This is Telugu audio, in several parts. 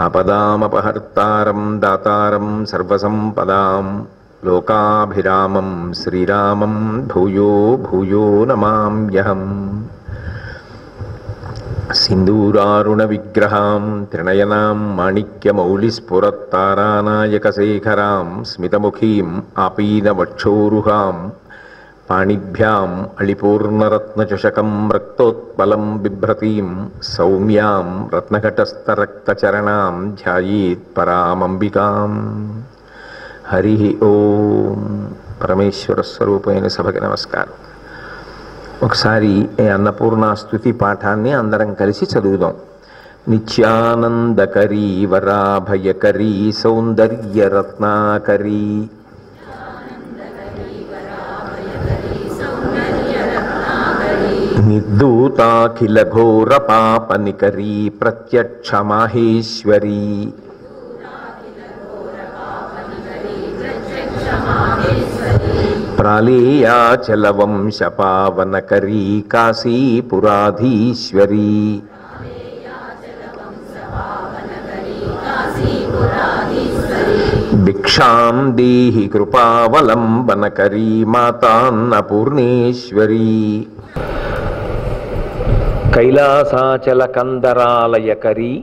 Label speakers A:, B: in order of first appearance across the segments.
A: ఆపదామపహర్తారం దాతారం సర్వసంపదాం లోకాభిరామం శ్రీరామం భూయో భూయో నమామ్యహం. సింధూరారుణ విగ్రహాం త్రినయనాం మాణిక్యమౌళిస్ఫురత్తారానాయకశేఖరాం స్మితముఖీం ఆపీనవక్షోరుహాం పాణిభ్యాం అళిపూర్ణరత్నచషకం రక్తోత్పలం బిభ్రతీం సౌమ్యాం రత్నఘటస్థరక్తచరణాం ధ్యాయేత్ పరామంబికాం. హరి ఓం. పరమేశ్వర స్వరూపమైన సభకి నమస్కారం. ఒకసారి ఈ అన్నపూర్ణ స్తుతి పాఠాన్ని అందరం కలిసి చదువుదాం. నిత్యానందకరీ వరాభయకరీ సౌందర్యరత్నాకరీ నిర్దూతాఖిల ఘోర పాపనికరీ ప్రత్యక్ష మాహేశ్వరీ ప్రాళేయాచల వంశ పావనకరీ కాశీపురాధీశ్వరీ భిక్షాం దేహి కృపావలంబనకరీ మాతాన్నపూర్ణేశ్వరీ కైలాసాచల కందరాలయకరీ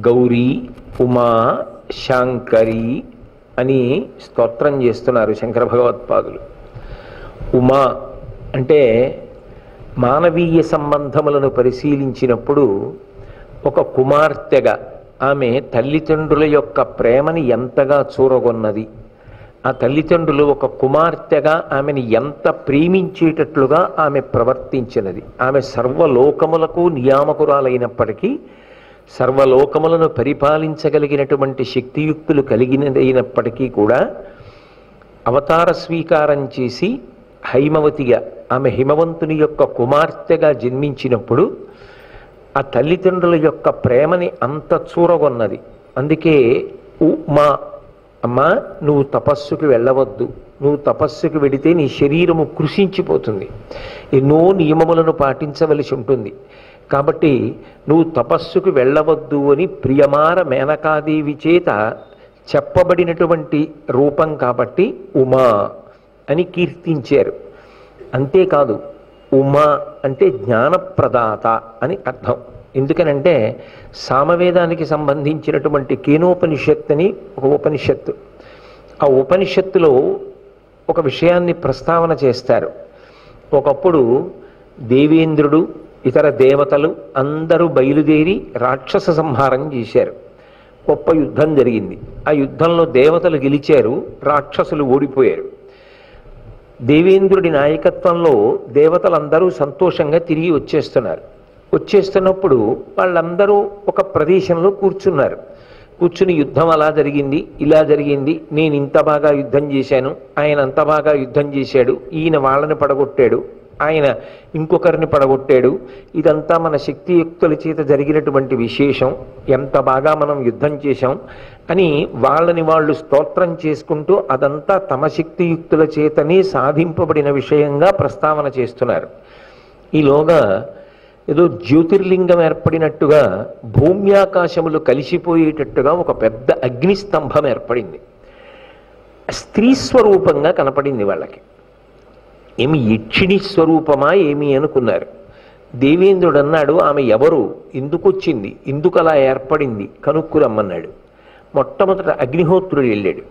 A: గౌరీ ఉమా శాంకరీ అని స్తోత్రం చేస్తున్నారు శంకర భగవత్పాదులు. ఉమా అంటే మానవీయ సంబంధములను పరిశీలించినప్పుడు ఒక కుమార్తెగా ఆమె తల్లిదండ్రుల యొక్క ప్రేమని ఎంతగా చూరగొన్నది, ఆ తల్లిదండ్రులు ఒక కుమార్తెగా ఆమెను ఎంత ప్రేమించేటట్లుగా ఆమె ప్రవర్తించినది. ఆమె సర్వలోకములకు నియామకురాలైనప్పటికీ సర్వలోకములను పరిపాలించగలిగినటువంటి శక్తియుక్తులు కలిగినదైనప్పటికీ కూడా అవతార స్వీకారం చేసి హైమవతిగా ఆమె హిమవంతుని యొక్క కుమార్తెగా జన్మించినప్పుడు ఆ తల్లిదండ్రుల యొక్క ప్రేమని అంత చూరగొన్నది. అందుకే మా అమ్మా, నువ్వు తపస్సుకు వెళ్ళవద్దు, నువ్వు తపస్సుకు వెడితే నీ శరీరము కృషించిపోతుంది, ఎన్నో నియమములను పాటించవలసి ఉంటుంది, కాబట్టి నువ్వు తపస్సుకు వెళ్ళవద్దు అని ప్రియమార మేనకాదేవి చేత చెప్పబడినటువంటి రూపం కాబట్టి ఉమా అని కీర్తించారు. అంతేకాదు, ఉమా అంటే జ్ఞానప్రదాత అని అర్థం. ఎందుకనంటే సామవేదానికి సంబంధించినటువంటి కేనోపనిషత్తు అని ఒక ఉపనిషత్తు, ఆ ఉపనిషత్తులో ఒక విషయాన్ని ప్రస్తావన చేస్తారు. ఒకప్పుడు దేవేంద్రుడు ఇతర దేవతలు అందరూ బయలుదేరి రాక్షస సంహారం చేశారు. గొప్ప యుద్ధం జరిగింది. ఆ యుద్ధంలో దేవతలు గెలిచారు, రాక్షసులు ఓడిపోయారు. దేవేంద్రుడి నాయకత్వంలో దేవతలందరూ సంతోషంగా తిరిగి వచ్చేస్తున్నప్పుడు వాళ్ళందరూ ఒక ప్రదేశంలో కూర్చున్నారు. కూర్చుని యుద్ధం అలా జరిగింది, ఇలా జరిగింది, నేను ఇంత బాగా యుద్ధం చేశాను, ఆయన అంత బాగా యుద్ధం చేశాడు, ఈయన వాళ్ళని పడగొట్టాడు, ఆయన ఇంకొకరిని పడగొట్టాడు, ఇదంతా మన శక్తియుక్తుల చేత జరిగినటువంటి విశేషం, ఎంత బాగా మనం యుద్ధం చేశాం అని వాళ్ళని వాళ్ళు స్తోత్రం చేసుకుంటూ అదంతా తమ శక్తియుక్తుల చేతనే సాధింపబడిన విషయంగా ప్రస్తావన చేస్తున్నారు. ఈలోగా ఏదో జ్యోతిర్లింగం ఏర్పడినట్టుగా భూమ్యాకాశములు కలిసిపోయేటట్టుగా ఒక పెద్ద అగ్నిస్తంభం ఏర్పడింది. స్త్రీ స్వరూపంగా కనపడింది వాళ్ళకి. ఏమి యక్షిణి స్వరూపమా ఏమి అనుకున్నారు. దేవేంద్రుడు అన్నాడు, ఆమె ఎవరు, ఎందుకు వచ్చింది, ఎందుకు అలా ఏర్పడింది కనుక్కురమ్మన్నాడు. మొట్టమొదట అగ్నిహోత్రుడు వెళ్ళాడు.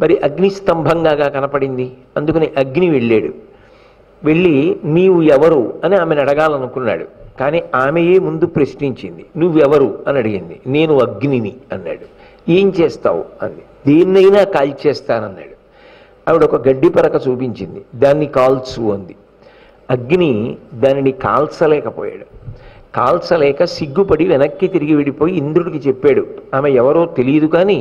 A: మరి అగ్నిస్తంభంగా కనపడింది, అందుకని అగ్ని వెళ్ళాడు. వెళ్ళి నీవు ఎవరు అని ఆమెను అడగాలనుకున్నాడు. కానీ ఆమెయే ముందు ప్రశ్నించింది, నువ్వెవరు అని అడిగింది. నేను అగ్నిని అన్నాడు. ఏం చేస్తావు అంది. దేన్నైనా కాల్చేస్తానన్నాడు. ఆవిడ ఒక గడ్డి పరక చూపించింది, దాన్ని కాల్చు అంది. అగ్ని దానిని కాల్చలేకపోయాడు. కాల్చలేక సిగ్గుపడి వెనక్కి తిరిగి విడిపోయి ఇంద్రుడికి చెప్పాడు, ఆమె ఎవరో తెలియదు కానీ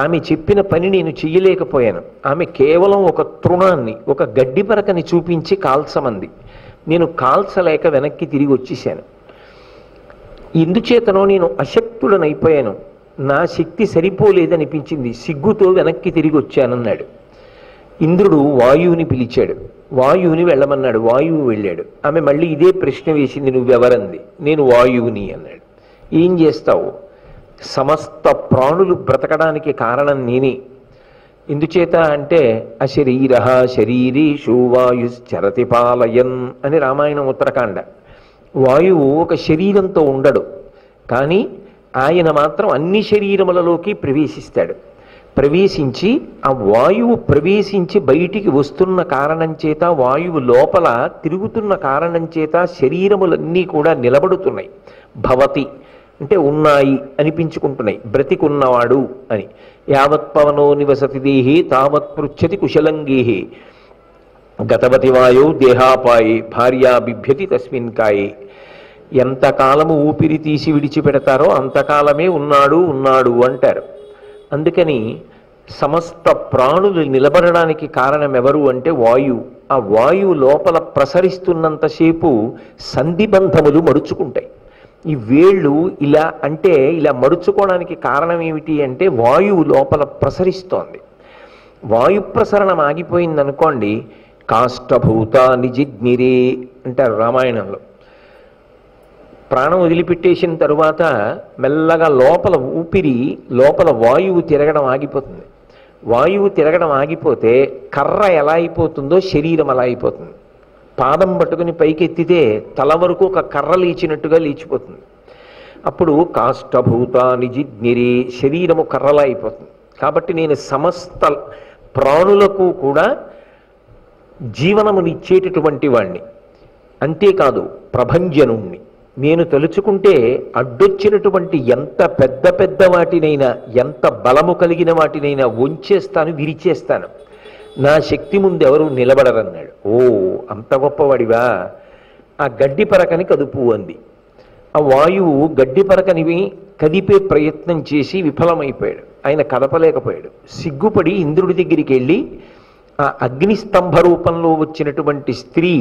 A: ఆమె చెప్పిన పని నేను చెయ్యలేకపోయాను. ఆమె కేవలం ఒక తృణాన్ని, ఒక గడ్డి పరకని చూపించి కాల్చమంది. నేను కాల్చలేక వెనక్కి తిరిగి వచ్చేసాను. ఎందుచేతనో నేను అశక్తుడనైపోయాను, నా శక్తి సరిపోలేదనిపించింది, సిగ్గుతో వెనక్కి తిరిగి వచ్చానన్నాడు. ఇంద్రుడు వాయువుని పిలిచాడు, వాయువుని వెళ్ళమన్నాడు. వాయువు వెళ్ళాడు. ఆమె మళ్ళీ ఇదే ప్రశ్న వేసింది, నువ్వెవరంది. నేను వాయువుని అన్నాడు. ఏం చేస్తావు సమస్త ప్రాణులు బ్రతకడానికి కారణం నేనే. ఎందుచేత అంటే అశరీర శరీరీషు వాయుశ్చరతి పాలయన్ అని రామాయణం ఉత్తరకాండ. వాయువు ఒక శరీరంతో ఉండడు, కానీ ఆయన మాత్రం అన్ని శరీరములలోకి ప్రవేశిస్తాడు. ప్రవేశించి ఆ వాయువు ప్రవేశించి బయటికి వస్తున్న కారణం చేత, వాయువు లోపల తిరుగుతున్న కారణం చేత శరీరములన్నీ కూడా నిలబడుతున్నాయి. భవతి అంటే ఉన్నాయి అనిపించుకుంటున్నాయి, బ్రతికున్నవాడు అని. యావత్ పవనో నివసతి దేహి తావత్ పృచ్చతి కుశలంగేహి గతవతి వాయో దేహాపాయే భార్యా బిభ్యతి తస్మిన్ కాయే. ఎంతకాలము ఊపిరి తీసి విడిచిపెడతారో అంతకాలమే ఉన్నాడు ఉన్నాడు అంటారు. అందుకని సమస్త ప్రాణులు నిలబడడానికి కారణం ఎవరు అంటే వాయువు. ఆ వాయువు లోపల ప్రసరిస్తున్నంతసేపు సంధిబంధములు మడుచుకుంటాయి. ఈ వేళ్ళు ఇలా అంటే ఇలా మడుచుకోవడానికి కారణం ఏమిటి అంటే వాయువు లోపల ప్రసరిస్తోంది. వాయు ప్రసరణం ఆగిపోయిందనుకోండి, కాష్టభూత నిజిగ్నిరే అంటారు రామాయణంలో. ప్రాణం వదిలిపెట్టేసిన తరువాత మెల్లగా లోపల ఊపిరి, లోపల వాయువు తిరగడం ఆగిపోతుంది. వాయువు తిరగడం ఆగిపోతే కర్ర ఎలా అయిపోతుందో శరీరం అలా అయిపోతుంది. పాదం పట్టుకుని పైకెత్తితే తల వరకు ఒక కర్ర లేచినట్టుగా లేచిపోతుంది. అప్పుడు కాష్టభూత నిజిగ్నిరే, శరీరము కర్రలా అయిపోతుంది. కాబట్టి నేను సమస్త ప్రాణులకు కూడా జీవనమునిచ్చేటటువంటి వాణ్ణి. అంతేకాదు ప్రభంజనుణ్ణి. నేను తలుచుకుంటే అడ్డొచ్చినటువంటి ఎంత పెద్ద పెద్ద వాటినైనా, ఎంత బలము కలిగిన వాటినైనా వంచేస్తాను, విరిచేస్తాను. నా శక్తి ముందు ఎవరు నిలబడరన్నాడు. ఓ అంత గొప్పవాడివా, ఆ గడ్డి పరకని కదుపు అంది. ఆ వాయువు గడ్డి పరకని కదిపే ప్రయత్నం చేసి విఫలమైపోయాడు. ఆయన కదపలేకపోయాడు. సిగ్గుపడి ఇంద్రుడి దగ్గరికి వెళ్ళి ఆ అగ్నిస్తంభ రూపంలో వచ్చినటువంటి స్త్రీ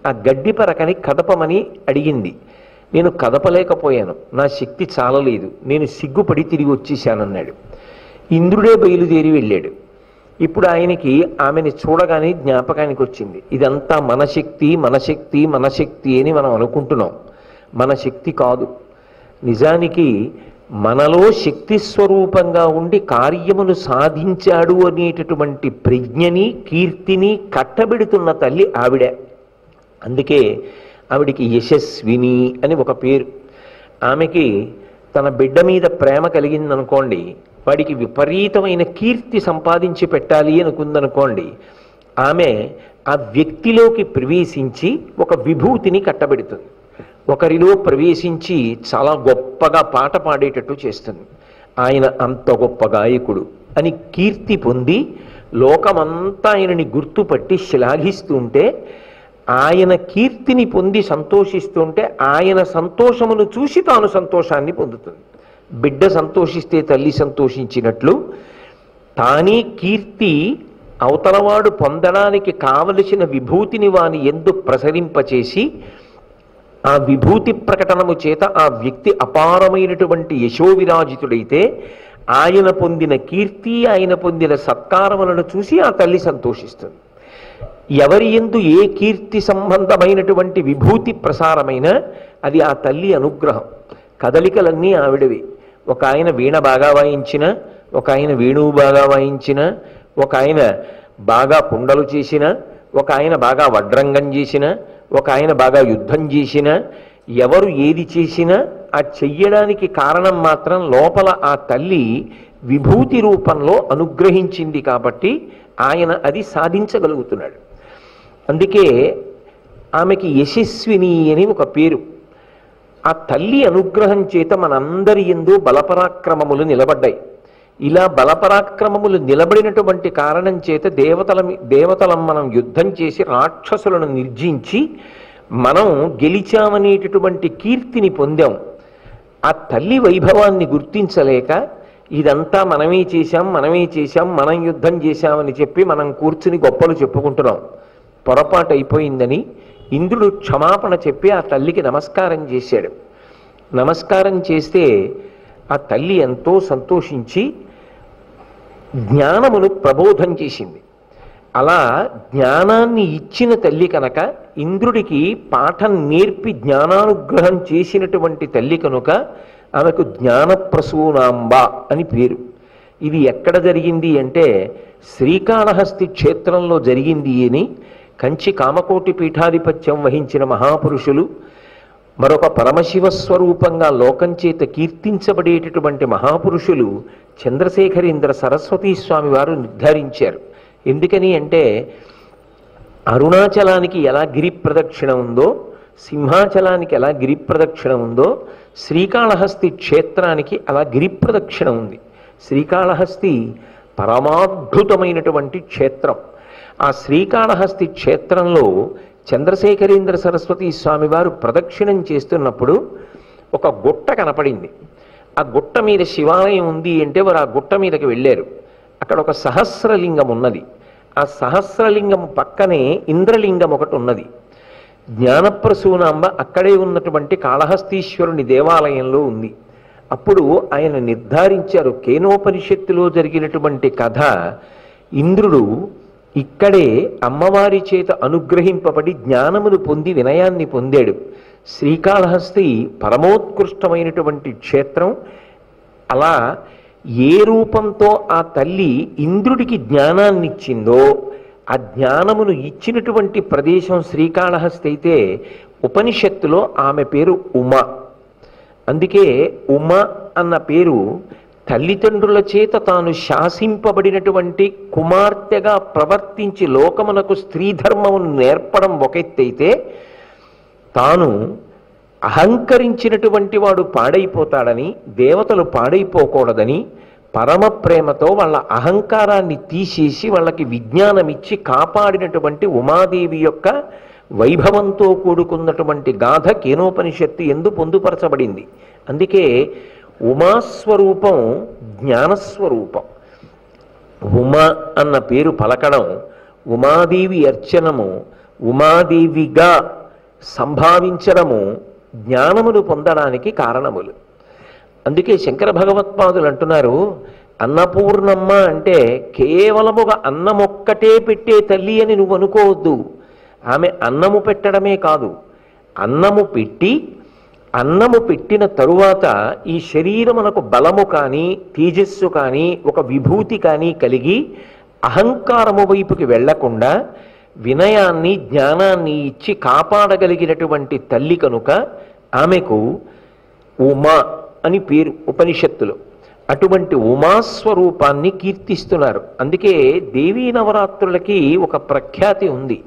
A: ఆ గడ్డి పరకని కదపమని అడిగింది. నేను కదపలేకపోయాను, నా శక్తి చాలలేదు, నేను సిగ్గుపడి తిరిగి వచ్చేసానన్నాడు. ఇంద్రుడే బయలుదేరి వెళ్ళాడు. ఇప్పుడు ఆయనకి ఆమెని చూడగానే జ్ఞాపకానికి వచ్చింది, ఇదంతా మన శక్తి మన శక్తి మన శక్తి అని మనం అనుకుంటున్నాం. మన శక్తి కాదు. నిజానికి మనలో శక్తి స్వరూపంగా ఉండి కార్యమును సాధించాడు అనేటటువంటి ప్రజ్ఞని, కీర్తిని కట్టబెడుతున్న తల్లి ఆవిడే. అందుకే ఆవిడికి యశస్విని అని ఒక పేరు. ఆమెకి తన బిడ్డ మీద ప్రేమ కలిగిందనుకోండి, వాడికి విపరీతమైన కీర్తి సంపాదించి పెట్టాలి అనుకుందనుకోండి, ఆమె ఆ వ్యక్తిలోకి ప్రవేశించి ఒక విభూతిని కట్టబెడుతుంది. ఒకరిలో ప్రవేశించి చాలా గొప్పగా పాట పాడేటట్టు చేస్తుంది. ఆయన అంత గొప్ప గాయకుడు అని కీర్తి పొంది లోకమంతా ఆయనని గుర్తుపట్టి శ్లాఘిస్తుంటే, ఆయన కీర్తిని పొంది సంతోషిస్తుంటే ఆయన సంతోషమును చూసి తాను సంతోషాన్ని పొందుతుంది. బిడ్డ సంతోషిస్తే తల్లి సంతోషించినట్లు తానే కీర్తి అవతలవాడు పొందడానికి కావలసిన విభూతిని వాని యందు ప్రసరింపచేసి ఆ విభూతి ప్రకటనము చేత ఆ వ్యక్తి అపారమైనటువంటి యశోవిరాజితుడైతే ఆయన పొందిన కీర్తి, ఆయన పొందిన సత్కారములను చూసి ఆ తల్లి సంతోషిస్తుంది. ఎవరి యందు ఏ కీర్తి సంబంధమైనటువంటి విభూతి ప్రసారమైన అది ఆ తల్లి అనుగ్రహం. కదలికలన్నీ ఆవిడవి. ఒక ఆయన వీణ బాగా వాయించిన, ఒక ఆయన వేణువు బాగా వాయించిన, ఒక ఆయన బాగా కుండలు చేసిన, ఒక ఆయన బాగా వడ్రంగం చేసిన, ఒక ఆయన బాగా యుద్ధం చేసిన, ఎవరు ఏది చేసినా ఆ చెయ్యడానికి కారణం మాత్రం లోపల ఆ తల్లి విభూతి రూపంలో అనుగ్రహించింది కాబట్టి ఆయన అది సాధించగలుగుతున్నాడు. అందుకే ఆమెకి యశస్విని అని ఒక పేరు. ఆ తల్లి అనుగ్రహం చేత మనందరి యందు బలపరాక్రమములు నిలబడ్డాయి. ఇలా బలపరాక్రమములు నిలబడినటువంటి కారణం చేత దేవతలం మనం యుద్ధం చేసి రాక్షసులను నిర్జించి మనం గెలిచామనేటటువంటి కీర్తిని పొందాం. ఆ తల్లి వైభవాన్ని గుర్తించలేక ఇదంతా మనమే చేశాం మనం యుద్ధం చేశామని చెప్పి మనం కూర్చుని గొప్పలు చెప్పుకుంటున్నాం. పొరపాటు అయిపోయిందని ఇంద్రుడు క్షమాపణ చెప్పి ఆ తల్లికి నమస్కారం చేశాడు. నమస్కారం చేస్తే ఆ తల్లి ఎంతో సంతోషించి జ్ఞానమును ప్రబోధం చేసింది. అలా జ్ఞానాన్ని ఇచ్చిన తల్లి కనుక, ఇంద్రుడికి పాఠం నేర్పి జ్ఞానానుగ్రహం చేసినటువంటి తల్లి కనుక ఆమెకు జ్ఞానప్రసూనాంబ అని పేరు. ఇది ఎక్కడ జరిగింది అంటే శ్రీకాళహస్తి క్షేత్రంలో జరిగింది అని కంచి కామకోటి పీఠాధిపత్యం వహించిన మహాపురుషులు, మరొక పరమశివ స్వరూపంగా లోకం చేత కీర్తించబడేటటువంటి మహాపురుషులు చంద్రశేఖరేంద్ర సరస్వతీ స్వామి వారు నిర్ధారించారు. ఎందుకని అంటే అరుణాచలానికి ఎలా గిరి ప్రదక్షిణ ఉందో, సింహాచలానికి ఎలా గిరి ప్రదక్షిణ ఉందో, శ్రీకాళహస్తి క్షేత్రానికి అలా గిరి ప్రదక్షిణ ఉంది. శ్రీకాళహస్తి పరమాద్భుతమైనటువంటి క్షేత్రం. ఆ శ్రీకాళహస్తి క్షేత్రంలో చంద్రశేఖరేంద్ర సరస్వతీ స్వామి వారు ప్రదక్షిణం చేస్తున్నప్పుడు ఒక గుట్ట కనపడింది. ఆ గుట్ట మీద శివాలయం ఉంది అంటే వారు ఆ గుట్ట మీదకి వెళ్ళారు. అక్కడ ఒక సహస్రలింగం ఉన్నది. ఆ సహస్రలింగం పక్కనే ఇంద్రలింగం ఒకటి ఉన్నది. జ్ఞానప్రసూనాంబ అక్కడే ఉన్నటువంటి కాళహస్తీశ్వరుని దేవాలయంలో ఉంది. అప్పుడు ఆయన నిర్ధారించారు, కేనోపనిషత్తులో జరిగినటువంటి కథ, ఇంద్రుడు ఇక్కడే అమ్మవారి చేత అనుగ్రహింపబడి జ్ఞానమును పొంది వినయాన్ని పొందాడు. శ్రీకాళహస్తి పరమోత్కృష్టమైనటువంటి క్షేత్రం. అలా ఏ రూపంతో ఆ తల్లి ఇంద్రుడికి జ్ఞానాన్ని ఇచ్చిందో ఆ జ్ఞానమును ఇచ్చినటువంటి ప్రదేశం శ్రీకాళహస్తి అయితే ఉపనిషత్తులో ఆమె పేరు ఉమ. అందుకే ఉమ అన్న పేరు తల్లిదండ్రుల చేత తాను శాసింపబడినటువంటి కుమార్తెగా ప్రవర్తించి లోకమునకు స్త్రీధర్మమును నేర్పడం ఒక ఎత్తైతే, తాను అహంకరించినటువంటి వాడు పాడైపోతాడని, దేవతలు పాడైపోకూడదని పరమ ప్రేమతో వాళ్ళ అహంకారాన్ని తీసేసి వాళ్ళకి విజ్ఞానమిచ్చి కాపాడినటువంటి ఉమాదేవి యొక్క వైభవంతో కూడుకున్నటువంటి గాథ కేనోపనిషత్తు ఎందు పొందుపరచబడింది. అందుకే ఉమాస్వరూపం జ్ఞానస్వరూపం. ఉమ అన్న పేరు పలకడం, ఉమాదేవి అర్చనము, ఉమాదేవిగా సంభావించడము జ్ఞానమును పొందడానికి కారణములు. అందుకే శంకర భగవత్పాదులు అంటున్నారు, అన్నపూర్ణమ్మ అంటే కేవలముగా అన్నమొక్కటే పెట్టే తల్లి అని నువ్వు అనుకోవద్దు. ఆమె అన్నము పెట్టడమే కాదు, అన్నము పెట్టిన తరువాత ఈ శరీరమునకు బలము కానీ తేజస్సు కానీ ఒక విభూతి కానీ కలిగి అహంకారము వైపుకి వెళ్లకుండా వినయాన్ని జ్ఞానాన్ని ఇచ్చి కాపాడగలిగినటువంటి తల్లి కనుక ఆమెకు ఉమ అని పేరు ఉపనిషత్తులో. అటువంటి ఉమాస్వరూపాన్ని కీర్తిస్తున్నారు. అందుకే దేవీ నవరాత్రులకి ఒక ప్రఖ్యాతి ఉంది.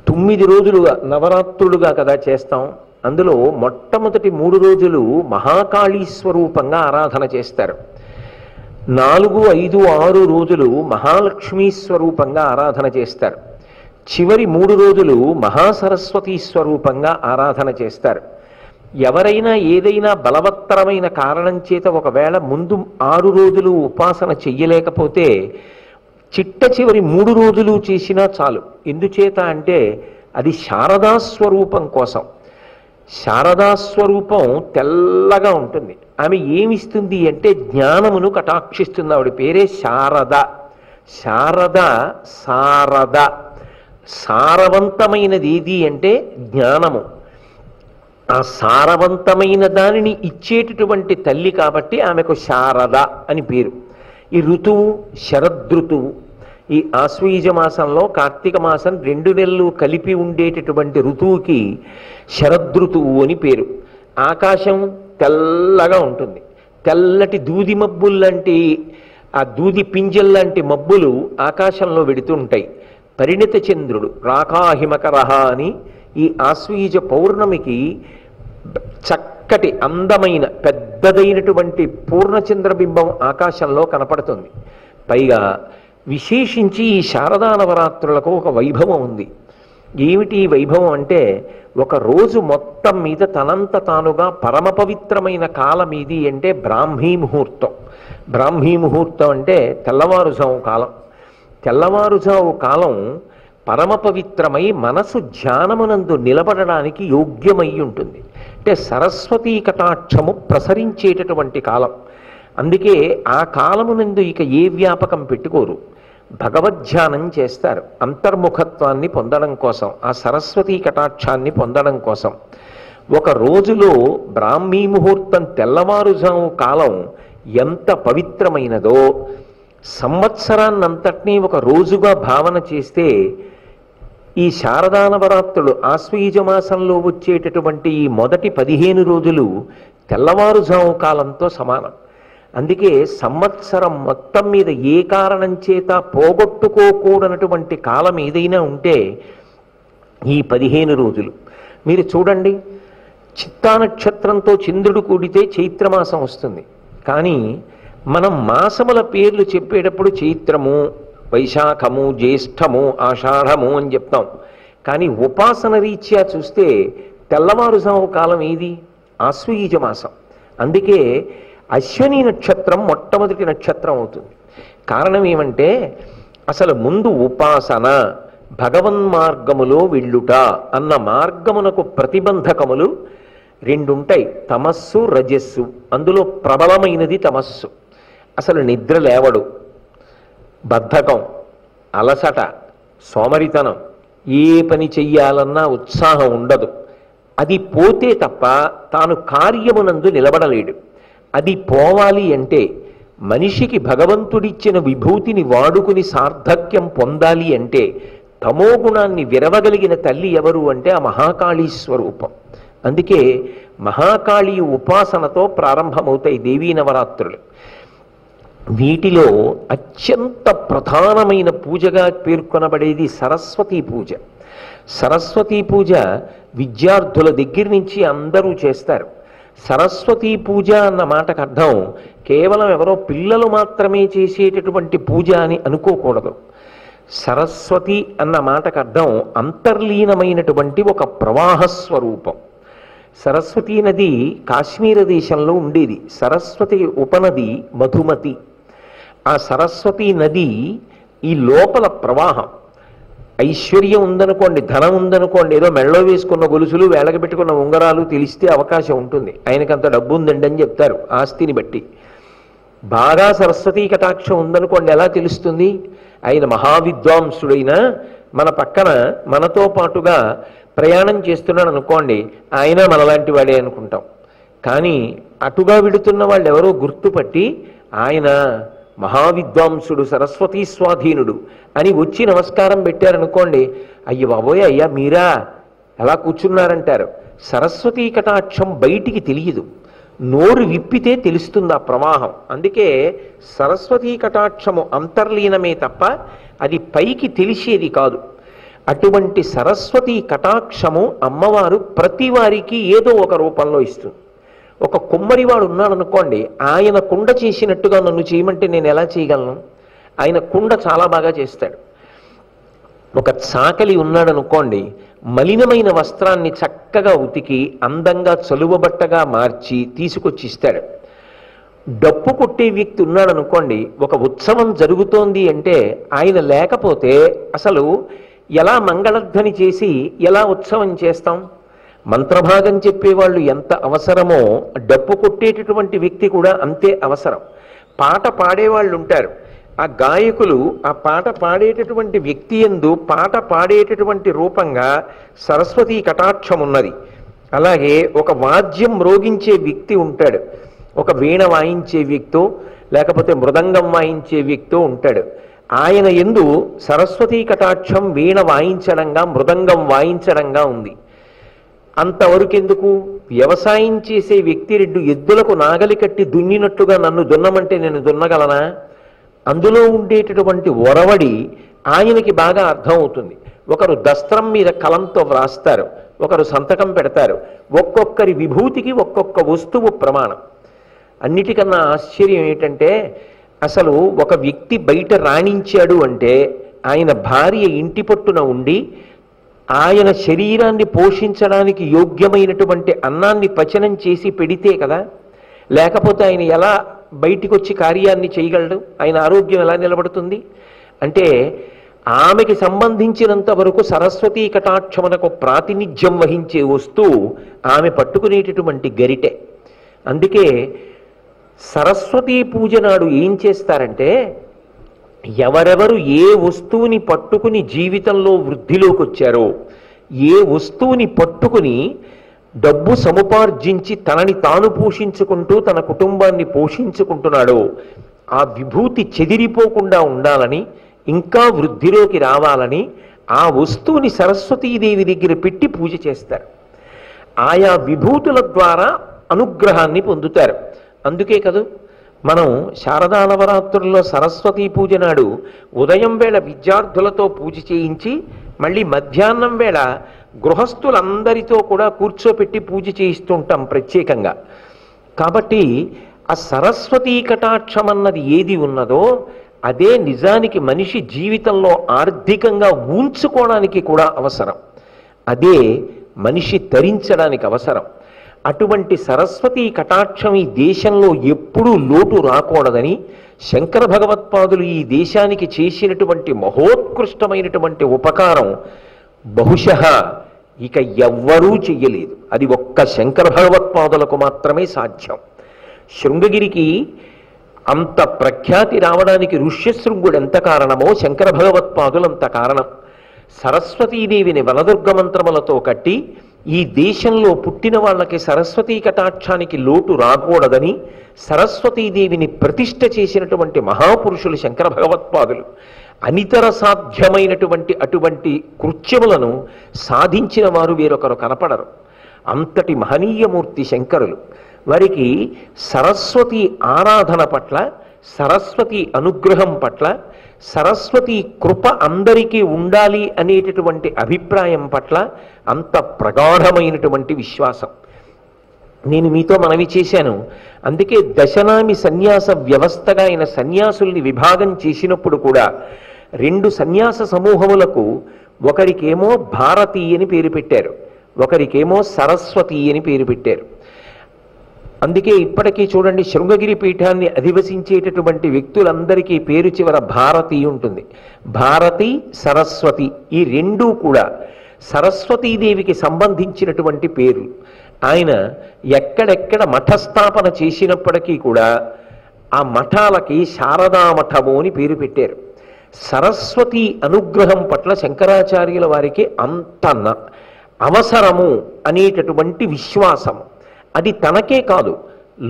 A: 9 రోజులుగా నవరాత్రులుగా కదా చేస్తాం. అందులో మొట్టమొదటి 3 రోజులు మహాకాళీ స్వరూపంగా ఆరాధన చేస్తారు. 4, 5, 6 రోజులు మహాలక్ష్మీ స్వరూపంగా ఆరాధన చేస్తారు. చివరి 3 రోజులు మహాసరస్వతీ స్వరూపంగా ఆరాధన చేస్తారు. ఎవరైనా ఏదైనా బలవత్తరమైన కారణం చేత ఒకవేళ ముందు 6 రోజులు ఉపాసన చెయ్యలేకపోతే చిట్ట చివరి 3 రోజులు చేసినా చాలు. ఎందుచేత అంటే అది శారదాస్వరూపం కోసం. శారదాస్వరూపం తెల్లగా ఉంటుంది. ఆమె ఏమిస్తుంది అంటే జ్ఞానమును కటాక్షిస్తుంది. ఆవిడ పేరే శారద. శారద సారద. సారవంతమైనది ఏది అంటే జ్ఞానము. ఆ సారవంతమైన దానిని ఇచ్చేటటువంటి తల్లి కాబట్టి ఆమెకు శారద అని పేరు. ఈ ఋతువు శరదృతువు. ఈ ఆశ్వయుజ మాసంలో కార్తీక మాసం 2 నెలలు కలిపి ఉండేటటువంటి ఋతువుకి శరదృతువు అని పేరు. ఆకాశం తెల్లగా ఉంటుంది. తెల్లటి దూది మబ్బుల్లాంటి ఆ దూది పింజల్లాంటి మబ్బులు ఆకాశంలో వెడుతూ ఉంటాయి. పరిణిత చంద్రుడు రాకాహిమకరహ అని ఈ ఆశ్వయుజ పౌర్ణమికి చక్కటి అందమైన పెద్దదైనటువంటి పూర్ణచంద్రబింబం ఆకాశంలో కనపడుతుంది. పైగా విశేషించి ఈ శారదా నవరాత్రులకు ఒక వైభవం ఉంది. ఏమిటి వైభవం అంటే, ఒక రోజు మొత్తం మీద తనంత తానుగా పరమ పవిత్రమైన కాలం ఇది అంటే బ్రాహ్మీ ముహూర్తం. బ్రాహ్మీ ముహూర్తం అంటే తెల్లవారుజాము కాలం. తెల్లవారుజాము కాలం పరమ పవిత్రమై మనసు ధ్యానమునందు నిలబడడానికి యోగ్యమై ఉంటుంది. అంటే సరస్వతీ కటాక్షము ప్రసరించేటటువంటి కాలం. అందుకే ఆ కాలమునందు ఇక ఏ వ్యాపకం పెట్టుకోరు, భగవద్ధ్యానం చేస్తారు. అంతర్ముఖత్వాన్ని పొందడం కోసం, ఆ సరస్వతీ కటాక్షాన్ని పొందడం కోసం. ఒక రోజులో బ్రాహ్మీ ముహూర్తం తెల్లవారుజాము కాలం ఎంత పవిత్రమైనదో, సంవత్సరాన్నంతటినీ ఒక రోజుగా భావన చేస్తే ఈ శారదా నవరాత్రులు ఆశ్వయుజ మాసంలో వచ్చేటటువంటి ఈ మొదటి 15 రోజులు తెల్లవారుజాము కాలంతో సమానం. అందుకే సంవత్సరం మొత్తం మీద ఏ కారణం చేత పోగొట్టుకోకూడనటువంటి కాలం ఏదైనా ఉంటే ఈ 15 రోజులు. మీరు చూడండి, చిత్తా నక్షత్రంతో చంద్రుడు కూడితే చైత్రమాసం వస్తుంది. కానీ మనం మాసముల పేర్లు చెప్పేటప్పుడు చైత్రము, వైశాఖము, జ్యేష్ఠము, ఆషాఢము అని చెప్తాం. కానీ ఉపాసన రీత్యా చూస్తే తెల్లవారుజాము కాలం ఏది? ఆశ్వయుజ మాసం. అందుకే అశ్విని నక్షత్రం మొట్టమొదటి నక్షత్రం అవుతుంది. కారణం ఏమంటే అసలు ముందు ఉపాసన, భగవన్మార్గములో వెళ్ళుట అన్న మార్గమునకు ప్రతిబంధకములు 2 ఉంటాయి, తమస్సు, రజస్సు. అందులో ప్రబలమైనది తమస్సు. అసలు నిద్ర లేవడు, బద్ధకం, అలసట, సోమరితనం, ఏ పని చెయ్యాలన్నా ఉత్సాహం ఉండదు. అది పోతే తప్ప తాను కార్యమునందు నిలబడలేడు. అది పోవాలి అంటే మనిషికి భగవంతుడిచ్చిన విభూతిని వాడుకుని సార్థక్యం పొందాలి అంటే తమోగుణాన్ని విరవగలిగిన తల్లి ఎవరు అంటే ఆ మహాకాళీ స్వరూపం. అందుకే మహాకాళీ ఉపాసనతో ప్రారంభమవుతాయి దేవీ నవరాత్రులు. వీటిలో అత్యంత ప్రధానమైన పూజగా పేర్కొనబడేది సరస్వతీ పూజ. సరస్వతీ పూజ విద్యార్థుల దగ్గర నుంచి అందరూ చేస్తారు. సరస్వతీ పూజ అన్న మాటకు అర్థం కేవలం ఎవరో పిల్లలు మాత్రమే చేసేటటువంటి పూజ అని అనుకోకూడదు. సరస్వతి అన్న మాటకు అర్థం అంతర్లీనమైనటువంటి ఒక ప్రవాహ స్వరూపం. సరస్వతీ నది కాశ్మీర దేశంలో ఉండేది. సరస్వతి ఉపనది మధుమతి. ఆ సరస్వతీ నది ఈ లోపల ప్రవాహం. ఐశ్వర్యం ఉందనుకోండి, ధనం ఉందనుకోండి, ఏదో మెళ్ళో వేసుకున్న గొలుసులు, వేళకి పెట్టుకున్న ఉంగరాలు తెలిస్తే అవకాశం ఉంటుంది. ఆయనకంత డబ్బు ఉందండి అని చెప్తారు ఆస్తిని బట్టి. బాగా సరస్వతీ కటాక్షం ఉందనుకోండి, ఎలా తెలుస్తుంది? ఆయన మహావిద్వాంసుడైన మన పక్కన మనతో పాటుగా ప్రయాణం చేస్తున్నాడు అనుకోండి, ఆయన మనలాంటి వాడే అనుకుంటాం. కానీ అటుగా విడుతున్న వాళ్ళు ఎవరో గుర్తుపట్టి ఆయన మహావిద్వాంసుడు, సరస్వతీ స్వాధీనుడు అని వచ్చి నమస్కారం పెట్టారనుకోండి, అయ్య బాబోయ్ అయ్యా మీరా ఎలా కూర్చున్నారంటారు. సరస్వతీ కటాక్షం బయటికి తెలియదు, నోరు విప్పితే తెలుస్తుంది ఆ ప్రవాహం. అందుకే సరస్వతీ కటాక్షము అంతర్లీనమే తప్ప అది పైకి తెలిసేది కాదు. అటువంటి సరస్వతీ కటాక్షము అమ్మవారు ప్రతి వారికి ఏదో ఒక రూపంలో ఇస్తుంది. ఒక కుమ్మరివాడు ఉన్నాడు అనుకోండి, ఆయన కుండ చేసినట్టుగా నన్ను చేయమంటే నేను ఎలా చేయగలను? ఆయన కుండ చాలా బాగా చేస్తాడు. ఒక చాకలి ఉన్నాడు అనుకోండి, మలినమైన వస్త్రాన్ని చక్కగా ఉతికి అందంగా చలువబట్టగా మార్చి తీసుకొచ్చి ఇస్తాడు. డప్పు కొట్టే వ్యక్తి ఉన్నాడు అనుకోండి, ఒక ఉత్సవం జరుగుతోంది అంటే ఆయన లేకపోతే అసలు ఎలా మంగళధ్వని చేసి ఎలా ఉత్సవం చేస్తాం? మంత్రభాగం చెప్పేవాళ్ళు ఎంత అవసరమో డప్పు కొట్టేటటువంటి వ్యక్తి కూడా అంతే అవసరం. పాట పాడేవాళ్ళు ఉంటారు, ఆ గాయకులు ఆ పాట పాడేటటువంటి వ్యక్తి యందు పాట పాడేటటువంటి రూపంగా సరస్వతీ కటాక్షం ఉన్నది. అలాగే ఒక వాద్యం మ్రోగించే వ్యక్తి ఉంటాడు, ఒక వీణ వాయించే వ్యక్తో లేకపోతే మృదంగం వాయించే వ్యక్తో ఉంటాడు. ఆయన యందు సరస్వతీ కటాక్షం వీణ వాయించడంగా, మృదంగం వాయించడంగా ఉంది. అంతవరకెందుకు? వ్యవసాయం చేసే వ్యక్తి 2 ఎద్దులకు నాగలి కట్టి దున్నినట్టుగా నన్ను దున్నమంటే నేను దున్నగలనా? అందులో ఉండేటటువంటి ఒరవడి ఆయనకి బాగా అర్థం అవుతుంది. ఒకరు దస్త్రం మీద కలంతో వ్రాస్తారు, ఒకరు సంతకం పెడతారు. ఒక్కొక్కరి విభూతికి ఒక్కొక్క వస్తువు ప్రమాణం. అన్నిటికన్నా ఆశ్చర్యం ఏంటంటే అసలు ఒక వ్యక్తి బయట రాణించాడు అంటే ఆయన భార్య ఇంటి పట్టున ఉండి ఆయన శరీరాన్ని పోషించడానికి యోగ్యమైనటువంటి అన్నాన్ని పచనం చేసి పెడితే కదా. లేకపోతే ఆయన ఎలా బయటికి వచ్చి కార్యాన్ని చేయగలడు? ఆయన ఆరోగ్యం ఎలా నిలబడుతుంది? అంటే ఆమెకి సంబంధించినంత వరకు సరస్వతీ కటాక్షమునకు ప్రాతినిధ్యం వహించే వస్తువు ఆమె పట్టుకునేటటువంటి గరిటె. అందుకే సరస్వతీ పూజ నాడు ఏం చేస్తారంటే ఎవరెవరు ఏ వస్తువుని పట్టుకుని జీవితంలో వృద్ధిలోకి వచ్చారో, ఏ వస్తువుని పట్టుకుని డబ్బు సముపార్జించి తనని తాను పోషించుకుంటూ తన కుటుంబాన్ని పోషించుకుంటున్నాడో ఆ విభూతి చెదిరిపోకుండా ఉండాలని, ఇంకా వృద్ధిలోకి రావాలని ఆ వస్తువుని సరస్వతీదేవి దగ్గర పెట్టి పూజ చేస్తారు. ఆయా విభూతుల ద్వారా అనుగ్రహాన్ని పొందుతారు. అందుకే కదూ మనం శారదా నవరాత్రుల్లో సరస్వతీ పూజ నాడు ఉదయం వేళ విద్యార్థులతో పూజ చేయించి మళ్ళీ మధ్యాహ్నం వేళ గృహస్థులందరితో కూడా కూర్చోపెట్టి పూజ చేయిస్తుంటాం ప్రత్యేకంగా. కాబట్టి ఆ సరస్వతీ కటాక్షం అన్నది ఏది ఉన్నదో అదే నిజానికి మనిషి జీవితంలో ఆర్థికంగా ఊంచుకోవడానికి కూడా అవసరం, అదే మనిషి తరించడానికి అవసరం. అటువంటి సరస్వతీ కటాక్షం ఈ దేశంలో ఎప్పుడూ లోటు రాకూడదని శంకర భగవత్పాదులు ఈ దేశానికి చేసినటువంటి మహోత్కృష్టమైనటువంటి ఉపకారం బహుశః ఇక ఎవ్వరూ చెయ్యలేదు. అది ఒక్క శంకర భగవత్పాదులకు మాత్రమే సాధ్యం. శృంగగిరికి అంత ప్రఖ్యాతి రావడానికి ఋష్యశృంగుడు ఎంత కారణమో శంకర భగవత్పాదులు అంత కారణం. సరస్వతీదేవిని వనదుర్గ మంత్రములతో కట్టి ఈ దేశంలో పుట్టిన వాళ్ళకి సరస్వతీ కటాక్షానికి లోటు రాకూడదని సరస్వతీదేవిని ప్రతిష్ఠ చేసినటువంటి మహాపురుషులు శంకర భగవత్పాదులు. అనితర సాధ్యమైనటువంటి అటువంటి కృత్యములను సాధించిన వారు వేరొకరు కనపడరు. అంతటి మహనీయమూర్తి శంకరులు. వారికి సరస్వతి ఆరాధన పట్ల, సరస్వతి అనుగ్రహం పట్ల, సరస్వతి కృప అందరికీ ఉండాలి అనేటటువంటి అభిప్రాయం పట్ల అంత ప్రగాఢమైనటువంటి విశ్వాసం. నేను మీతో మనవి చేశాను. అందుకే దశనామి సన్యాస వ్యవస్థగా ఆయన సన్యాసుల్ని విభాగం చేసినప్పుడు కూడా రెండు సన్యాస సమూహములకు ఒకరికేమో భారతి అని పేరు పెట్టారు, ఒకరికేమో సరస్వతి అని పేరు పెట్టారు. అందుకే ఇప్పటికీ చూడండి శృంగగిరి పీఠాన్ని అధివసించేటటువంటి వ్యక్తులందరికీ పేరు చివర భారతి ఉంటుంది. భారతి, సరస్వతి ఈ రెండూ కూడా సరస్వతీదేవికి సంబంధించినటువంటి పేర్లు. ఆయన ఎక్కడెక్కడ మఠస్థాపన చేసినప్పటికీ కూడా ఆ మఠాలకి శారదా మఠము అని పేరు పెట్టారు. సరస్వతి అనుగ్రహం పట్ల శంకరాచార్యుల వారికి అంత అవసరము అనేటటువంటి విశ్వాసం. అది తనకే కాదు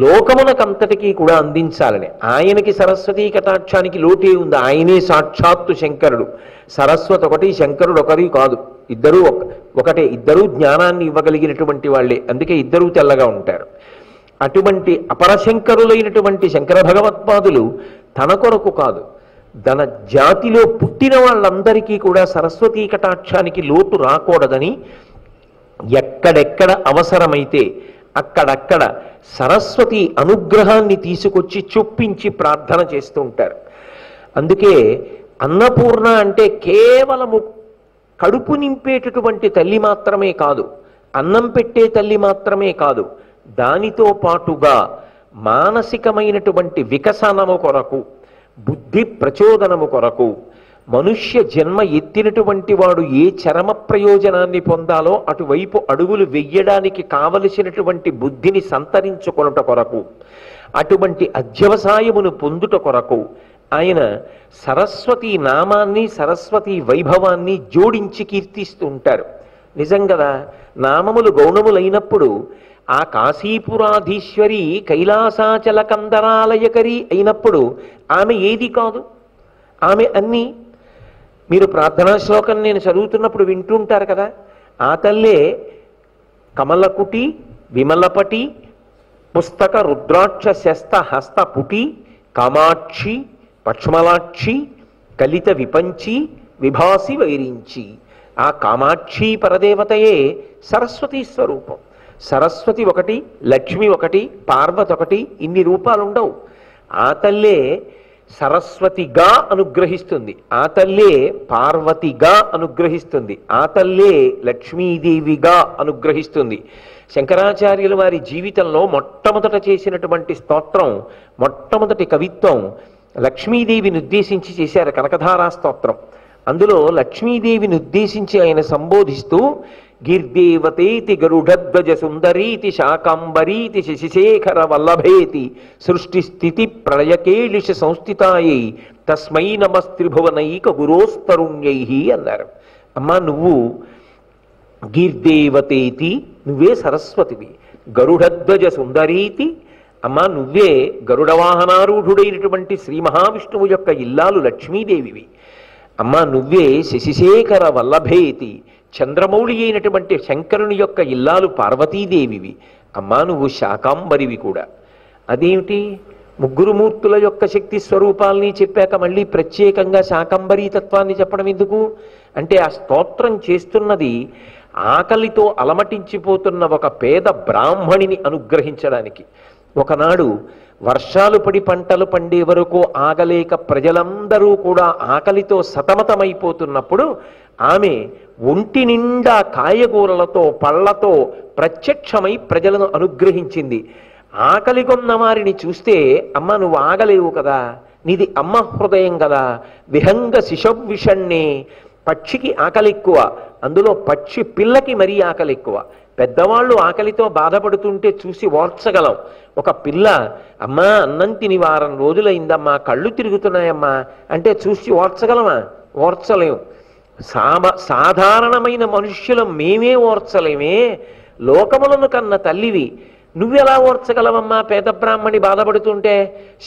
A: లోకమునకంతటికీ కూడా అందించాలని. ఆయనకి సరస్వతీ కటాక్షానికి లోటే ఉంది. ఆయనే సాక్షాత్తు శంకరుడు. సరస్వతి ఒకటి, శంకరుడు ఒకరి కాదు, ఇద్దరూ ఒకటే. ఇద్దరూ జ్ఞానాన్ని ఇవ్వగలిగినటువంటి వాళ్ళే. అందుకే ఇద్దరూ తెల్లగా ఉంటారు. అటువంటి అపరశంకరులైనటువంటి శంకర భగవత్పాదులు తన కొరకు కాదు, తన జాతిలో పుట్టిన వాళ్ళందరికీ కూడా సరస్వతీ కటాక్షానికి లోటు రాకూడదని ఎక్కడెక్కడ అవసరమైతే అక్కడక్కడ సరస్వతి అనుగ్రహాన్ని తీసుకొచ్చి చొప్పించి ప్రార్థన చేస్తూ ఉంటారు. అందుకే అన్నపూర్ణ అంటే కేవలము కడుపు నింపేటటువంటి తల్లి మాత్రమే కాదు, అన్నం పెట్టే తల్లి మాత్రమే కాదు, దానితో పాటుగా మానసికమైనటువంటి వికసనము కొరకు, బుద్ధి ప్రచోదనము కొరకు, మనుష్య జన్మ ఎత్తినటువంటి వాడు ఏ చరమ ప్రయోజనాన్ని పొందాలో అటువైపు అడుగులు వెయ్యడానికి కావలసినటువంటి బుద్ధిని సంతరించుకొనుట కొరకు, అటువంటి అధ్యవసాయమును పొందుట కొరకు ఆయన సరస్వతి నామాన్ని, సరస్వతి వైభవాన్ని జోడించి కీర్తిస్తూ ఉంటారు. నిజం కదా, నామములు గౌణములైనప్పుడు ఆ కాశీపురాధీశ్వరి కైలాసాచల కందరాలయకరి అయినప్పుడు ఆమె ఏది కాదు, ఆమె అన్నీ. మీరు ప్రార్థనా శ్లోకం నేను చదువుతున్నప్పుడు వింటుంటారు కదా, ఆ తల్లే కమలకుటి, విమలపటి, పుస్తక రుద్రాక్ష శస్త హస్త పుటి, కామాక్షి, పక్ష్మలాక్షి, కలిత విపంచి, విభాసి వైరించి. ఆ కామాక్షి పరదేవతయే సరస్వతీ స్వరూపం. సరస్వతి ఒకటి, లక్ష్మి ఒకటి, పార్వతి ఒకటి, ఇన్ని రూపాలు ఉండవు. ఆ తల్లే సరస్వతిగా అనుగ్రహిస్తుంది, ఆ తల్లే పార్వతిగా అనుగ్రహిస్తుంది, ఆ తల్లే లక్ష్మీదేవిగా అనుగ్రహిస్తుంది. శంకరాచార్యుల వారి జీవితంలో మొట్టమొదట చేసినటువంటి స్తోత్రం, మొట్టమొదటి కవిత్వం లక్ష్మీదేవిని ఉద్దేశించి చేశారు, కనకధారా స్తోత్రం. అందులో లక్ష్మీదేవిని ఉద్దేశించి ఆయన సంబోధిస్తూ గిర్దేవతేతి గరుడధ్వజ సుందరీతి శాకాంబరీతి శశిశేఖర వల్లభేతి సృష్టి స్థితి ప్రళయకేళిష సంస్థితాయై తస్మై నమస్త్రిభువనైక గురోస్తరుణ్యై అన్నారు. అమ్మా, నువ్వు గీర్దేవతేతి, నువ్వే సరస్వతివి. గరుడధ్వజ సుందరీతి, అమ్మా నువ్వే గరుడ వాహనారూఢుడైనటువంటి శ్రీ మహావిష్ణువు యొక్క ఇల్లాలు లక్ష్మీదేవివి. అమ్మా నువ్వే శశిశేఖర వల్లభేతి, చంద్రమౌళి అయినటువంటి శంకరుని యొక్క ఇల్లాలు పార్వతీదేవివి. అమ్మా నువ్వు శాకాంబరివి కూడా. అదేమిటి, ముగ్గురు మూర్తుల యొక్క శక్తి స్వరూపాలని చెప్పాక మళ్ళీ ప్రత్యేకంగా శాకంబరీ తత్వాన్ని చెప్పడం ఎందుకు అంటే, ఆ స్తోత్రం చేస్తున్నది ఆకలితో అలమటించిపోతున్న ఒక పేద బ్రాహ్మణిని అనుగ్రహించడానికి. ఒకనాడు వర్షాలు పడి పంటలు పండే వరకు ఆగలేక ప్రజలందరూ కూడా ఆకలితో సతమతమైపోతున్నప్పుడు ఆమె ఒంటి నిండా కాయగూరలతో పళ్లతో ప్రత్యక్షమై ప్రజలను అనుగ్రహించింది. ఆకలి కొన్న వారిని చూస్తే, అమ్మ నువ్వు ఆగలేవు కదా, నీది అమ్మ హృదయం కదా, విహంగ శిశవ్విషణ్ణే, పక్షికి ఆకలి ఎక్కువ, అందులో పక్షి పిల్లకి మరీ ఆకలి ఎక్కువ. పెద్దవాళ్ళు ఆకలితో బాధపడుతుంటే చూసి ఓర్చగలం. ఒక పిల్ల అమ్మా అన్నం తిని వారం రోజులైందమ్మా, కళ్ళు తిరుగుతున్నాయమ్మా అంటే చూసి ఓర్చగలమా? ఓర్చలేం. సాధారణమైన మనుష్యులం మేమే ఓర్చలేమే, లోకములను కన్న తల్లివి నువ్వెలా ఓర్చగలవమ్మా పేద బ్రాహ్మణి బాధపడుతుంటే?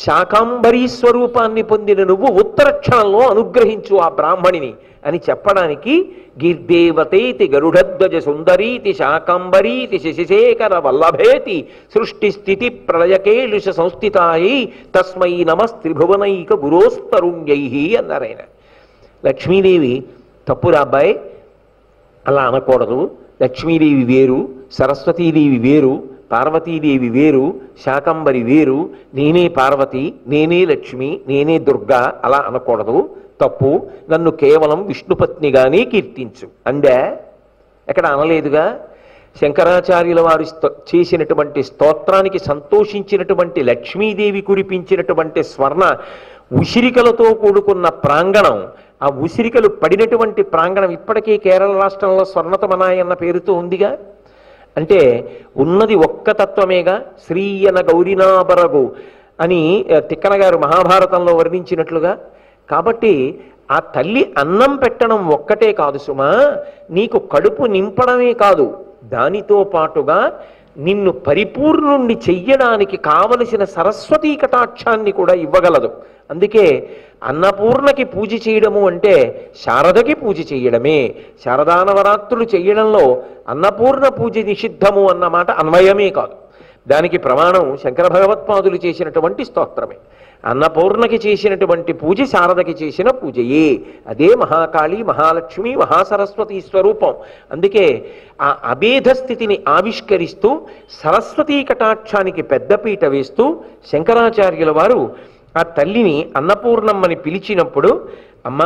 A: శాకాంబరీ స్వరూపాన్ని పొందిన నువ్వు ఉత్తర క్షణంలో అనుగ్రహించు ఆ బ్రాహ్మణిని అని చెప్పడానికి గీర్దేవతేతి గరుడధ్వజ సుందరీతి శాకాంబరీతి శశిశేఖర వల్లభేతి సృష్టి స్థితి ప్రళయకేళుష సంస్థితాయై తస్మై నమస్త్రిభువనైక గురోస్తరుణ్యై అన్నారాయన. లక్ష్మీదేవి తప్పురా అబ్బాయి, అలా అనకూడదు. లక్ష్మీదేవి వేరు, సరస్వతీదేవి వేరు, పార్వతీదేవి వేరు, శాకంబరి వేరు. నేనే పార్వతి, నేనే లక్ష్మి, నేనే దుర్గా అలా అనకూడదు, తప్పు. నన్ను కేవలం విష్ణుపత్నిగానే కీర్తించు అందే. ఎక్కడ అనలేదుగా. శంకరాచార్యుల వారు చేసినటువంటి స్తోత్రానికి సంతోషించినటువంటి లక్ష్మీదేవి కురిపించినటువంటి స్వర్ణ ఉసిరికలతో కూడుకున్న ప్రాంగణం, ఆ ఉసిరికలు పడినటువంటి ప్రాంగణం ఇప్పటికీ కేరళ రాష్ట్రంలో స్వర్ణతమనాయ అన్న పేరుతో ఉందిగా. అంటే ఉన్నది ఒక్క తత్వమేగా. శ్రీయన గౌరినాబరగు అని తిక్కన గారు మహాభారతంలో వర్ణించినట్లుగా. కాబట్టి ఆ తల్లి అన్నం పెట్టడం ఒక్కటే కాదు సుమా, నీకు కడుపు నింపడమే కాదు, దానితో పాటుగా నిన్ను పరిపూర్ణుణ్ణి చెయ్యడానికి కావలసిన సరస్వతీ కటాక్షాన్ని కూడా ఇవ్వగలదు. అందుకే అన్నపూర్ణకి పూజ చేయడము అంటే శారదకి పూజ చేయడమే. శారదానవరాత్రులు చెయ్యడంలో అన్నపూర్ణ పూజ నిషిద్ధము అన్నమాట అన్వయమే కాదు. దానికి ప్రమాణం శంకర భగవత్పాదులు చేసినటువంటి స్తోత్రమే. అన్నపూర్ణకి చేసినటువంటి పూజ శారదకి చేసిన పూజయే. అదే మహాకాళి, మహాలక్ష్మి, మహాసరస్వతి స్వరూపం. అందుకే ఆ అభేద స్థితిని ఆవిష్కరిస్తూ సరస్వతీ కటాక్షానికి పెద్దపీట వేస్తూ శంకరాచార్యుల వారు ఆ తల్లిని అన్నపూర్ణమ్మని పిలిచినప్పుడు, అమ్మ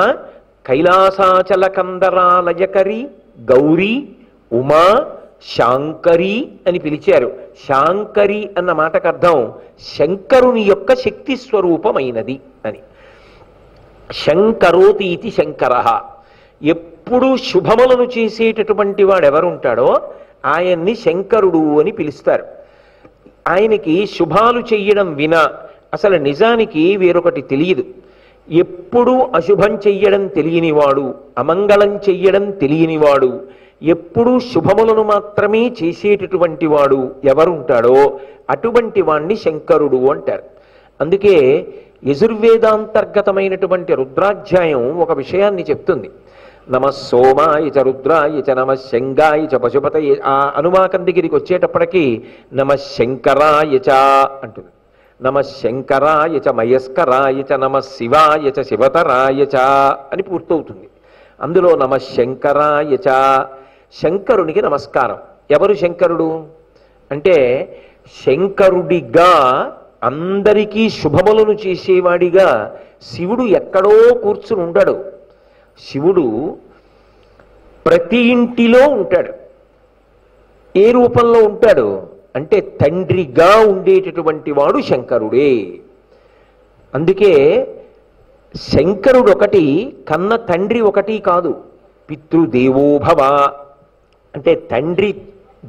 A: కైలాసాచల కందరాలయకరి గౌరీ ఉమా శాంకరి అని పిలిచారు. శాంకరి అన్న మాటకు అర్థం శంకరుని యొక్క శక్తి స్వరూపమైనది అని. శంకరోతి ఇది శంకర. ఎప్పుడూ శుభములను చేసేటటువంటి వాడెవరుంటాడో ఆయన్ని శంకరుడు అని పిలుస్తారు. ఆయనకి శుభాలు చెయ్యడం వినా అసలు నిజానికి వేరొకటి తెలియదు. ఎప్పుడూ అశుభం చెయ్యడం తెలియనివాడు, అమంగళం చెయ్యడం తెలియనివాడు, ఎప్పుడూ శుభములను మాత్రమే చేసేటటువంటి వాడు ఎవరుంటాడో అటువంటి వాణ్ణి శంకరుడు అంటారు. అందుకే యజుర్వేదాంతర్గతమైనటువంటి రుద్రాధ్యాయం ఒక విషయాన్ని చెప్తుంది. నమ సోమాయ చ రుద్రాయ చ నమ శంగాయ చ పశుపతయ. ఆ అనువాకం దగ్గరికి వచ్చేటప్పటికీ నమ శంకరాయ చ అంటుంది. నమ శంకరాయ చ మయస్కరాయ చ నమ శివాయ చ శివతరాయ చ అని పూర్తవుతుంది. అందులో నమ శంకరాయ చ, శంకరునికి నమస్కారం. ఎవరు శంకరుడు అంటే, శంకరుడిగా అందరికీ శుభములను చేసేవాడిగా శివుడు ఎక్కడో కూర్చుని ఉంటాడు. శివుడు ప్రతి ఇంటిలో ఉంటాడు. ఏ రూపంలో ఉంటాడు అంటే తండ్రిగా ఉండేటటువంటి వాడు శంకరుడే. అందుకే శంకరుడు ఒకటి, కన్న తండ్రి ఒకటి కాదు. పితృదేవోభవ అంటే తండ్రి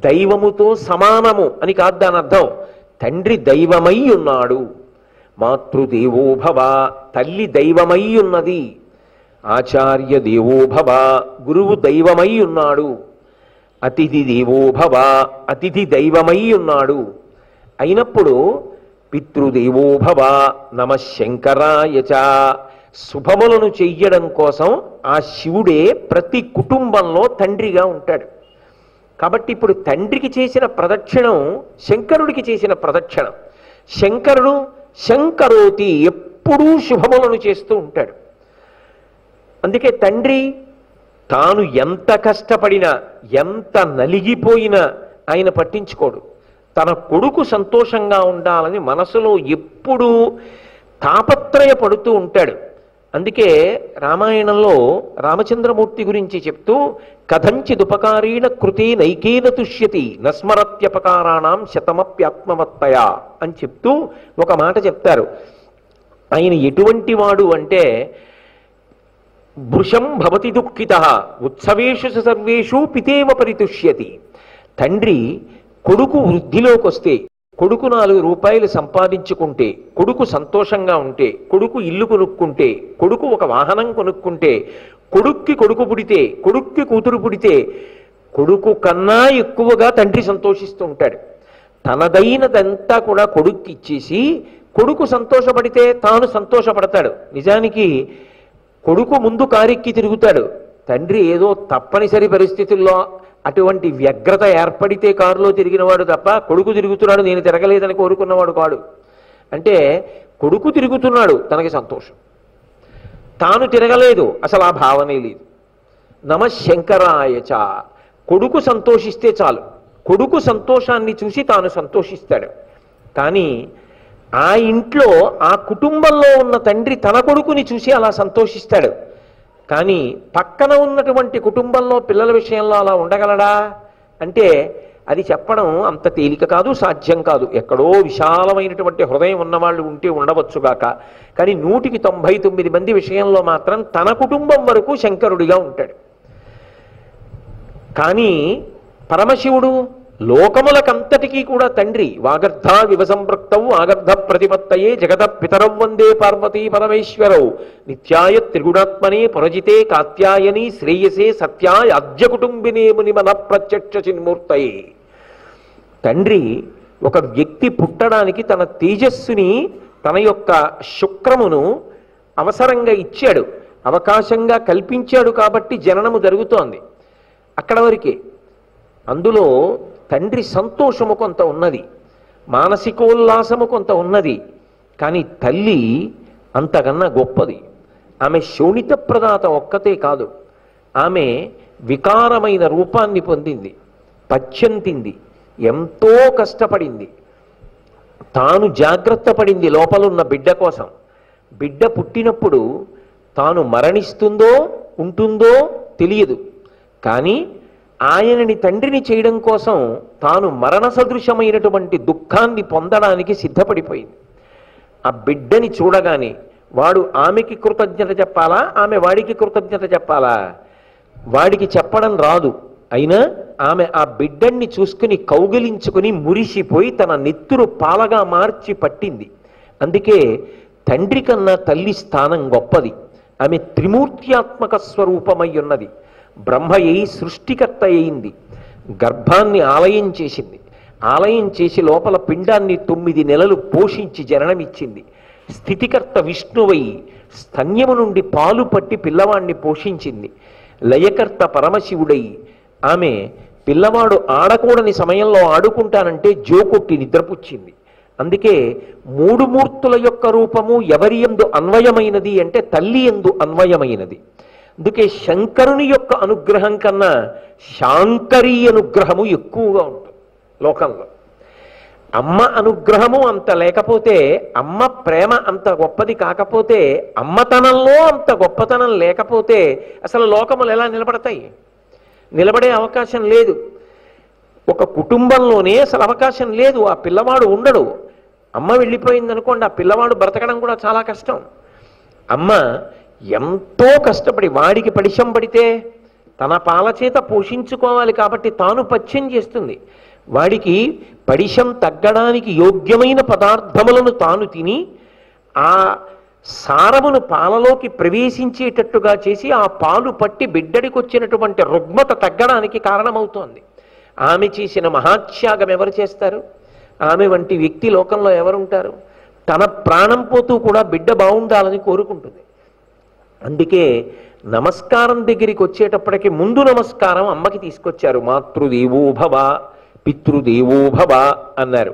A: దైవముతో సమానము అని కాదు దాని అర్థం. తండ్రి దైవమై ఉన్నాడు. మాతృదేవోభవ తల్లి దైవమై ఉన్నది. ఆచార్య దేవోభవ గురువు దైవమై ఉన్నాడు. అతిథి దేవోభవ, అతిథి దైవమై ఉన్నాడు అయినప్పుడు పితృదేవోభవ నమ శంకరాయచ, శుభములను చెయ్యడం కోసం ఆ శివుడే ప్రతి కుటుంబంలో తండ్రిగా ఉంటాడు. కాబట్టి ఇప్పుడు తండ్రికి చేసిన ప్రదక్షిణం శంకరుడికి చేసిన ప్రదక్షిణం. శంకరుడు శంకరోతి, ఎప్పుడూ శుభములను చేస్తూ ఉంటాడు. అందుకే తండ్రి తాను ఎంత కష్టపడినా ఎంత నలిగిపోయినా ఆయన పట్టించుకోడు. తన కొడుకు సంతోషంగా ఉండాలని మనసులో ఎప్పుడూ తాపత్రయపడుతూ ఉంటాడు. అందుకే రామాయణంలో రామచంద్రమూర్తి గురించి చెప్తూ కథంచిదుపకారీణ కృతే నైకేన తుష్యతి నస్మరత్యపకారాణం శతమప్యాత్మవత్తయ అని చెప్తూ ఒక మాట చెప్తారు. ఆయన ఎటువంటి వాడు అంటే భృశం భవతి దుఃఖితః ఉత్సవేషు సర్వేషు పితేవ పరితుష్యతి. తండ్రి కొడుకు వృద్ధిలోకి వస్తే, కొడుకు 4 రూపాయలు సంపాదించుకుంటే, కొడుకు సంతోషంగా ఉంటే, కొడుకు ఇల్లు కొనుక్కుంటే, కొడుకు ఒక వాహనం కొనుక్కుంటే, కొడుక్కి కొడుకు పుడితే, కొడుక్కి కూతురు పుడితే, కొడుకు కన్నా ఎక్కువగా తండ్రి సంతోషిస్తూ ఉంటాడు. తనదైనదంతా కూడా కొడుక్కి ఇచ్చేసి కొడుకు సంతోషపడితే తాను సంతోషపడతాడు. నిజానికి కొడుకు ముందు కారెక్కి తిరుగుతాడు. తండ్రి ఏదో తప్పనిసరి పరిస్థితుల్లో అటువంటి వ్యగ్రత ఏర్పడితే కారులో తిరిగినవాడు తప్ప కొడుకు తిరుగుతున్నాడు నేను తిరగలేదని కోరుకున్నవాడు కాడు. అంటే కొడుకు తిరుగుతున్నాడు తనకి సంతోషం, తాను తిరగలేదు అసలు ఆ భావనే లేదు. నమ శంకరాయచ, కొడుకు సంతోషిస్తే చాలు, కొడుకు సంతోషాన్ని చూసి తాను సంతోషిస్తాడు. కానీ ఆ ఇంట్లో ఆ కుటుంబంలో ఉన్న తండ్రి తన కొడుకుని చూసి అలా సంతోషిస్తాడు. కానీ పక్కన ఉన్నటువంటి కుటుంబంలో పిల్లల విషయంలో అలా ఉండగలడా అంటే అది చెప్పడం అంత తేలిక కాదు, సాధ్యం కాదు. ఎక్కడో విశాలమైనటువంటి హృదయం ఉన్నవాళ్ళు ఉంటే ఉండవచ్చుగాక, కానీ 199 మంది విషయంలో మాత్రం తన కుటుంబం వరకు శంకరుడిగా ఉంటాడు. కానీ పరమశివుడు లోకములకంతటికీ కూడా తండ్రి. వాగర్ధ వివసంపృక్తౌ ఆగర్ధ ప్రతిపత్తయే జగత పితరౌ వందే పార్వతీ పరమేశ్వరౌ నిత్యాయ త్రిగుణాత్మనే పురజితే కాత్యాయని శ్రేయసే సత్యాయ అద్య కుటుంబినే ముని మన ప్రత్యక్ష చిన్మూర్తయే. తండ్రి ఒక వ్యక్తి పుట్టడానికి తన తేజస్సుని, తన యొక్క శుక్రమును అవసరంగా ఇచ్చాడు, అవకాశంగా కల్పించాడు. కాబట్టి జననము జరుగుతోంది. అక్కడ వరకే. అందులో తండ్రి సంతోషము కొంత ఉన్నది, మానసికోల్లాసము కొంత ఉన్నది. కానీ తల్లి అంతకన్నా గొప్పది. ఆమె శోణిత ప్రదాత ఒక్కతే కాదు, ఆమె వికారమైన రూపాన్ని పొందింది, పచ్చంతింది, ఎంతో కష్టపడింది, తాను జాగ్రత్త పడింది లోపలున్న బిడ్డ కోసం. బిడ్డ పుట్టినప్పుడు తాను మరణిస్తుందో ఉంటుందో తెలియదు, కానీ ఆయనని తండ్రిని చేయడం కోసం తాను మరణ సదృశమైనటువంటి దుఃఖాన్ని పొందడానికి సిద్ధపడిపోయింది. ఆ బిడ్డని చూడగానే వాడు ఆమెకి కృతజ్ఞత చెప్పాలా, ఆమె వాడికి కృతజ్ఞత చెప్పాలా? వాడికి చెప్పడం రాదు. అయినా ఆమె ఆ బిడ్డన్ని చూసుకుని కౌగిలించుకుని మురిసిపోయి తన నెత్తురు పాలగా మార్చి పట్టింది. అందుకే తండ్రి కన్నా తల్లి స్థానం గొప్పది. ఆమె త్రిమూర్త్యాత్మక స్వరూపమై ఉన్నది. బ్రహ్మయ్యి సృష్టికర్త అయింది, గర్భాన్ని ఆలయం చేసింది, ఆలయం చేసి లోపల పిండాన్ని 9 నెలలు పోషించి జననమిచ్చింది. స్థితికర్త విష్ణువై స్తన్యము నుండి పాలు పట్టి పిల్లవాడిని పోషించింది. లయకర్త పరమశివుడై ఆమె పిల్లవాడు ఆడకూడని సమయంలో ఆడుకుంటానంటే జోకొట్టి నిద్రపుచ్చింది. అందుకే 3 మూర్తుల యొక్క రూపము ఎవరి యందు అన్వయమైనది అంటే తల్లి యందు అన్వయమైనది. అందుకే శంకరుని యొక్క అనుగ్రహం కన్నా శాంకరీ అనుగ్రహము ఎక్కువగా ఉంటుంది లోకంలో. అమ్మ అనుగ్రహము అంత లేకపోతే, అమ్మ ప్రేమ అంత గొప్పది కాకపోతే, అమ్మతనంలో అంత గొప్పతనం లేకపోతే అసలు లోకములు ఎలా నిలబడతాయి? నిలబడే అవకాశం లేదు. ఒక కుటుంబంలోనే అసలు అవకాశం లేదు. ఆ పిల్లవాడు ఉండడు. అమ్మ వెళ్ళిపోయింది అనుకోండి, ఆ పిల్లవాడు బ్రతకడం కూడా చాలా కష్టం. అమ్మ ఎంతో కష్టపడి వాడికి పడిశం పడితే తన పాల చేత పోషించుకోవాలి కాబట్టి తాను పథ్యం చేస్తుంది. వాడికి పడిశం తగ్గడానికి యోగ్యమైన పదార్థములను తాను తిని ఆ సారమును పాలలోకి ప్రవేశించేటట్టుగా చేసి ఆ పాలు పట్టి బిడ్డడికి వచ్చినటువంటి రుగ్మత తగ్గడానికి కారణమవుతోంది. ఆమె చేసిన మహాత్యాగం ఎవరు చేస్తారు? ఆమె వంటి వ్యక్తి లోకంలో ఎవరుంటారు? తన ప్రాణం పోతూ కూడా బిడ్డ బాగుండాలని కోరుకుంటుంది. అందుకే నమస్కారం దగ్గరికి వచ్చేటప్పటికి ముందు నమస్కారం అమ్మకి తీసుకొచ్చారు. మాతృదేవో భవ పితృదేవో భవ అన్నారు.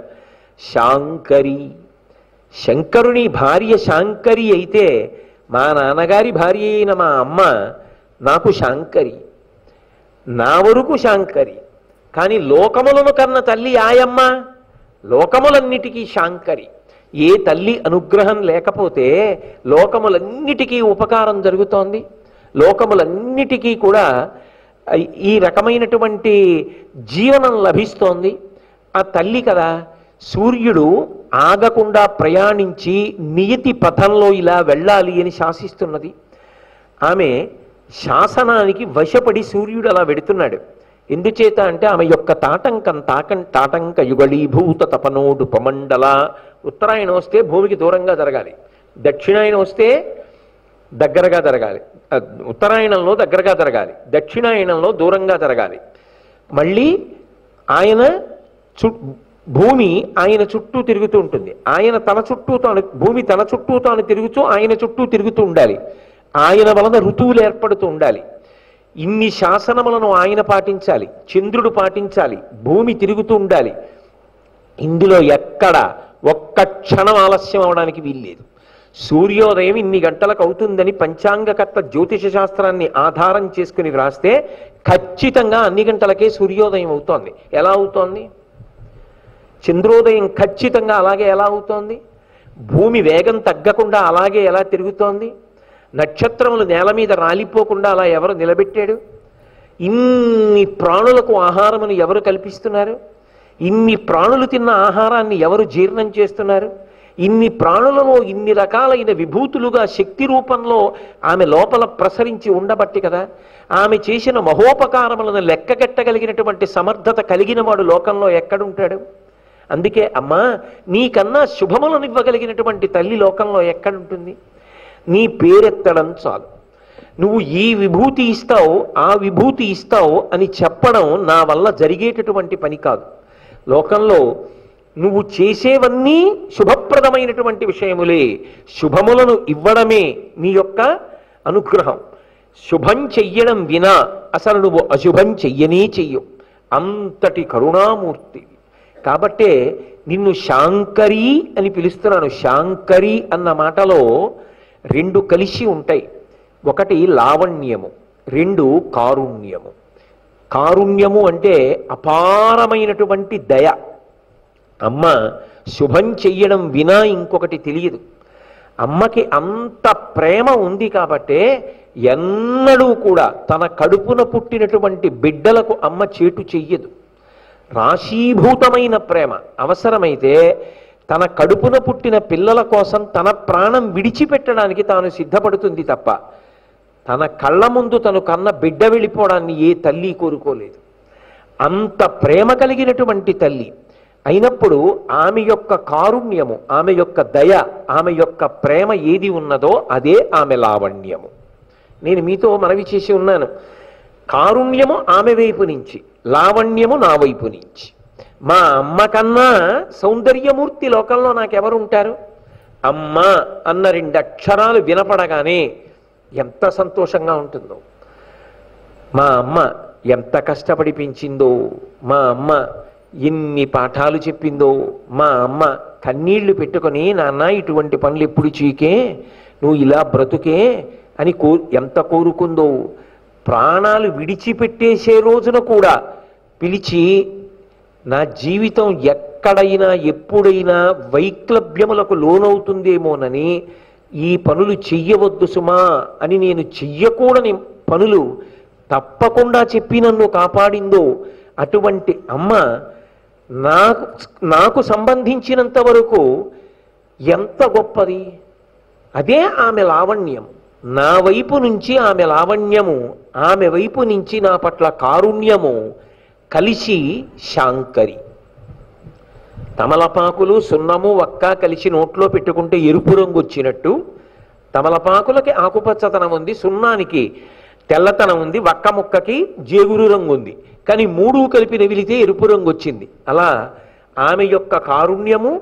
A: శాంకరి, శంకరుని భార్య శాంకరి అయితే మా నాన్నగారి భార్య అయిన మా అమ్మ నాకు శాంకరి, నా వరకు శాంకరి. కానీ లోకములను కన్న తల్లి ఆయమ్మ లోకములన్నిటికీ శాంకరి. ఏ తల్లి అనుగ్రహం లేకపోతే లోకములన్నిటికీ ఉపకారం జరుగుతోంది, లోకములన్నిటికీ కూడా ఈ రకమైనటువంటి జీవనం లభిస్తోంది. ఆ తల్లి కదా. సూర్యుడు ఆగకుండా ప్రయాణించి నియతి పథంలో ఇలా వెళ్ళాలి అని శాసిస్తున్నది. ఆమె శాసనానికి వశపడి సూర్యుడు అలా వెడుతున్నాడు. ఎందుచేత అంటే ఆమె యొక్క తాటంక యుగళీభూత తపనోడు పమండల. ఉత్తరాయణం వస్తే భూమికి దూరంగా జరగాలి, దక్షిణాయనం వస్తే దగ్గరగా జరగాలి. ఉత్తరాయణంలో దగ్గరగా జరగాలి, దక్షిణాయనంలో దూరంగా జరగాలి. మళ్ళీ ఆయన భూమి ఆయన చుట్టూ తిరుగుతూ ఉంటుంది. ఆయన తన చుట్టూ తాను, భూమి తన చుట్టూ తాను తిరుగుతూ ఆయన చుట్టూ తిరుగుతూ ఉండాలి. ఆయన వలన ఋతువులు ఏర్పడుతూ ఉండాలి. ఇన్ని శాసనములను ఆయన పాటించాలి, చంద్రుడు పాటించాలి, భూమి తిరుగుతూ ఉండాలి. ఇందులో ఎక్కడ ఒక్క క్షణం ఆలస్యం అవడానికి వీల్లేదు. సూర్యోదయం ఇన్ని గంటలకు అవుతుందని పంచాంగకర్త జ్యోతిష శాస్త్రాన్ని ఆధారం చేసుకుని వ్రాస్తే ఖచ్చితంగా అన్ని గంటలకే సూర్యోదయం అవుతోంది. ఎలా అవుతోంది? చంద్రోదయం ఖచ్చితంగా అలాగే ఎలా అవుతోంది? భూమి వేగం తగ్గకుండా అలాగే ఎలా తిరుగుతోంది? నక్షత్రములు నేల మీద రాలిపోకుండా అలా ఎవరు నిలబెట్టాడు? ఇన్ని ప్రాణులకు ఆహారమును ఎవరు కల్పిస్తున్నారు? ఇన్ని ప్రాణులు తిన్న ఆహారాన్ని ఎవరు జీర్ణం చేస్తున్నారు? ఇన్ని ప్రాణులలో ఇన్ని రకాలైన విభూతులుగా శక్తి రూపంలో ఆమె లోపల ప్రసరించి ఉండబట్టి కదా. ఆమె చేసిన మహోపకారములను లెక్కగట్టగలిగినటువంటి సమర్థత కలిగిన వాడు లోకంలో ఎక్కడుంటాడు? అందుకే అమ్మా, నీకన్నా శుభములను ఇవ్వగలిగినటువంటి తల్లి లోకంలో ఎక్కడుంటుంది? నీ పేరెత్తడం చాలు. నువ్వు ఈ విభూతి ఇస్తావు, ఆ విభూతి ఇస్తావు అని చెప్పడం నా వల్ల జరిగేటటువంటి పని కాదు. లోకంలో నువ్వు చేసేవన్నీ శుభప్రదమైనటువంటి విషయములే. శుభములను ఇవ్వడమే నీ యొక్క అనుగ్రహం. శుభం చెయ్యడం వినా అసలు నువ్వు అశుభం చెయ్యనే చెయ్యవు. అంతటి కరుణామూర్తి. కాబట్టే నిన్ను శాంకరి అని పిలుస్తున్నాను. శాంకరి అన్న మాటలో రెండు కలిసి ఉంటాయి. ఒకటి లావణ్యము, రెండు కారుణ్యము. కారుణ్యము అంటే అపారమైనటువంటి దయ. అమ్మ శుభం చెయ్యడం వినా ఇంకొకటి తెలియదు. అమ్మకి అంత ప్రేమ ఉంది కాబట్టే ఎన్నడూ కూడా తన కడుపున పుట్టినటువంటి బిడ్డలకు అమ్మ చేటు చెయ్యదు. రాశీభూతమైన ప్రేమ. అవసరమైతే తన కడుపున పుట్టిన పిల్లల కోసం తన ప్రాణం విడిచిపెట్టడానికి తాను సిద్ధపడుతుంది తప్ప తన కళ్ళ ముందు తను కన్న బిడ్డ వెళ్ళిపోవడాన్ని ఏ తల్లి కోరుకోలేదు. అంత ప్రేమ కలిగినటువంటి తల్లి అయినప్పుడు ఆమె యొక్క కారుణ్యము, ఆమె యొక్క దయ, ఆమె యొక్క ప్రేమ ఏది ఉన్నదో అదే ఆమె లావణ్యము. నేను మీతో మనవి చేసి ఉన్నాను. కారుణ్యము ఆమె వైపు నుంచి, లావణ్యము నా వైపు నుంచి. మా అమ్మ కన్నా సౌందర్యమూర్తి లోకంలో నాకెవరుంటారు? అమ్మ అన్న రెండు అక్షరాలు వినపడగానే ఎంత సంతోషంగా ఉంటుందో. మా అమ్మ ఎంత కష్టపడి పెంచిందో, మా అమ్మ ఎన్ని పాఠాలు చెప్పిందో, మా అమ్మ కన్నీళ్లు పెట్టుకొని నాన్న ఇటువంటి పనులు ఎప్పుడు చీకే, నువ్వు ఇలా బ్రతుకే అని ఎంత కోరుకుందో. ప్రాణాలు విడిచిపెట్టేసే రోజున కూడా పిలిచి నా జీవితం ఎక్కడైనా ఎప్పుడైనా వైక్లభ్యములకు లోనవుతుందేమోనని ఈ పనులు చెయ్యవద్దు సుమా అని నేను చెయ్యకూడని పనులు తప్పకుండా చెప్పి నన్ను కాపాడిందో అటువంటి అమ్మ నాకు సంబంధించినంత వరకు ఎంత గొప్పది. అదే ఆమె లావణ్యం. నా వైపు నుంచి ఆమె లావణ్యము, ఆమె వైపు నుంచి నా పట్ల కారుణ్యము కలిసి శాంకరి. తమలపాకులు సున్నము వక్క కలిసి నోట్లో పెట్టుకుంటే ఎరుపు రంగు వచ్చినట్టు తమలపాకులకి ఆకుపచ్చతనం ఉంది, సున్నానికి తెల్లతనం ఉంది, వక్క ముక్కకి జేగురు రంగు ఉంది, కానీ మూడు కలిపి నవిలితే ఎరుపు రంగు వచ్చింది. అలా ఆమె యొక్క కారుణ్యము,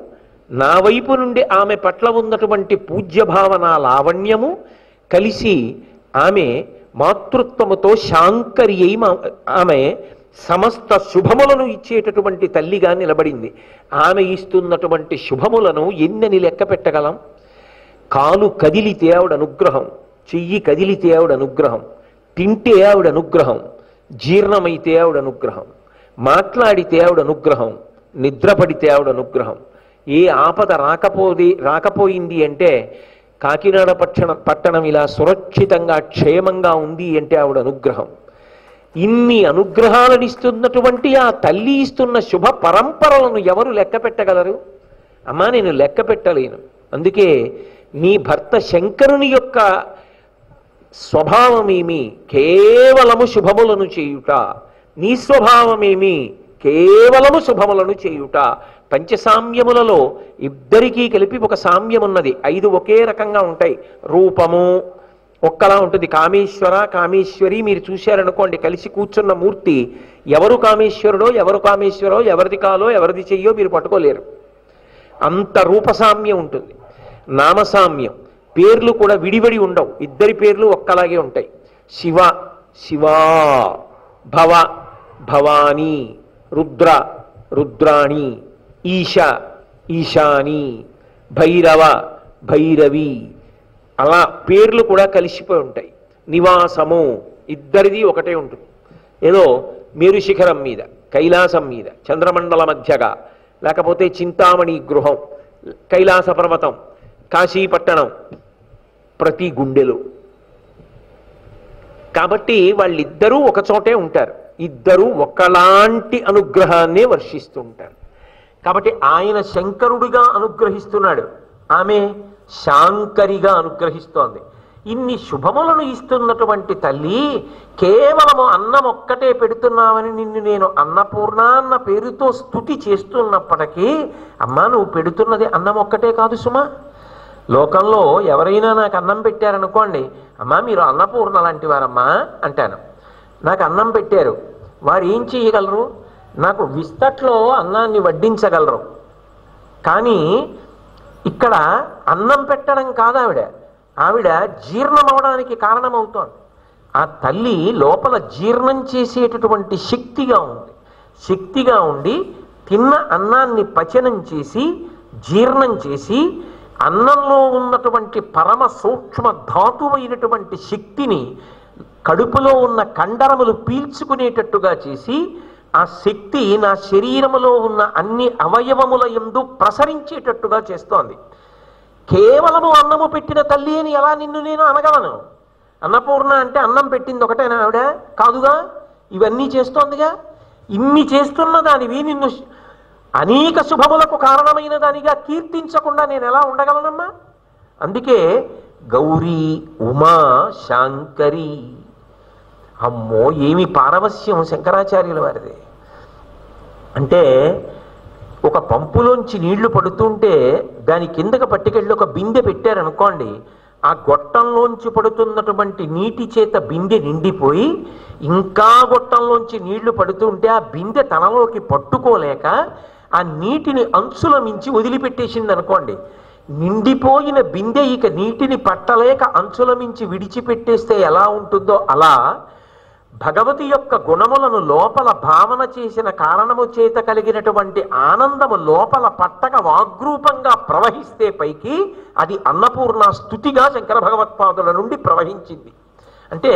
A: నా వైపు నుండి ఆమె పట్ల ఉన్నటువంటి పూజ్య భావన లావణ్యము కలిసి ఆమె మాతృత్వముతో శాంకరి అయి ఆమె సమస్త శుభములను ఇచ్చేటటువంటి తల్లిగా నిలబడింది. ఆమె ఇస్తున్నటువంటి శుభములను ఎన్నని లెక్క పెట్టగలం? కాలు కదిలితే ఆవిడ అనుగ్రహం, చెయ్యి కదిలితే ఆవిడ అనుగ్రహం, తింటే ఆవిడ అనుగ్రహం, జీర్ణమైతే ఆవిడ అనుగ్రహం, మాట్లాడితే ఆవిడ అనుగ్రహం, నిద్రపడితే ఆవిడ అనుగ్రహం. ఏ ఆపద రాకపోయింది అంటే కాకినాడ పట్టణం ఇలా సురక్షితంగా క్షేమంగా ఉంది అంటే ఆవిడ అనుగ్రహం. ఇన్ని అనుగ్రహాలను ఇస్తున్నటువంటి ఆ తల్లి ఇస్తున్న శుభ పరంపరలను ఎవరు లెక్క పెట్టగలరు? అమ్మా, నేను లెక్క పెట్టలేను. అందుకే నీ భర్త శంకరుని యొక్క స్వభావమేమి? కేవలము శుభములను చేయుట. నీ స్వభావమేమి? కేవలము శుభములను చేయుట. పంచసామ్యములలో ఇద్దరికీ కలిపి ఒక సామ్యం ఉన్నది. 5 ఒకే రకంగా ఉంటాయి. రూపము ఒక్కలా ఉంటుంది. కామేశ్వర కామేశ్వరి మీరు చూశారనుకోండి, కలిసి కూర్చున్న మూర్తి ఎవరు కామేశ్వరుడో ఎవరిది కాలో ఎవరిది చెయ్యో మీరు పట్టుకోలేరు. అంత రూపసామ్యం ఉంటుంది. నామసామ్యం, పేర్లు కూడా విడివడి ఉండవు, ఇద్దరి పేర్లు ఒక్కలాగే ఉంటాయి. శివ శివా, భవ భవానీ, రుద్ర రుద్రాణి, ఈశ ఈశాని, భైరవ భైరవి, అలా పేర్లు కూడా కలిసిపోయి ఉంటాయి. నివాసము ఇద్దరిది ఒకటే ఉంటుంది. ఏదో మేరు శిఖరం మీద, కైలాసం మీద, చంద్రమండల మధ్యగా, లేకపోతే చింతామణి గృహం, కైలాస పర్వతం, కాశీపట్టణం, ప్రతి గుండెలో. కాబట్టి వాళ్ళిద్దరూ ఒక చోటే ఉంటారు. ఇద్దరూ ఒకలాంటి అనుగ్రహాన్నే వర్షిస్తూ ఉంటారు. కాబట్టి ఆయన శంకరుడిగా అనుగ్రహిస్తున్నాడు, ఆమె శాంకరిగా అనుగ్రహిస్తోంది. ఇన్ని శుభములను ఇస్తున్నటువంటి తల్లి కేవలము అన్నం ఒక్కటే పెడుతున్నామని నిన్ను నేను అన్నపూర్ణ అన్న పేరుతో స్తుతి చేస్తున్నప్పటికీ, అమ్మా నువ్వు పెడుతున్నది అన్నం ఒక్కటే కాదు సుమా. లోకంలో ఎవరైనా నాకు అన్నం పెట్టారనుకోండి, అమ్మా మీరు అన్నపూర్ణ లాంటి వారమ్మా అంటాను. నాకు అన్నం పెట్టారు, వారు ఏం చేయగలరు? నాకు విస్తట్లో అన్నాన్ని వడ్డించగలరు. కానీ ఇక్కడ అన్నం పెట్టడం కాదు, ఆవిడ జీర్ణం అవడానికి కారణమవుతోంది. ఆ తల్లి లోపల జీర్ణం చేసేటటువంటి శక్తిగా ఉండి తిన్న అన్నాన్ని పచనం చేసి జీర్ణం చేసి అన్నంలో ఉన్నటువంటి పరమ సూక్ష్మ ధాతువైనటువంటి శక్తిని కడుపులో ఉన్న కండరములు పీల్చుకునేటట్టుగా చేసి ఆ శక్తి నా శరీరములో ఉన్న అన్ని అవయవముల యందు ప్రసరించేటట్టుగా చేస్తోంది. కేవలము అన్నము పెట్టిన తల్లి అని ఎలా నిన్ను నేను అనగలను? అన్నపూర్ణ అంటే అన్నం పెట్టింది ఒకటేనా ఆవిడ? కాదుగా, ఇవన్నీ చేస్తోందిగా. ఇన్ని చేస్తున్న దానివి నిన్ను అనేక శుభములకు కారణమైన దానిగా కీర్తించకుండా నేను ఎలా ఉండగలనమ్మా? అందుకే గౌరీ ఉమా శాంకరి. అమ్మో ఏమి పారవస్యం శంకరాచార్యుల వారిది. అంటే ఒక పంపులోంచి నీళ్లు పడుతుంటే దాని కిందకి పట్టుకెళ్ళి ఒక బిందె పెట్టారనుకోండి, ఆ గొట్టంలోంచి పడుతున్నటువంటి నీటి చేత బిందె నిండిపోయి ఇంకా గొట్టంలోంచి నీళ్లు పడుతుంటే ఆ బిందె తనలోకి పట్టుకోలేక ఆ నీటిని అంచుల మించి వదిలిపెట్టేసింది అనుకోండి. నిండిపోయిన బిందె ఇక నీటిని పట్టలేక అంచుల మించి విడిచిపెట్టేస్తే ఎలా ఉంటుందో అలా భగవతి యొక్క గుణములను లోపల భావన చేసిన కారణము చేత కలిగినటువంటి ఆనందము లోపల పట్టక వాగ్రూపంగా ప్రవహిస్తే పైకి అది అన్నపూర్ణ స్తుతిగా శంకర భగవత్పాదుల నుండి ప్రవహించింది. అంటే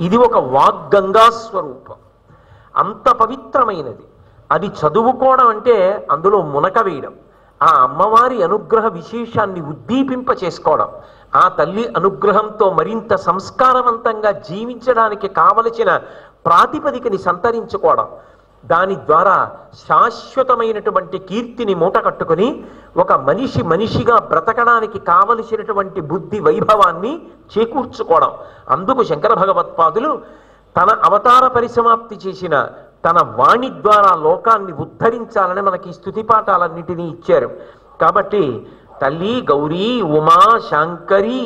A: ఇది ఒక వాగ్గంగా స్వరూపం, అంత పవిత్రమైనది. అది చదువుకోవడం అంటే అందులో మునక వేయడం, ఆ అమ్మవారి అనుగ్రహ విశేషాన్ని ఉద్దీపింప చేసుకోవడం, ఆ తల్లి అనుగ్రహంతో మరింత సంస్కారవంతంగా జీవించడానికి కావలసిన ప్రాతిపదికని సంతరించుకోవడం, దాని ద్వారా శాశ్వతమైనటువంటి కీర్తిని మూట కట్టుకుని ఒక మనిషిగా బ్రతకడానికి కావలసినటువంటి బుద్ధి వైభవాన్ని చేకూర్చుకోవడం. అందుకు శంకర భగవత్పాదులు తన అవతార పరిసమాప్తి చేసిన తన వాణి ద్వారా లోకాన్ని ఉద్ధరించాలని మనకి స్తుతి పాఠాలన్నిటినీ ఇచ్చారు. కాబట్టి తల్లి గౌరీ ఉమా శాంకరి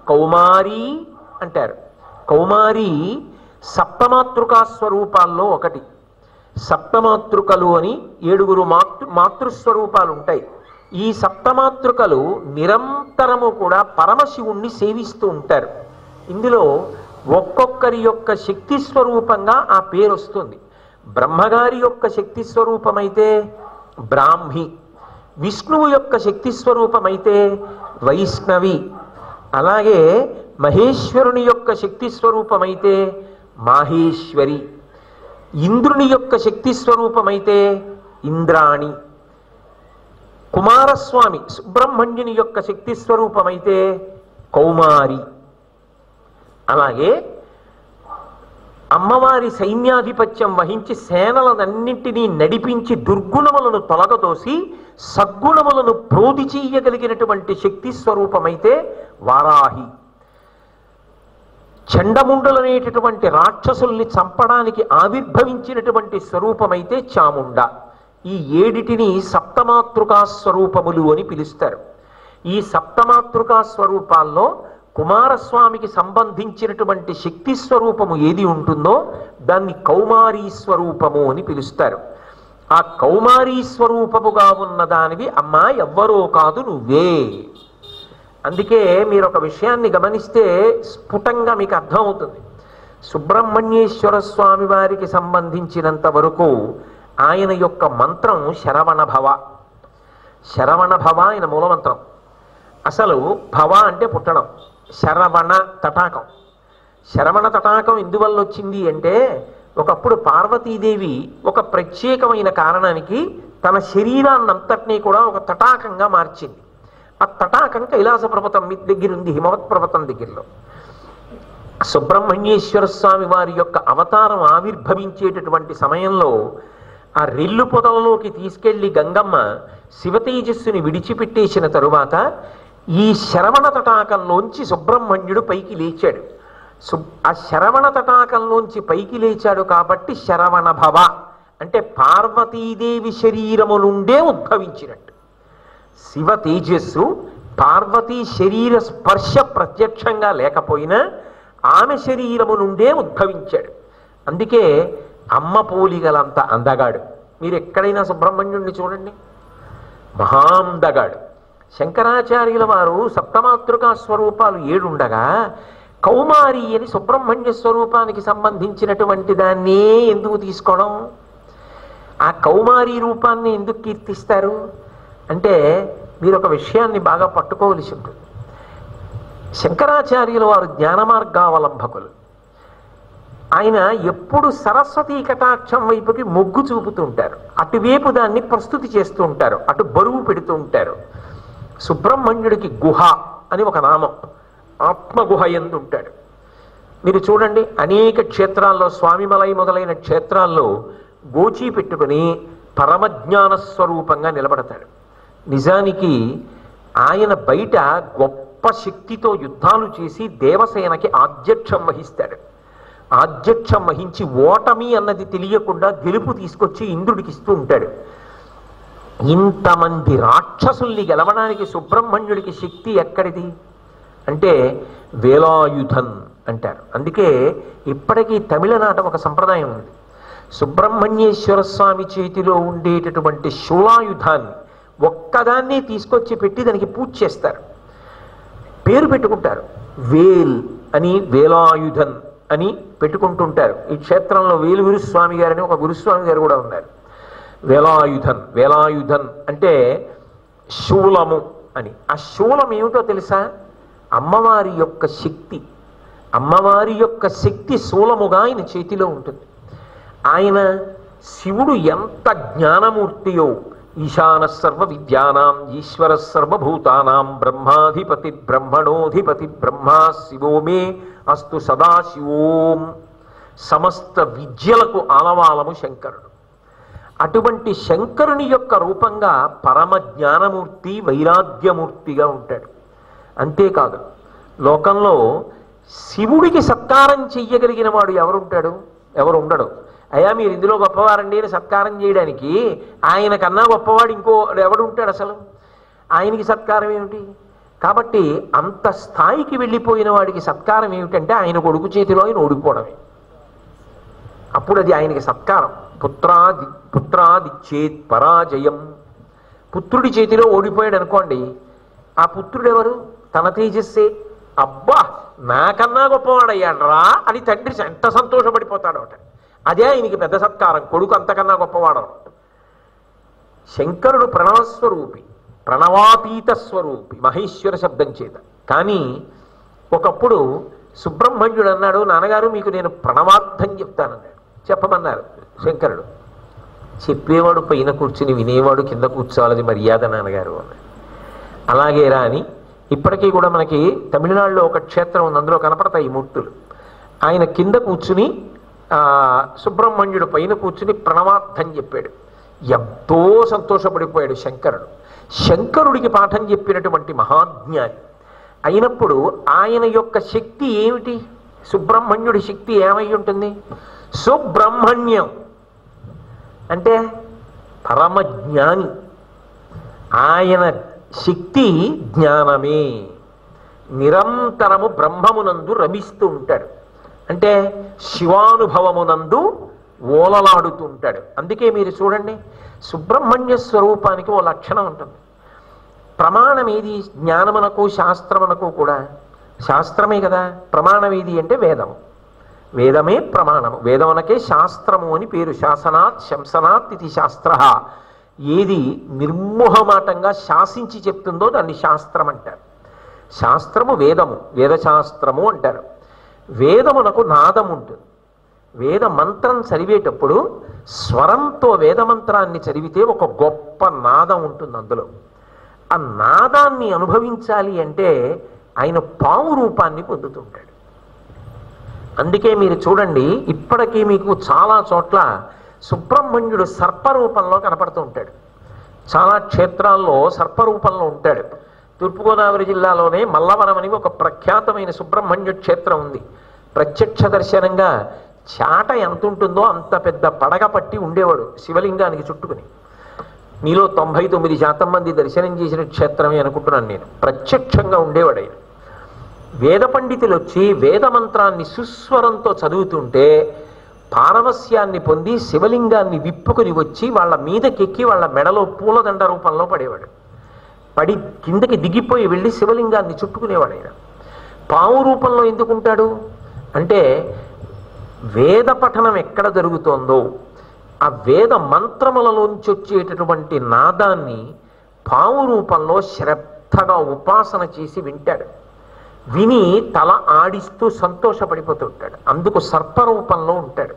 A: కౌమారి అంటారు. కౌమారి సప్తమాతృకా స్వరూపాల్లో ఒకటి. సప్తమాతృకలు అని 7 మాతృస్వరూపాలు ఉంటాయి. ఈ సప్తమాతృకలు నిరంతరము కూడా పరమశివుణ్ణి సేవిస్తూ ఉంటారు. ఇందులో ఒక్కొక్కరి యొక్క శక్తి స్వరూపంగా ఆ పేరు వస్తుంది. బ్రహ్మగారి యొక్క శక్తి స్వరూపమైతే బ్రాహ్మి, విష్ణువు యొక్క శక్తి స్వరూపమైతే వైష్ణవి, అలాగే మహేశ్వరుని యొక్క శక్తి స్వరూపమైతే మాహేశ్వరి, ఇంద్రుని యొక్క శక్తి స్వరూపమైతే ఇంద్రాణి, కుమారస్వామి సుబ్రహ్మణ్యుని యొక్క శక్తి స్వరూపమైతే కౌమారి, అలాగే అమ్మవారి సైన్యాధిపత్యం వహించి సేనలనన్నింటినీ నడిపించి దుర్గుణములను తొలగదోసి సద్గుణములను ప్రోధి చేయగలిగినటువంటి శక్తి స్వరూపమైతే వారాహి, చండముండలనేటటువంటి రాక్షసుల్ని చంపడానికి ఆవిర్భవించినటువంటి స్వరూపమైతే చాముండ. ఈ 7 సప్తమాతృకా స్వరూపములు అని పిలుస్తారు. ఈ సప్తమాతృకా స్వరూపాల్లో కుమారస్వామికి సంబంధించినటువంటి శక్తి స్వరూపము ఏది ఉంటుందో దాన్ని కౌమారీ స్వరూపము అని పిలుస్తారు. ఆ కౌమారీ స్వరూపముగా ఉన్న దానివి అమ్మా ఎవ్వరో కాదు నువ్వే. అందుకే మీరు ఒక విషయాన్ని గమనిస్తే స్ఫుటంగా మీకు అర్థమవుతుంది. సుబ్రహ్మణ్యేశ్వర స్వామి వారికి సంబంధించినంత వరకు ఆయన యొక్క మంత్రం శరవణభవ. శరవణభవ ఆయన మూలమంత్రం. అసలు భవ అంటే పుట్టడం, శరవణ తటాకం. శరవణ తటాకం ఎందువల్ల వచ్చింది అంటే ఒకప్పుడు పార్వతీదేవి ఒక ప్రత్యేకమైన కారణానికి తన శరీరాన్నంతటినీ కూడా ఒక తటాకంగా మార్చింది. ఆ తటాకం కైలాస పర్వతం దగ్గర ఉంది, హిమవత్ పర్వతం దగ్గరలో. సుబ్రహ్మణ్యేశ్వర స్వామి వారి యొక్క అవతారం ఆవిర్భవించేటటువంటి సమయంలో ఆ రెల్లు పొదలలోకి తీసుకెళ్లి గంగమ్మ శివతేజస్సుని విడిచిపెట్టేసిన తరువాత ఈ శరవణ తటాకంలోంచి సుబ్రహ్మణ్యుడు పైకి లేచాడు. ఆ శరవణ తటాకంలోంచి పైకి లేచాడు కాబట్టి శరవణ భవ అంటే పార్వతీదేవి శరీరము నుండే ఉద్భవించినట్టు. శివ తేజస్సు పార్వతీ శరీర స్పర్శ ప్రత్యక్షంగా లేకపోయినా ఆమె శరీరము నుండే ఉద్భవించాడు. అందుకే అమ్మ పోలిగలంత అందగాడు. మీరు ఎక్కడైనా సుబ్రహ్మణ్యుడిని చూడండి, మహాందగాడు. శంకరాచార్యుల వారు సప్తమాతృకా స్వరూపాలు 7 ఉండగా కౌమారి అని సుబ్రహ్మణ్య స్వరూపానికి సంబంధించినటువంటి దాన్నే ఎందుకు తీసుకోవడం? ఆ కౌమారి రూపాన్ని ఎందుకు కీర్తిస్తారు అంటే మీరు ఒక విషయాన్ని బాగా పట్టుకోవలసి ఉంటుంది. శంకరాచార్యుల వారు జ్ఞాన మార్గావలంబకులు. ఆయన ఎప్పుడు సరస్వతీ కటాక్షం వైపుకి మొగ్గు చూపుతూ ఉంటారు, అటువైపు దాన్ని ప్రస్తుతి చేస్తూ ఉంటారు, అటు బరువు పెడుతూ ఉంటారు. సుబ్రహ్మణ్యుడికి గుహ అని ఒక నామం, ఆత్మగుహ ఎందు ఉంటాడు. మీరు చూడండి అనేక క్షేత్రాల్లో స్వామిమలై మొదలైన క్షేత్రాల్లో గోచీ పెట్టుకుని పరమజ్ఞాన స్వరూపంగా నిలబడతాడు. నిజానికి ఆయన బయట గొప్ప శక్తితో యుద్ధాలు చేసి దేవసేనకి ఆధ్యక్షం వహిస్తాడు. ఆధ్యక్షం వహించి ఓటమి అన్నది తెలియకుండా గెలుపు తీసుకొచ్చి ఇంద్రుడికి ఇస్తూ ఉంటాడు. ఇంతమంది రాక్షసుల్ని గెలవడానికి సుబ్రహ్మణ్యుడికి శక్తి ఎక్కడిది అంటే వేలాయుధన్ అంటారు. అందుకే ఇప్పటికీ తమిళనాట ఒక సంప్రదాయం ఉంది. సుబ్రహ్మణ్యేశ్వర స్వామి చేతిలో ఉండేటటువంటి శూలాయుధాన్ని ఒక్కదాన్ని తీసుకొచ్చి పెట్టి దానికి పూజ చేస్తారు, పేరు పెట్టుకుంటారు. వేల్ అని వేలాయుధన్ అని పెట్టుకుంటుంటారు. ఈ క్షేత్రంలో వేలు గురుస్వామి గారని ఒక గురుస్వామి గారు కూడా ఉన్నారు. వేలాయుధన్, వేలాయుధన్ అంటే శూలము అని. ఆ శూలం ఏమిటో తెలుసా? అమ్మవారి యొక్క శక్తి. అమ్మవారి యొక్క శక్తి శూలముగా ఆయన చేతిలో ఉంటుంది. ఆయన శివుడు ఎంత జ్ఞానమూర్తియో, ఈశాన సర్వ విద్యానాం ఈశ్వర సర్వభూతానాం బ్రహ్మాధిపతి బ్రహ్మణోధిపతి బ్రహ్మా శివో మే అస్తు సదాశివోం. సమస్త విద్యలకు ఆలవాలము శంకరుడు. అటువంటి శంకరుని యొక్క రూపంగా పరమ జ్ఞానమూర్తి వైరాగ్యమూర్తిగా ఉంటాడు. అంతేకాదు లోకంలో శివుడికి సత్కారం చెయ్యగలిగిన వాడు ఎవరుంటాడు? ఎవరు ఉండడు. అయ్యా మీరు ఇందులో గొప్పవారండి అని సత్కారం చేయడానికి ఆయన కన్నా గొప్పవాడు ఇంకో ఎవడు ఉంటాడు? అసలు ఆయనకి సత్కారం ఏమిటి? కాబట్టి అంత స్థాయికి వెళ్ళిపోయిన వాడికి సత్కారం ఏమిటంటే ఆయన కొడుకు చేతిలో ఆయన ఓడిపోవడమే. అప్పుడు అది ఆయనకి సత్కారం. పుత్రాదిచ్చేత్ పరాజయం. పుత్రుడి చేతిలో ఓడిపోయాడు అనుకోండి, ఆ పుత్రుడు ఎవరు? తన తేజస్సే. అబ్బా నాకన్నా గొప్పవాడయ్యాడు రా అని తండ్రి ఎంత సంతోషపడిపోతాడు అట. అదే ఆయనకి పెద్ద సత్కారం, కొడుకు అంతకన్నా గొప్పవాడు. శంకరుడు ప్రణవస్వరూపి, ప్రణవాతీత స్వరూపి, మహేశ్వర శబ్దం చేత. కానీ ఒకప్పుడు సుబ్రహ్మణ్యుడు అన్నాడు, నాన్నగారు మీకు నేను ప్రణవార్థం చెప్తానన్నాడు. చెప్పమన్నారు శంకరుడు. చెప్పేవాడు పైన కూర్చుని వినేవాడు కింద కూర్చోవాలని మర్యాద నాన్నగారు అన్నాడు. అలాగేరా అని ఇప్పటికీ కూడా మనకి తమిళనాడులో ఒక క్షేత్రం ఉంది, అందులో కనపడతాయి ఈ మూర్తులు. ఆయన కింద కూర్చుని సుబ్రహ్మణ్యుడు పైన కూర్చుని ప్రణవార్థం చెప్పాడు. ఎంతో సంతోషపడిపోయాడు శంకరుడు. శంకరుడికి పాఠం చెప్పినటువంటి మహాజ్ఞాని అయినప్పుడు ఆయన యొక్క శక్తి ఏమిటి? సుబ్రహ్మణ్యుడి శక్తి ఏమై ఉంటుంది? సుబ్రహ్మణ్యం అంటే పరమజ్ఞాని. ఆయన శక్తి జ్ఞానమే. నిరంతరము బ్రహ్మమునందు రమిస్తూ ఉంటాడు. అంటే శివానుభవమునందు ఓలలాడుతూ ఉంటాడు. అందుకే మీరు చూడండి, సుబ్రహ్మణ్య స్వరూపానికి ఓ లక్షణం ఉంటుంది. ప్రమాణం ఏది? జ్ఞానమునకు శాస్త్రమునకు కూడా శాస్త్రమే కదా. ప్రమాణం ఏది అంటే వేదము. వేదమే ప్రమాణము. వేదమునకే శాస్త్రము అని పేరు. శాసనాత్ శంసనాత్ ఇది శాస్త్ర. ఏది నిర్మోహమాటంగా శాసించి చెప్తుందో దాన్ని శాస్త్రం అంటారు. శాస్త్రము వేదము, వేదశాస్త్రము అంటారు. వేదమునకు నాదం ఉంటుంది. వేద మంత్రం చదివేటప్పుడు స్వరంతో వేదమంత్రాన్ని చదివితే ఒక గొప్ప నాదం ఉంటుంది అందులో. ఆ నాదాన్ని అనుభవించాలి అంటే ఆయన పావు రూపాన్ని పొందుతుంటాడు. అందుకే మీరు చూడండి, ఇప్పటికీ మీకు చాలా చోట్ల సుబ్రహ్మణ్యుడు సర్పరూపంలో కనపడుతూ ఉంటాడు. చాలా క్షేత్రాల్లో సర్పరూపంలో ఉంటాడు. తూర్పుగోదావరి జిల్లాలోనే మల్లవరం అని ఒక ప్రఖ్యాతమైన సుబ్రహ్మణ్య క్షేత్రం ఉంది. ప్రత్యక్ష దర్శనంగా చాట ఎంత ఉంటుందో అంత పెద్ద పడగ పట్టి ఉండేవాడు శివలింగానికి చుట్టుకుని. మీలో 99% మంది దర్శనం చేసిన క్షేత్రమే అనుకుంటున్నాను నేను. ప్రత్యక్షంగా ఉండేవాడు ఆయన. వేద పండితులు వచ్చి వేదమంత్రాన్ని సుస్వరంతో చదువుతుంటే పారవస్యాన్ని పొంది శివలింగాన్ని విప్పుకొని వచ్చి వాళ్ళ మీదకెక్కి వాళ్ళ మెడలో పూలదండ రూపంలో పడేవాడు. పడి కిందకి దిగిపోయి వెళ్ళి శివలింగాన్ని చుట్టుకునేవాడు ఆయన. పావు రూపంలో ఎందుకుంటాడు అంటే వేద పఠనం ఎక్కడ జరుగుతోందో ఆ వేద మంత్రములలోంచి వచ్చేటటువంటి నాదాన్ని పావు రూపంలో శ్రద్ధగా ఉపాసన చేసి వింటాడు. విని తల ఆడిస్తూ సంతోషపడిపోతుంటాడు. అందుకు సర్పరూపంలో ఉంటాడు.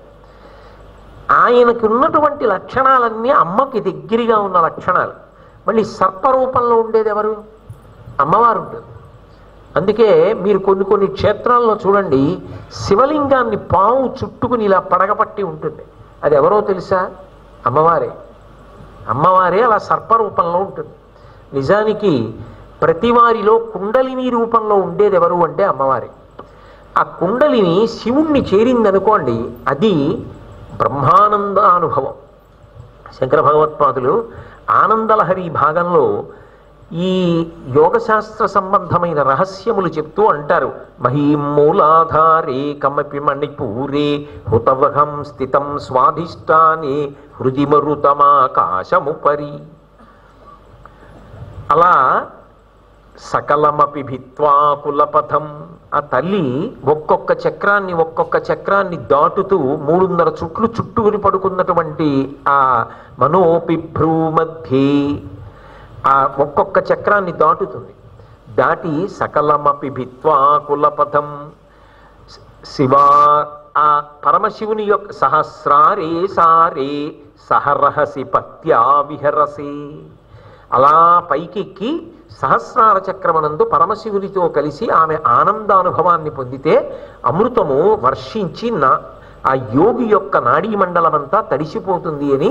A: ఆయనకు ఉన్నటువంటి లక్షణాలన్నీ అమ్మకి దగ్గరగా ఉన్న లక్షణాలు. మళ్ళీ సర్పరూపంలో ఉండేది ఎవరు? అమ్మవారు ఉంటుంది. అందుకే మీరు కొన్ని కొన్ని క్షేత్రాల్లో చూడండి, శివలింగాన్ని పాము చుట్టుకుని ఇలా పడగపట్టి ఉంటుంది. అది ఎవరో తెలుసా? అమ్మవారే. అమ్మవారే అలా సర్పరూపంలో ఉంటుంది. నిజానికి ప్రతివారిలో కుండలిని రూపంలో ఉండేది ఎవరు అంటే అమ్మవారే. ఆ కుండలిని శివుణ్ణి చేరిందనుకోండి, అది బ్రహ్మానందానుభవం. శంకర భగవత్పాదులు ఆనందలహరి భాగంలో ఈ యోగశాస్త్ర సంబంధమైన రహస్యములు చెప్తూ అంటారు. మహీమూలాధారే కమపి మణిపూరే హుతవహం స్థితం స్వాధిష్టానే హృదిమరుతమాకాశముపరి. అలా సకలమపి భిత్వా కులపథం. ఆ తల్లి ఒక్కొక్క చక్రాన్ని దాటుతూ 300 చుట్లు చుట్టుకుని పడుకున్నటువంటి ఆ మనోపిభ్రూ మధ్యే ఆ ఒక్కొక్క చక్రాన్ని దాటుతుంది. దాటి సకలమపి భిత్వా కులపథం శివా ఆ పరమశివుని యొక్క సహస్రారే సారే సహరహసి పత్యా విహరసి. అలా పైకెక్కి సహస్రార చక్రమనందు పరమశివునితో కలిసి ఆమె ఆనందానుభవాన్ని పొందితే అమృతము వర్షించి ఆ యోగి యొక్క నాడీ మండలమంతా తడిసిపోతుంది అని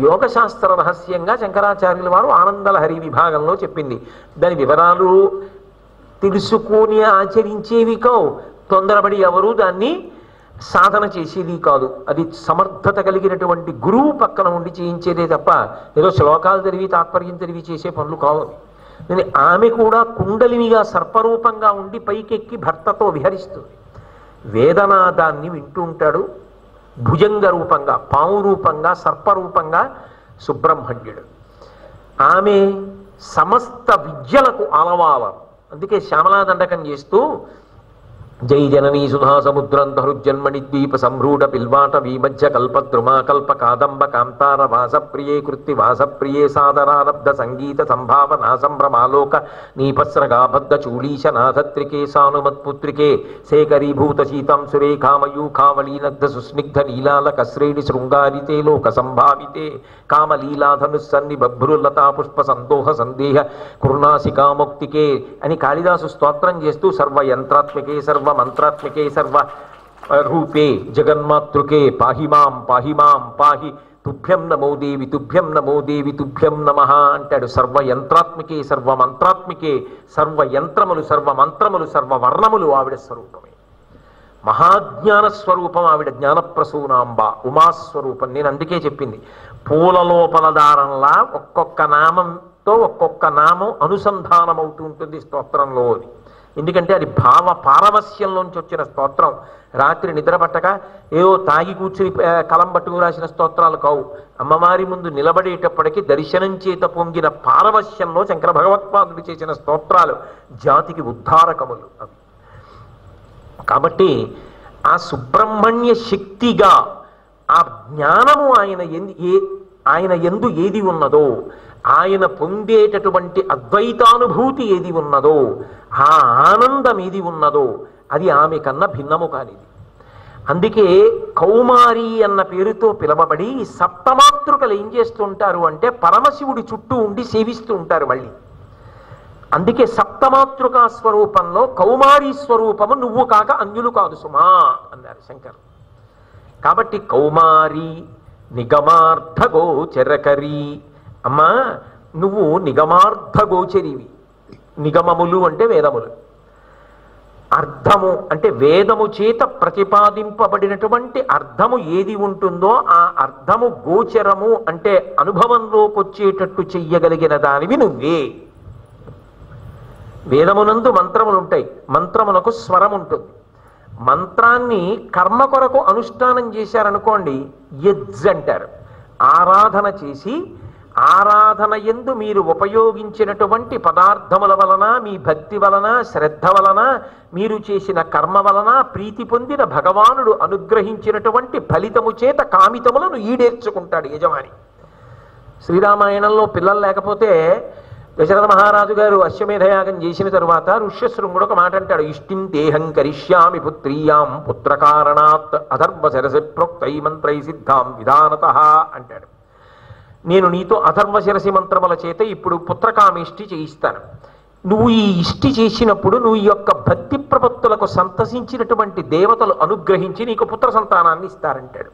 A: యోగశాస్త్ర రహస్యంగా శంకరాచార్యుల వారు ఆనందలహరి విభాగంలో చెప్పింది. దాని వివరాలు తెలుసుకొని ఆచరించేవి కావు. తొందరపడి ఎవరు దాన్ని సాధన చేసేది కాదు. అది సమర్థత కలిగినటువంటి గురువు పక్కన ఉండి చేయించేదే తప్ప ఏదో శ్లోకాలు చదివి తాత్పర్యం చదివి చేసే పనులు కావు. ఆమె కూడా కుండలినిగా సర్పరూపంగా ఉండి పైకెక్కి భర్తతో విహరిస్తుంది. వేదనాదాన్ని వింటూ ఉంటాడు. భుజంగ రూపంగా, పాము రూపంగా, సర్పరూపంగా సుబ్రహ్మణ్యుడు. ఆమె సమస్త విద్యలకు ఆలవాలం. అందుకే శ్యామలాదండకం చేస్తూ జై జననీ సుధా సముద్రంతరుజన్మణి ద్వీప సంభ్రూఢ పిల్వాట వీమధ్య కల్పద్రుమా కల్ప కాదంబ కాంతార వాసప్రియే కృత్తి వాసప్రియే సాదరారబ్ధ సంగీత సంభావనా సంభ్రమాలోక నీపస్రగాబద్ధ చూళీశ నాథత్రికే సానుమత్పుత్రికే శేఖరీభూత శీతాం సురేఖామయూ కామలీనగ్ధ సుస్నిగ్ధ నీలాలక శ్రేణి శృంగారితే లోక సంభావితే కామలీలాధనుస్సన్ని బభ్రులతా పుష్ప సందోహ సందేహ కుర్ణాసికాముక్తికే అని కాళిదాసు స్తోత్రం చేస్తూ సర్వయంత్రాత్మికే సర్వమంత్రాత్మికే సర్వ రూపే జగన్మాతృకే పాహిమాం పాహిమాం పాహి తుభ్యం నమో దేవి తుభ్యం నమో దేవి తుభ్యం నమః అంటాడు. సర్వయంత్రాత్మికే సర్వమంత్రాత్మికే, సర్వయంత్రములు సర్వమంత్రములు సర్వవర్ణములు ఆవిడ స్వరూపమే. మహాజ్ఞాన స్వరూపం ఆవిడ, జ్ఞానప్రసూనాంబ ఉమాస్వరూపం. నేను అందుకే చెప్పింది, పూల లోపల దారంలా ఒక్కొక్క నామంతో ఒక్కొక్క నామం అనుసంధానం అవుతూ ఉంటుంది స్తోత్రంలో. ఎందుకంటే అది భావ పారవస్యంలోంచి వచ్చిన స్తోత్రం. రాత్రి నిద్ర పట్టక ఏవో తాగి కూర్చుని కలం పట్టుకు రాసిన స్తోత్రాలు కావు. అమ్మవారి ముందు నిలబడేటప్పటికీ దర్శనం చేత పొంగిన పారవస్యంలో శంకర భగవత్పాదుడు చేసిన స్తోత్రాలు జాతికి ఉద్ధారకములు అవి. కాబట్టి ఆ సుబ్రహ్మణ్య శక్తిగా ఆ జ్ఞానము ఆయన యందు ఏది ఉన్నదో, ఆయన పొందేటటువంటి అద్వైతానుభూతి ఏది ఉన్నదో, ఆ ఆనందం ఏది ఉన్నదో అది ఆమె కన్నా భిన్నము కానిది. అందుకే కౌమారి అన్న పేరుతో పిలవబడి సప్తమాతృకలు ఏం చేస్తుంటారు అంటే పరమశివుడి చుట్టూ ఉండి సేవిస్తూ ఉంటారు మళ్ళీ. అందుకే సప్తమాతృకా స్వరూపంలో కౌమారీ స్వరూపము నువ్వు కాక అన్యులు కాదు సుమా అన్నారు శంకర్. కాబట్టి కౌమారి నిగమార్థగోచరకరి, అమ్మా నువ్వు నిగమార్థగోచరివి. నిగమములు అంటే వేదములు, అర్థము అంటే వేదము చేత ప్రతిపాదింపబడినటువంటి అర్థము ఏది ఉంటుందో ఆ అర్థము గోచరము అంటే అనుభవంలోకి వచ్చేటట్టు చెయ్యగలిగిన దానివి నువ్వే. వేదమునందు మంత్రములు ఉంటాయి, మంత్రమునకు స్వరం ఉంటుంది. మంత్రాన్ని కర్మ కొరకు అనుష్ఠానం చేశారనుకోండి యజ్జ అంటారు. ఆరాధన చేసి ఆరాధన యందు మీరు ఉపయోగించినటువంటి పదార్థముల వలన, మీ భక్తి వలన, శ్రద్ధ వలన, మీరు చేసిన కర్మ వలన ప్రీతి పొందిన భగవానుడు అనుగ్రహించినటువంటి ఫలితము చేత కామితములను ఈడేర్చుకుంటాడు యజమాని. శ్రీరామాయణంలో పిల్లలు లేకపోతే దశరథ మహారాజు గారు అశ్వమేధయాగం చేసిన తరువాత ఋష్యశృంగుడు ఒక మాట అంటాడు, ఇష్టిం దేహం కరిష్యామి పుత్రీయాం పుత్రకారణాత్ అధర్వ శిరసి ప్రోక్తై మంత్రై సిద్ధాం విధానతః అంటాడు. నేను నీతో అధర్వ శిరసి మంత్రముల చేత ఇప్పుడు పుత్రకామేష్టి చేయిస్తాను. నువ్వు ఈ ఇష్టి చేసినప్పుడు నువ్వు ఈ యొక్క భక్తి ప్రపత్తులకు సంతసించినటువంటి దేవతలు అనుగ్రహించి నీకు పుత్ర సంతానాన్ని ఇస్తారంటాడు.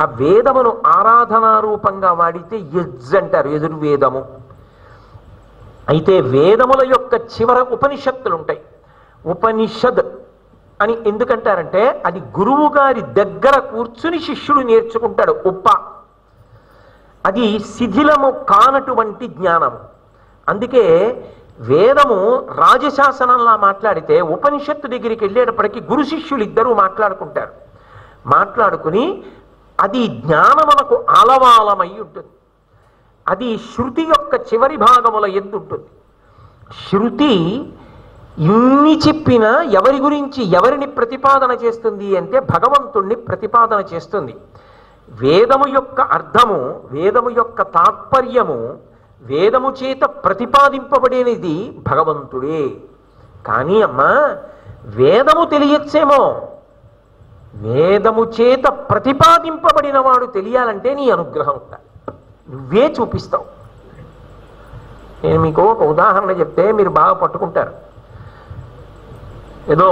A: ఆ వేదమును ఆరాధనారూపంగా వాడితే యజ్ అంటారు, యజుర్వేదము. అయితే వేదముల యొక్క చివర ఉపనిషత్తులు ఉంటాయి. ఉపనిషద్ అని ఎందుకంటారంటే అది గురువు గారి దగ్గర కూర్చుని శిష్యుడు నేర్చుకుంటాడు. అది శిథిలము కానటువంటి జ్ఞానము. అందుకే వేదము రాజశాసనంలా మాట్లాడితే ఉపనిషత్తు దగ్గరికి వెళ్ళేటప్పటికీ గురు శిష్యులు ఇద్దరూ మాట్లాడుకుంటారు. మాట్లాడుకుని అది జ్ఞానమునకు ఆలవాలమై ఉంటుంది. అది శృతి యొక్క చివరి భాగముల యందు ఉంటుంది. శృతి ఇన్ని చెప్పినా ఎవరి గురించి ఎవరిని ప్రతిపాదన చేస్తుంది అంటే భగవంతుణ్ణి ప్రతిపాదన చేస్తుంది. వేదము యొక్క అర్థము, వేదము యొక్క తాత్పర్యము, వేదము చేత ప్రతిపాదింపబడేది భగవంతుడే. కానీ అమ్మా వేదము తెలియచ్చేమో, వేదము చేత ప్రతిపాదింపబడిన వాడు తెలియాలంటే నీ అనుగ్రహం ఉండాలి, నువ్వే చూపిస్తావు. నేను మీకు ఒక ఉదాహరణ చెప్తే మీరు బాగా పట్టుకుంటారు. ఏదో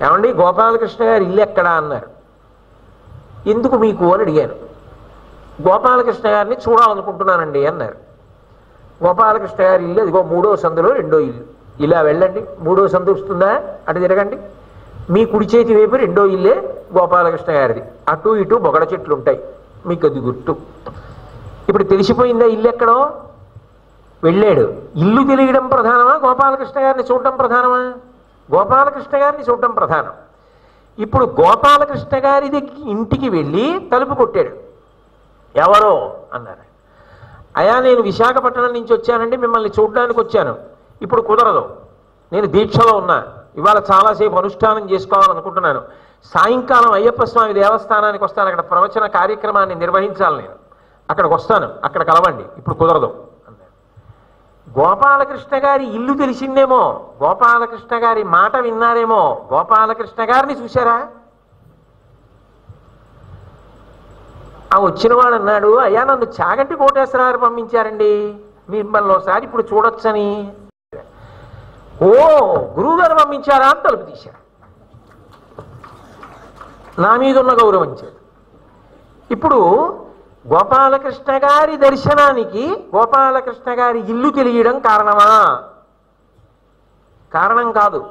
A: ఏమండి గోపాలకృష్ణ గారి ఇల్లు ఎక్కడా అన్నారు. ఎందుకు మీకు అని అడిగాను. గోపాలకృష్ణ గారిని చూడాలనుకుంటున్నానండి అన్నారు. గోపాలకృష్ణ గారి ఇల్లు అదిగో 3వ సందులో 2వ ఇల్లు, ఇలా వెళ్ళండి 3వ సందు వస్తుందా అటు తిరగండి, మీ కుడి చేతి వైపు 2వ ఇల్లే గోపాలకృష్ణ గారిది, అటు ఇటు బొగడ చెట్లు ఉంటాయి, మీకు అది గుర్తు. ఇప్పుడు తెలిసిపోయిందా ఇల్లు ఎక్కడో? వెళ్ళాడు. ఇల్లు తెలియడం ప్రధానమా, గోపాలకృష్ణ గారిని చూడటం ప్రధానమా? గోపాలకృష్ణ గారిని చూడటం ప్రధానం. ఇప్పుడు గోపాలకృష్ణ గారి ఇంటికి వెళ్ళి తలుపు కొట్టాడు. ఎవరో అన్నారు. అయా, నేను విశాఖపట్నం నుంచి వచ్చానండి, మిమ్మల్ని చూడడానికి వచ్చాను. ఇప్పుడు కుదరదు, నేను దీక్షలో ఉన్నా, ఇవాళ చాలాసేపు అనుష్ఠానం చేసుకోవాలనుకుంటున్నాను. సాయంకాలం అయ్యప్ప స్వామి దేవస్థానానికి వస్తాను, అక్కడ ప్రవచన కార్యక్రమాన్ని నిర్వహించాలి, నేను అక్కడికి వస్తాను, అక్కడ కలవండి, ఇప్పుడు కుదరదు అన్నాడు. గోపాలకృష్ణ గారి ఇల్లు తెలిసిందేమో, గోపాలకృష్ణ గారి మాట విన్నారేమో, గోపాలకృష్ణ గారిని చూశారా? ఆ వచ్చిన వాడు అన్నాడు, అయ్యా నన్ను చాగంటి కోటేశ్వరరావు పంపించారండి, మిమ్మల్ని ఒకసారి ఇప్పుడు చూడొచ్చని. ఓ, గురువుగారు పంపించారా అని తలుపు తీశారు. నా మీద ఉన్న గౌరవం చేత. ఇప్పుడు గోపాలకృష్ణ గారి దర్శనానికి గోపాలకృష్ణ గారి ఇల్లు తెలియడం కారణమా? కారణం కాదు.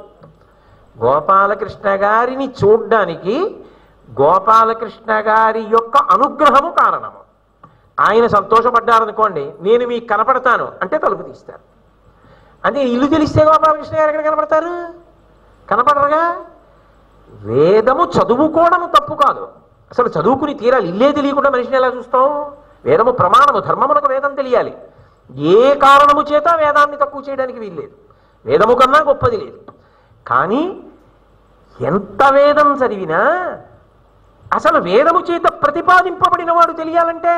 A: గోపాలకృష్ణ గారిని చూడ్డానికి గోపాలకృష్ణ గారి యొక్క అనుగ్రహము కారణము. ఆయన సంతోషపడ్డారనుకోండి, నేను మీకు కనపడతాను అంటే తలుపు తీస్తారు. అంటే ఇల్లు తెలిస్తే గోపాలకృష్ణ గారు ఎక్కడ కనపడతారు? కనపడరుగా. వేదము చదువుకోవడము తప్పు కాదు, అసలు చదువుకుని తీరాలి. ఇల్లే తెలియకుండా మనిషిని ఎలా చూస్తావు? వేదము ప్రమాణము, ధర్మమునకు వేదం తెలియాలి. ఏ కారణము చేత వేదాన్ని తక్కువ చేయడానికి వీల్లేదు, వేదము కన్నా గొప్పది లేదు. కానీ ఎంత వేదం చదివినా అసలు వేదము చేత ప్రతిపాదింపబడిన వాడు తెలియాలంటే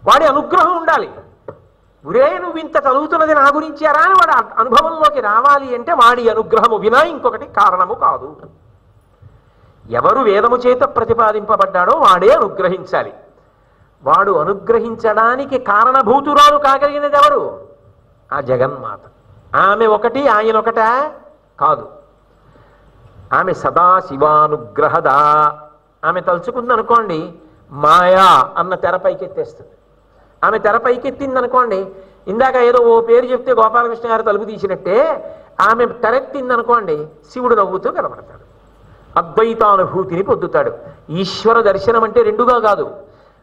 A: వాడి అనుగ్రహం ఉండాలి. గురే, నువ్వు ఇంత చదువుతున్నది నా గురించారా అని వాడు అనుభవంలోకి రావాలి అంటే వాడి అనుగ్రహము వినా ఇంకొకటి కారణము కాదు. ఎవరు వేదము చేత ప్రతిపాదింపబడ్డాడో వాడే అనుగ్రహించాలి. వాడు అనుగ్రహించడానికి కారణభూతురాలు కాగలిగినది ఎవరు? ఆ జగన్మాత. ఆమె ఒకటి, ఆయన ఒకటా? కాదు. ఆమె సదాశివానుగ్రహదా. ఆమె తలుచుకుందనుకోండి, మాయా అన్న తెరపైకెత్తేస్తుంది. ఆమె తెరపైకెత్తింది అనుకోండి, ఇందాక ఏదో ఓ పేరు చెప్తే గోపాలకృష్ణ గారు తలుపు తీసినట్టే ఆమె తెరెత్తింది అనుకోండి, శివుడు నవ్వుతూ కనబడతాడు, అద్వైతానుభూతిని పొందుతాడు. ఈశ్వర దర్శనం అంటే రెండుగా కాదు.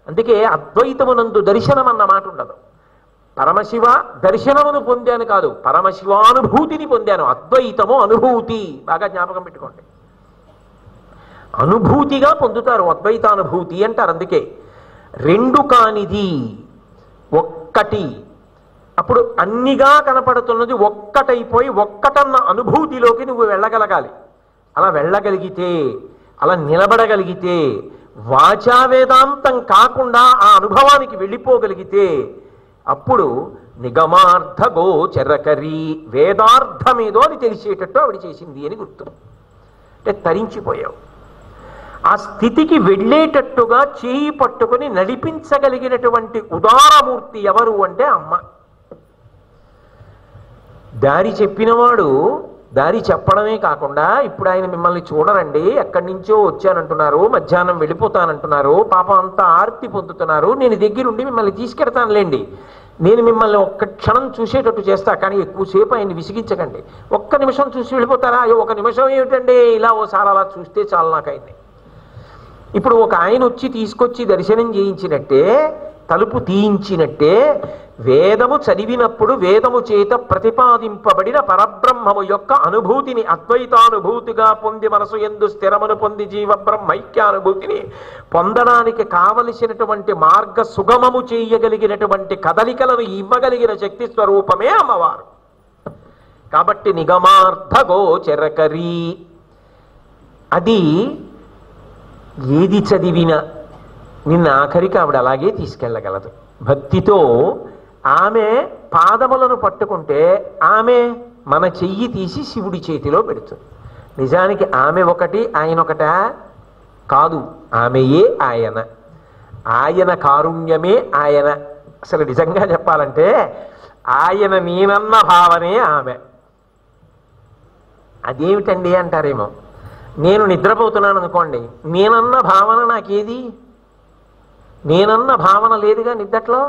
A: అందుకే అద్వైతమునందు దర్శనం అన్న మాట ఉండదు. పరమశివ దర్శనమును పొందాను కాదు, పరమశివానుభూతిని పొందాను. అద్వైతము అనుభూతి, బాగా జ్ఞాపకం పెట్టుకోండి. అనుభూతిగా పొందుతారు, అద్వైతానుభూతి అంటారు. అందుకే రెండు కానిది ఒక్కటి. అప్పుడు అన్నిగా కనపడుతున్నది ఒక్కటైపోయి ఒక్కటన్న అనుభూతిలోకి నువ్వు వెళ్ళగలగాలి. అలా వెళ్ళగలిగితే, అలా నిలబడగలిగితే, వాచా వేదాంతం కాకుండా ఆ అనుభవానికి వెళ్ళిపోగలిగితే అప్పుడు నిగమార్థ గోచరకరి, వేదార్థమేదో అది తెలిసేటట్టు ఆవిడ చేసింది అని గుర్తు. అంటే తరించిపోయావు. ఆ స్థితికి వెళ్ళేటట్టుగా చేయి పట్టుకుని నడిపించగలిగినటువంటి ఉదారమూర్తి ఎవరు అంటే అమ్మ. దారి చెప్పినవాడు దారి చెప్పడమే కాకుండా, ఇప్పుడు ఆయన మిమ్మల్ని చూడరండి, ఎక్కడి నుంచో వచ్చానంటున్నారు, మధ్యాహ్నం వెళ్ళిపోతానంటున్నారు, పాపం అంతా ఆర్తి పొందుతున్నారు, నేను దగ్గరుండి మిమ్మల్ని తీసుకెడతానులేండి, నేను మిమ్మల్ని ఒక్క క్షణం చూసేటట్టు చేస్తా, కానీ ఎక్కువసేపు ఆయన్ని విసిగించకండి, ఒక్క నిమిషం చూసి వెళ్ళిపోతారా? అయ్యో ఒక నిమిషం ఏమిటండి, ఇలా ఓసారి అలా చూస్తే చాలు నాకు ఆయన్ని. ఇప్పుడు ఒక ఆయన వచ్చి తీసుకొచ్చి దర్శనం చేయించినట్టే, తలుపు తీయించినట్టే, వేదము చదివినప్పుడు వేదము చేత ప్రతిపాదింపబడిన పరబ్రహ్మము యొక్క అనుభూతిని అద్వైతానుభూతిగా పొంది మనసు యందు స్థిరమును పొంది జీవ బ్రహ్మైక్యానుభూతిని పొందడానికి కావలసినటువంటి మార్గ సుగమము చేయగలిగినటువంటి కదలికలను ఇవ్వగలిగిన శక్తి స్వరూపమే అమ్మవారు. కాబట్టి నిగమార్థ గోచరకరీ. అది ఏది చదివినా నిన్న ఆఖరికి ఆవిడ అలాగే తీసుకెళ్ళగలదు. భక్తితో ఆమె పాదములను పట్టుకుంటే ఆమె మన చెయ్యి తీసి శివుడి చేతిలో పెడుతుంది. నిజానికి ఆమె ఒకటి ఆయన ఒకటా? కాదు, ఆమెయే ఆయన, ఆయన కారుణ్యమే ఆయన. అసలు నిజంగా చెప్పాలంటే ఆయన నేనన్న భావనే ఆమె. అదేమిటండి అంటారేమో. నేను నిద్రపోతున్నాను అనుకోండి, నేనన్న భావన నాకేది? నేనన్న భావన లేదుగా నిద్రలో.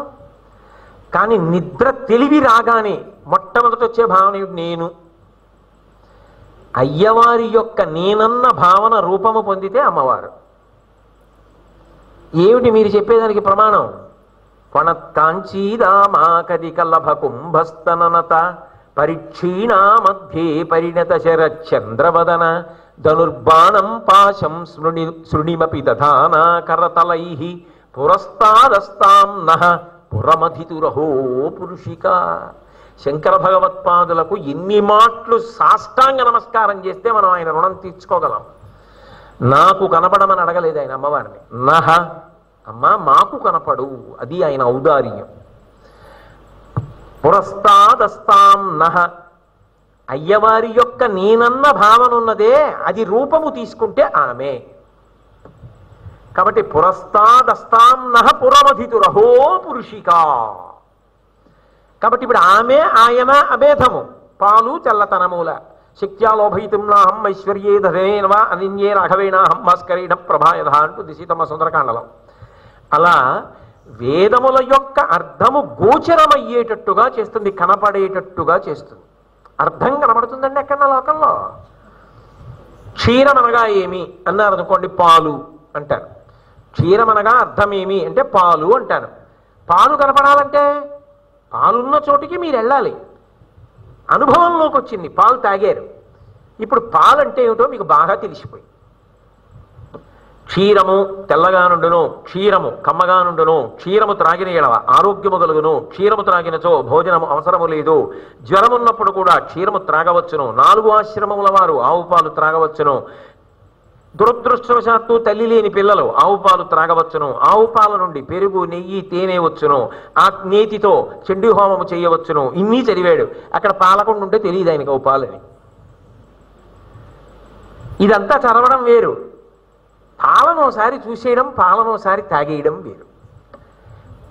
A: కానీ నిద్ర తెలివి రాగానే మొట్టమొదటి వచ్చే భావన ఏమిటి? నేను. అయ్యవారి యొక్క నేనన్న భావన రూపము పొందితే అమ్మవారు. ఏమిటి మీరు చెప్పేదానికి ప్రమాణం? కొణత్కాంచీదామాకదికలభ కుంభస్తననత పరిక్షీణా మధ్యే పరిణత శరచంద్రవదన ధనుర్బాణం పాశం శృణిమపి దధానా కరతలై పురస్తాదస్తాం నః పురమధితురహో పురుషిక. శంకర భగవత్పాదులకు ఎన్ని మాటలు సాష్టాంగ నమస్కారం చేస్తే మనం ఆయన రుణం తీర్చుకోగలం. నాకు కనపడమని అడగలేదు ఆయన అమ్మవారిని. నహ, అమ్మ మాకు కనపడు, అది ఆయన ఔదార్యం. పురస్తాదస్తాం నహ, అయ్యవారి యొక్క నేనన్న భావన ఉన్నదే అది రూపము తీసుకుంటే ఆమె. కాబట్టి పురస్తాదస్తాం నహ పురమధితురహో పురుషిక. కాబట్టి ఇప్పుడు ఆమె ఆయన అభేదము, పాలు చల్లతనమూల. శక్త్యాలోభయితుం నాహం ఐశ్వర్యే ధనేనవా అనిన్యే రాఘవేణాహం భాస్కరేణ ప్రభాయధ అంటూ దిశీతమ సుందరకాండలం. అలా వేదముల యొక్క అర్థము గోచరమయ్యేటట్టుగా చేస్తుంది, కనపడేటట్టుగా చేస్తుంది. అర్థం కనపడుతుందండి ఎక్కడ లోకంలో. క్షీరమనగా ఏమి అన్నారు అనుకోండి, పాలు అంటారు. క్షీరమనగా అర్థం ఏమి అంటే పాలు అంటారు. పాలు కనపడాలంటే పాలున్న చోటికి మీరు వెళ్ళాలి. అనుభవంలోకి వచ్చింది, పాలు తాగారు. ఇప్పుడు పాలు అంటే ఏమిటో మీకు బాగా తెలిసిపోయి. క్షీరము తెల్లగా నుండును, క్షీరము కమ్మగా నుండును, క్షీరము త్రాగిన ఎడల ఆరోగ్యము కలుగును, క్షీరము త్రాగినచో భోజనము అవసరము లేదు, జ్వరమున్నప్పుడు కూడా క్షీరము త్రాగవచ్చును, 4 ఆశ్రమముల వారు ఆవు పాలు త్రాగవచ్చును, దురదృష్టవశాత్తు తల్లి లేని పిల్లలు ఆవు పాలు త్రాగవచ్చును, ఆవు పాల నుండి పెరుగు నెయ్యి తేనె వచ్చును, ఆ నేతితో చండీ హోమము చేయవచ్చును. ఇన్ని చదివాడు. అక్కడ పాలకుండా ఉంటే తెలియదు ఆయనకు ఆవు పాలని. ఇదంతా చదవడం వేరు, పాలనోసారి చూసేయడం, పాలనోసారి తాగేయడం వేరు.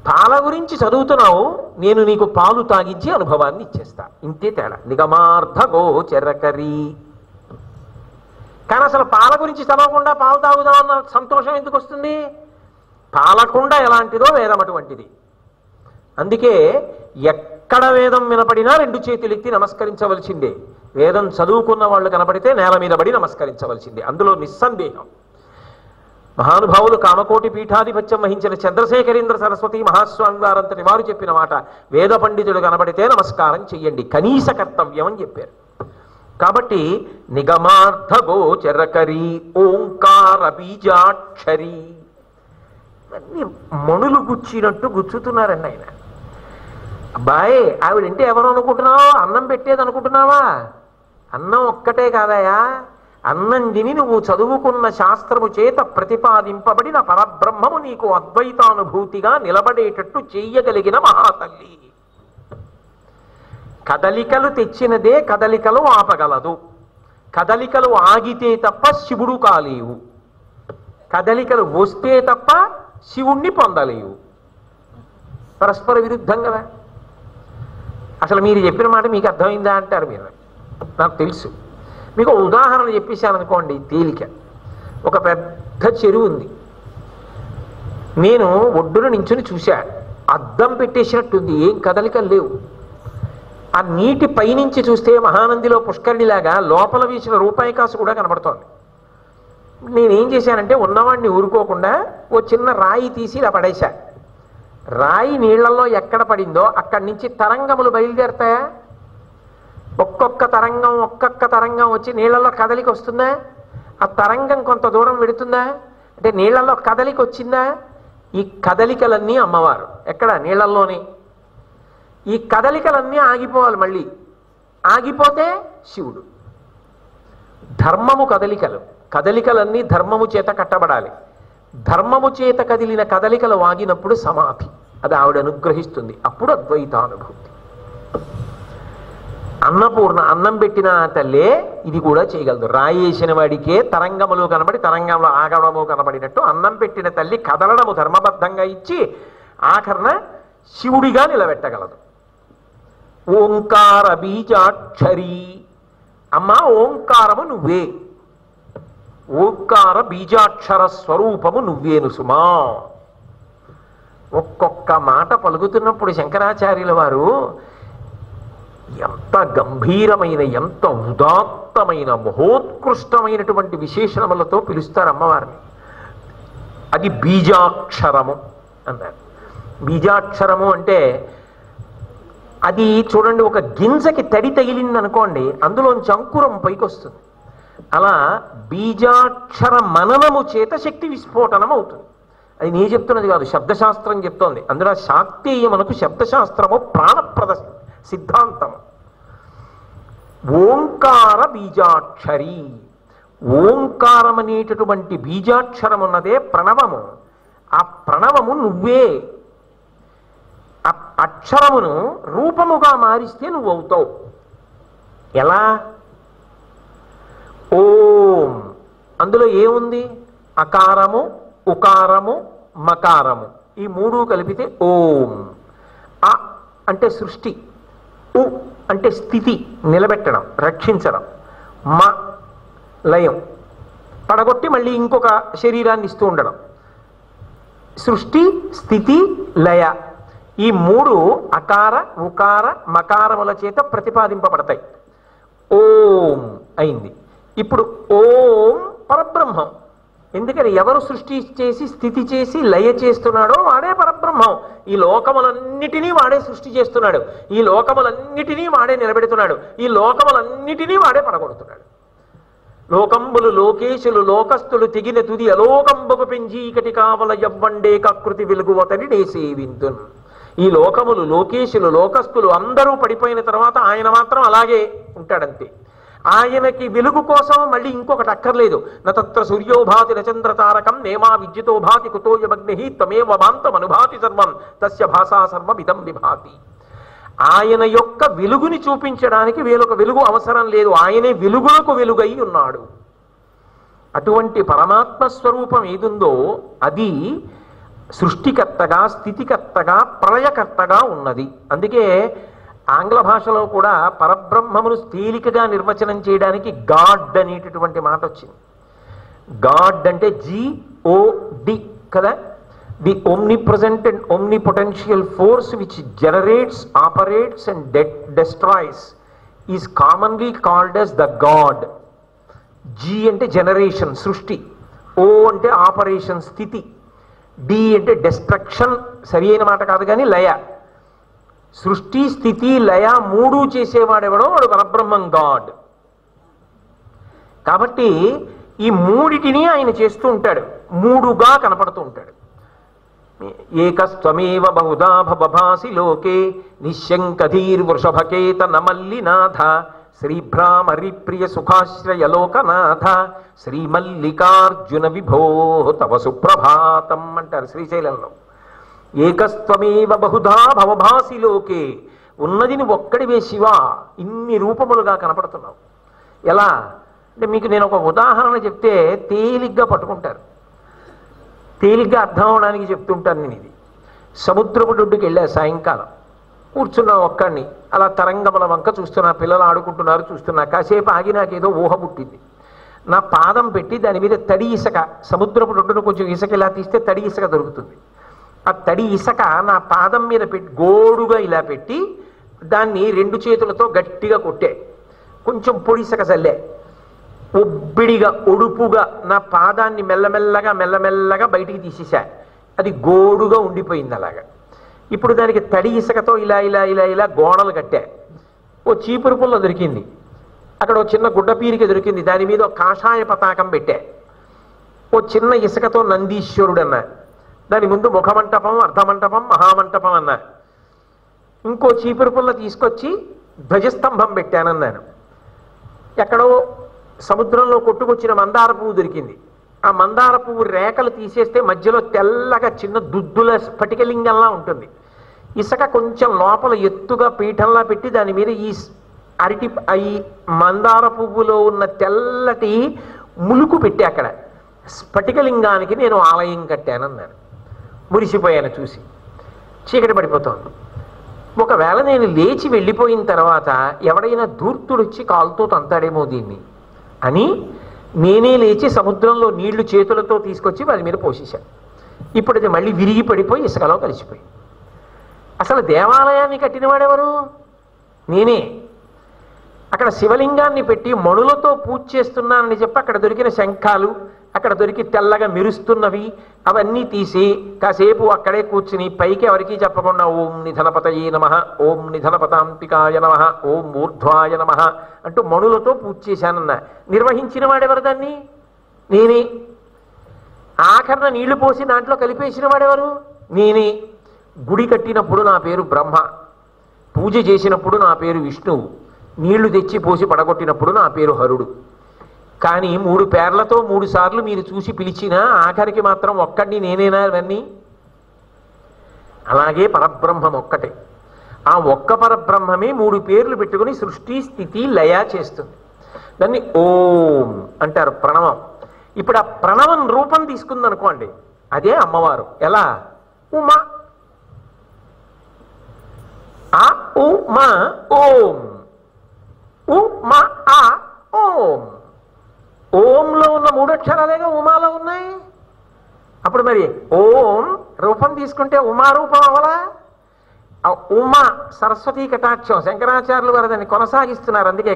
A: పాల గురించి చదువుతున్నావు, నేను నీకు పాలు తాగించి అనుభవాన్ని ఇచ్చేస్తా, ఇంతే తేడా. నిగమార్థ గోచరకరీ. కానీ అసలు పాల గురించి చదవకుండా పాలు తాగుదామన్న సంతోషం ఎందుకు వస్తుంది? పాలకుండా ఎలాంటిదో వేదం అటువంటిది. అందుకే ఎక్కడ వేదం వినపడినా 2 చేతులు ఎత్తి నమస్కరించవలసిందే. వేదం చదువుకున్న వాళ్ళు కనపడితే నేల మీద పడి నమస్కరించవలసిందే, అందులో నిస్సందేహం. మహానుభావులు కామకోటి పీఠాధిపత్యం వహించిన చంద్రశేఖరేంద్ర సరస్వతి మహాస్వామి వారంతటి వారు చెప్పిన మాట, వేద పండితుడు కనబడితే నమస్కారం చెయ్యండి, కనీస కర్తవ్యం అని చెప్పారు. కాబట్టి నిగమార్థ గోచరకరీ ఓంకార బీజాక్షరి. మణులు గుచ్చినట్టు గుచ్చుతున్నారండి ఆయన. అబ్బాయి ఆవిడంటే ఎవరు అనుకుంటున్నావు? అన్నం పెట్టేది అనుకుంటున్నావా? అన్నం ఒక్కటే కాదయా, అన్నం తిని నువ్వు చదువుకున్న శాస్త్రము చేత ప్రతిపాదింపబడిన పరబ్రహ్మము నీకు అద్వైతానుభూతిగా నిలబడేటట్టు చెయ్యగలిగిన మహాతల్లి. కదలికలు తెచ్చినదే కదలికలు ఆపగలదు. కదలికలు ఆగితే తప్ప శివుడు కాలేవు, కదలికలు వస్తే తప్ప శివుణ్ణి పొందలేవు. పరస్పర విరుద్ధం కదా. అసలు మీరు చెప్పిన మాట మీకు అర్థమైందా అంటారు మీరు. నాకు తెలుసు. మీకు ఉదాహరణ చెప్పేశాను అనుకోండి, తేలిక. ఒక పెద్ద చెరువు ఉంది, నేను ఒడ్డున నించుని చూశా, అద్దం పెట్టేసినట్టుంది, ఏం కదలికలు లేవు. ఆ నీటి పైనుంచి చూస్తే మహానందిలో పుష్కరిణిలాగా లోపల వీసిన రూపాయి కాసు కూడా కనబడుతోంది. నేనేం చేశానంటే ఉన్నవాడిని ఊరుకోకుండా ఓ చిన్న రాయి తీసి ఇలా పడేశా. రాయి నీళ్లలో ఎక్కడ పడిందో అక్కడి నుంచి తరంగములు బయలుదేరుతాయా? ఒక్కొక్క తరంగం వచ్చి నీళ్లలో కదలిక వస్తుందా? ఆ తరంగం కొంత దూరం వెడుతుందా? అంటే నీళ్లలో కదలిక వచ్చిందా? ఈ కదలికలన్నీ అమ్మవారు. ఎక్కడ? నీళ్లలోనే. ఈ కదలికలన్నీ ఆగిపోవాలి. మళ్ళీ ఆగిపోతే శివుడు. ధర్మము కదలికలన్నీ ధర్మము చేత కట్టబడాలి. ధర్మము చేత కదిలిన కదలికలు ఆగినప్పుడు సమాధి, అది ఆవిడ అనుగ్రహిస్తుంది. అప్పుడు అద్వైతానుభూతి. అన్నపూర్ణ, అన్నం పెట్టిన తల్లే ఇది కూడా చేయగలదు. రాయి వేసిన వాడికే తరంగములు కనబడి తరంగంలో ఆగడము కనబడినట్టు అన్నం పెట్టిన తల్లి కదలడము ధర్మబద్ధంగా ఇచ్చి ఆఖరణ శివుడిగా నిలబెట్టగలదు. ఓంకార బీజాక్షరి. అమ్మా ఓంకారము నువ్వే, ఓంకార బీజాక్షర స్వరూపము నువ్వేను సుమా. ఒక్కొక్క మాట పలుకుతున్నప్పుడు శంకరాచార్యుల వారు ఎంత గంభీరమైన, ఎంత ఉదాత్తమైన, మహోత్కృష్టమైనటువంటి విశేషణములతో పిలుస్తారు అమ్మవారిని. అది బీజాక్షరము అన్నారు. బీజాక్షరము అంటే అది చూడండి, ఒక గింజకి తడి తగిలింది అనుకోండి, అందులోంచి అంకురం పైకి వస్తుంది. అలా బీజాక్షర మననము చేత శక్తి విస్ఫోటనం అవుతుంది. అది నేను చెప్తున్నది కాదు, శబ్దశాస్త్రం చెప్తోంది. అందులో శాక్తేయమునకు శబ్దశాస్త్రము ప్రాణప్రద సిద్ధాంతము. ఓంకార బీజాక్షరి, ఓంకారం అనేటటువంటి బీజాక్షరం ఉన్నదే ప్రణవము. ఆ ప్రణవము నువ్వే. ఆ అక్షరమును రూపముగా మారిస్తే నువ్వు అవుతావు. ఎలా? ఓం, అందులో ఏముంది? అకారము, ఉకారము, మకారము, ఈ మూడు కలిపితే ఓం. అ అంటే సృష్టి, ఉ అంటే స్థితి, నిలబెట్టడం, రక్షించడం, మ లయం, పడగొట్టి మళ్ళీ ఇంకొక శరీరాన్ని ఇస్తూ ఉండడం. సృష్టి, స్థితి, లయ, ఈ మూడు అకార, ఉకార, మకారముల చేత ప్రతిపాదింపబడతాయి. ఓం అయింది. ఇప్పుడు ఓం పరబ్రహ్మం. ఎందుకని ఎవరు సృష్టి చేసి స్థితి చేసి లయ చేస్తున్నాడో వాడే పరబ్రహ్మం. ఈ లోకములన్నిటినీ వాడే సృష్టి చేస్తున్నాడు, ఈ లోకములన్నిటినీ వాడే నిలబెడుతున్నాడు, ఈ లోకములన్నిటినీ వాడే పడగొడుతున్నాడు. లోకంబులు లోకేశులు లోకస్తులు తెగిన తుది అలోకంబకు పెంచీకటి కావల యవ్వండే కకృతి వెలుగువతని నేసేవింతున్. ఈ లోకములు లోకేశులు లోకస్తులు అందరూ పడిపోయిన తర్వాత ఆయన మాత్రం అలాగే ఉంటాడంతే. ఆయనకి వెలుగు కోసం మళ్ళీ ఇంకొకటి అక్కర్లేదు. నత్ర సూర్యోభాతి నచంద్ర తారకం నేమా విద్యుతో భాతి కుతోయమగ్ని త్వమేవ భాంతం అనుభాతి సర్వం తస్య భాషా సర్వమిదం విభాతి. ఆయన యొక్క వెలుగుని చూపించడానికి వేరొక వెలుగు అవసరం లేదు. ఆయనే వెలుగులకు వెలుగై ఉన్నాడు. అటువంటి పరమాత్మ స్వరూపం ఏదుందో అది సృష్టికర్తగా, స్థితికర్తగా, ప్రళయకర్తగా ఉన్నది. అందుకే ఆంగ్ల భాషలో కూడా పరబ్రహ్మమును తేలికగా నిర్వచనం చేయడానికి గాడ్ అనేటటువంటి మాట వచ్చింది. గాడ్ అంటే GOD కదా. The omnipresent and omnipotential force which generates, operates and destroys is commonly called as the God. G అంటే జనరేషన్, సృష్టి. O అంటే ఆపరేషన్, స్థితి. D అంటే డెస్ట్రక్షన్, సరి అయిన మాట కాదు కానీ లయ. సృష్టి, స్థితి, లయ మూడు చేసేవాడెవడో వాడు పరబ్రహ్మం, గాడ్. కాబట్టి ఈ మూడిటిని ఆయన చేస్తూ ఉంటాడు, మూడుగా కనపడుతూ ఉంటాడు. ఏకస్త్వమేవ బహుధా భవభాసి లోకే నిశ్శంకధీర్వృషభకేత నమల్లినాథ శ్రీభ్రామరి ప్రియ సుఖాశ్రయ లోకనాథ శ్రీమల్లికార్జున విభో తవ సుప్రభాతం అంటారు శ్రీశైలంలో. ఏకస్త్వమేవ బహుధా భవభాసి లోకే, ఉన్నది నువ్వు ఒక్కడివే శివా, ఇన్ని రూపములుగా కనపడుతున్నావు. ఎలా అంటే మీకు నేను ఒక ఉదాహరణ చెప్తే తేలిగ్గా పట్టుకుంటారు, తేలిగ్గా అర్థం అవడానికి చెప్తుంటాను నేను. ఇది సముద్రపు ఒడ్డుకి వెళ్ళా, సాయంకాలం కూర్చున్నా ఒక్కడిని, అలా తరంగముల వంక చూస్తున్నా, పిల్లలు ఆడుకుంటున్నారు చూస్తున్నా. కాసేపు ఆగి నాకేదో ఊహ పుట్టింది. నా పాదం పెట్టి దాని మీద తడి ఇసుక, సముద్రపు ఒడ్డును కొంచెం ఇసుక ఇలా తీస్తే తడి ఇసుక దొరుకుతుంది. ఆ తడి ఇసుక నా పాదం మీద పెట్టి గోడుగా ఇలా పెట్టి దాన్ని రెండు చేతులతో గట్టిగా కొట్టే, కొంచెం పొడి ఇసుక చల్లే, ఒబ్బిడిగా ఒడుపుగా నా పాదాన్ని మెల్లమెల్లగా మెల్లమెల్లగా బయటికి తీసేసా. అది గోడుగా ఉండిపోయింది అలాగా. ఇప్పుడు దానికి తడి ఇసుకతో ఇలా ఇలా ఇలా ఇలా గోడలు కట్టా. ఓ చీపురు పుల్ల దొరికింది, అక్కడ ఓ చిన్న గుడ్డ పీరిక దొరికింది, దాని మీద ఒక కాషాయ పతాకం పెట్టా. ఓ చిన్న ఇసుకతో నందీశ్వరుడు అన్నా, దాని ముందు ముఖమంటపం, అర్ధమంటపం, మహామంటపం అన్నా. ఇంకో చీపురు పుల్ల తీసుకొచ్చి ధ్వజస్తంభం పెట్టానన్నాను. ఎక్కడో సముద్రంలో కొట్టుకొచ్చిన మందార పువ్వు దొరికింది. ఆ మందార పువ్వు రేఖలు తీసేస్తే మధ్యలో తెల్లగా చిన్న దుద్దుల స్ఫటికలింగంలా ఉంటుంది. ఇసుక కొంచెం లోపల ఎత్తుగా పీఠంలా పెట్టి దాని మీద ఈ మందార పువ్వులో ఉన్న తెల్లటి ములుకు పెట్టి అక్కడ స్ఫటికలింగానికి నేను ఆలయం కట్టానన్నాను. మురిసిపోయాను చూసి. చీకటి పడిపోతోంది. ఒకవేళ నేను లేచి వెళ్ళిపోయిన తర్వాత ఎవడైనా ధూర్తుడు వచ్చి కాలుతో తంతాడేమో దీన్ని అని నేనే లేచి సముద్రంలో నీళ్లు చేతులతో తీసుకొచ్చి వారి మీద పోసేశాను. ఇప్పుడు అది మళ్ళీ విరిగి పడిపోయి ఇసుకలో కలిసిపోయి. అసలు దేవాలయాన్ని కట్టినవాడెవరు? నేనే. అక్కడ శివలింగాన్ని పెట్టి మణులతో పూజ చేస్తున్నానని చెప్పి అక్కడ దొరికిన శంఖాలు అక్కడ దొరికి తెల్లగా మెరుస్తున్నవి అవన్నీ తీసి కాసేపు అక్కడే కూర్చుని పైకి ఎవరికీ చెప్పకుండా ఓం నిధనపతయే నమః, ఓం నిధనపతాంతికాయ నమః, ఓం ఊర్ధ్వాయ నమః అంటూ మణులతో పూజ చేశానన్న. నిర్వహించిన వాడెవరు దాన్ని? నేనే. ఆఖరణ నీళ్లు పోసి దాంట్లో కలిపేసిన వాడెవరు? నేనే. గుడి కట్టినప్పుడు నా పేరు బ్రహ్మ, పూజ చేసినప్పుడు నా పేరు విష్ణువు, నీళ్లు తెచ్చి పోసి పడగొట్టినప్పుడు నా పేరు హరుడు. కానీ 3 పేర్లతో 3 సార్లు మీరు చూసి పిలిచినా ఆఖరికి మాత్రం ఒక్కడిని నేనేనా ఇవన్నీ? అలాగే పరబ్రహ్మం ఒక్కటే. ఆ ఒక్క పరబ్రహ్మమే 3 పేర్లు పెట్టుకుని సృష్టి స్థితి లయ చేస్తుంది. దాన్ని ఓం అంటారు, ప్రణవం. ఇప్పుడు ఆ ప్రణవం రూపం తీసుకుందనుకోండి, అదే అమ్మవారు. ఎలా? ఉమా. ఆ ఉమా ఓం, ఉమా ఆ ఓం. ఓంలో ఉన్న 3 అక్షరాలేగా ఉమాలో ఉన్నాయి. అప్పుడు మరి ఓం రూపం తీసుకుంటే ఉమా రూపం అవలా? ఉమా సరస్వతీ కటాక్షం. శంకరాచార్యులు వారు దాన్ని కొనసాగిస్తున్నారు. అందుకే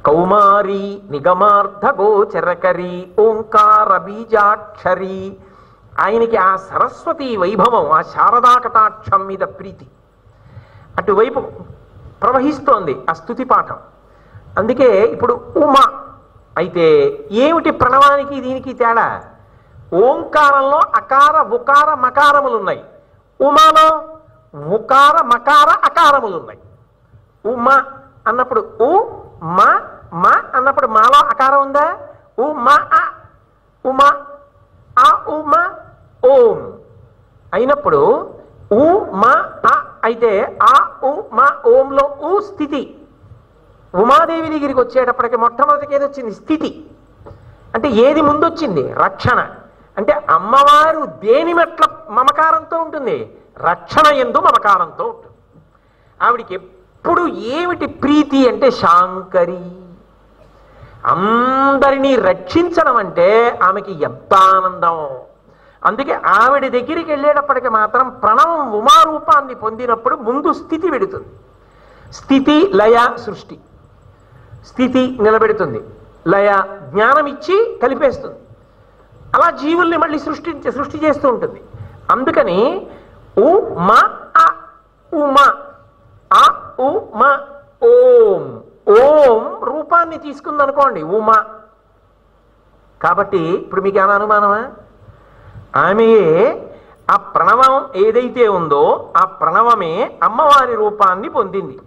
A: కౌమారి నిగమార్థ గోచరకరి ఓంకార బీజాక్షరి. ఆయనకి ఆ సరస్వతి వైభవం, ఆ శారదా కటాక్షం మీద ప్రీతి అటువైపు ప్రవహిస్తోంది ఆ స్తుతి పాఠం. అందుకే ఇప్పుడు ఉమా. అయితే ఏమిటి ప్రణవానికి దీనికి తేడా? ఓంకారంలో అకార ఉకార మకారములు ఉన్నాయి, ఉమాలో ఉకార మకార అకారములు ఉన్నాయి. ఉమా అన్నప్పుడు ఉ మా మా అన్నప్పుడు మాలో అకారం ఉందా? ఉమా ఉమా ఆ ఉమా ఓం అయినప్పుడు ఉ మా అయితే ఆ ఉ మా ఓంలో ఉ స్థితి. ఉమాదేవి దగ్గరికి వచ్చేటప్పటికి మొట్టమొదటికి ఏది వచ్చింది? స్థితి. అంటే ఏది ముందొచ్చింది? రక్షణ. అంటే అమ్మవారు దేని మెట్ల మమకారంతో ఉంటుంది? రక్షణ యందు మమకారంతో ఉంటుంది. ఆవిడికి ఎప్పుడు ఏమిటి ప్రీతి అంటే శాంకరి. అందరినీ రక్షించడం అంటే ఆమెకి ఎంత ఆనందం. అందుకే ఆవిడ దగ్గరికి వెళ్ళేటప్పటికి మాత్రం ప్రణవం ఉమారూపాన్ని పొందినప్పుడు ముందు స్థితి పెడుతుంది. స్థితి లయ సృష్టి. స్థితి నిలబెడుతుంది, లయ జ్ఞానం ఇచ్చి కలిపేస్తుంది. అలా జీవుల్ని మళ్ళీ సృష్టి చేస్తూ ఉంటుంది. అందుకని ఉ మా అ ఉమా ఆ ఉ మా ఓం. ఓం రూపాన్ని తీసుకుందనుకోండి ఉమా. కాబట్టి ఇప్పుడు మీకు ఏమైనా అనుమానమా? ఆమెయే ఆ ప్రణవం ఏదైతే ఉందో ఆ ప్రణవమే అమ్మవారి రూపాన్ని పొందింది.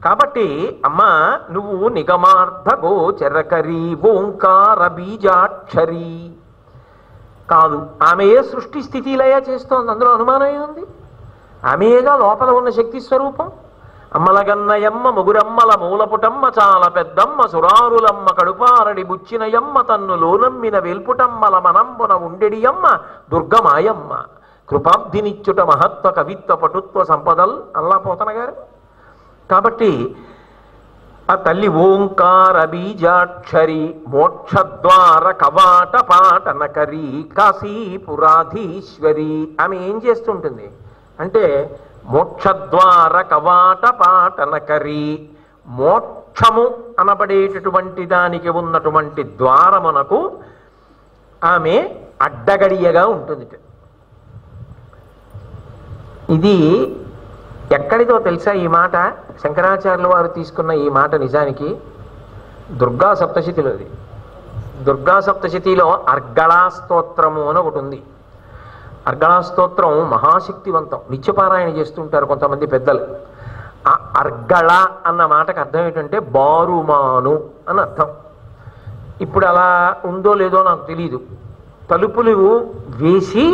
A: కాబట్టి అమ్మ నువ్వు నిగమార్థ గోచరకరి ఓంకార బీజాక్షరి కాదు, ఆమెయే సృష్టి స్థితి లయ చేస్తోంది. అందులో అనుమానం ఏముంది? ఆమెయేగా లోపల ఉన్న శక్తి స్వరూపం. అమ్మలగన్నయమ్మ ముగురమ్మల మూలపుటమ్మ చాలా పెద్దమ్మ సురారులమ్మ కడుపారడి బుచ్చినయమ్మ తన్ను లోనమ్మిన వెల్పుటమ్మల మనంబున ఉండెడియమ్మ దుర్గమాయమ్మ కృపాబ్ధినిచ్చుట మహత్వ కవిత్వ పటుత్వ సంపదల్ అల్లా పోతన గారు. కాబట్టి ఆ తల్లి ఓంకార బీజాక్షరి మోక్షద్వార కవాట పాటనకరి కాశీపురాధీశ్వరి. ఆమె ఏం చేస్తుంటుంది అంటే మోక్షద్వార కవాట పాటనకరి. మోక్షము అనబడేటటువంటి దానికి ఉన్నటువంటి ద్వారమునకు ఆమె అడ్డగడియగా ఉంటుంది. ఇది ఎక్కడిదో తెలుసా ఈ మాట? శంకరాచార్యుల వారు తీసుకున్న ఈ మాట నిజానికి దుర్గా సప్తశతిలోది. దుర్గా సప్తశతిలో అర్గళా స్తోత్రము అని ఒకటి ఉంది. అర్గళా స్తోత్రం మహాశక్తివంతం. నిత్యపారాయణ చేస్తుంటారు కొంతమంది పెద్దలు. ఆ అర్గళ అన్న మాటకు అర్థం ఏంటంటే బారుమాను అని అర్థం. ఇప్పుడు అలా ఉందో లేదో నాకు తెలీదు. తలుపులు వేసి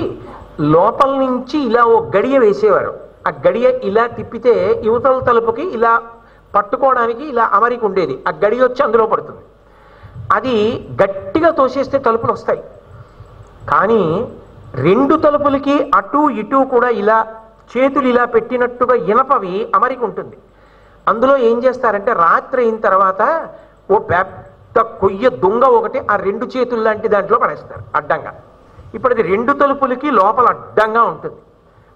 A: లోపల నుంచి ఇలా ఓ గడియ వేసేవారు. ఆ గడియ ఇలా తిప్పితే యువతల తలుపుకి ఇలా పట్టుకోవడానికి ఇలా అమరిక ఉండేది. ఆ గడియ వచ్చి అందులో పడుతుంది. అది గట్టిగా తోసేస్తే తలుపులు వస్తాయి. కానీ 2 తలుపులకి అటు ఇటు కూడా ఇలా చేతులు ఇలా పెట్టినట్టుగా ఇనపవి అమరిక ఉంటుంది. అందులో ఏం చేస్తారంటే రాత్రి అయిన తర్వాత ఓ పెద్ద కొయ్య దొంగ ఒకటి ఆ 2 చేతులు లాంటి దాంట్లో పడేస్తారు అడ్డంగా. ఇప్పుడు అది 2 తలుపులకి లోపల అడ్డంగా ఉంటుంది.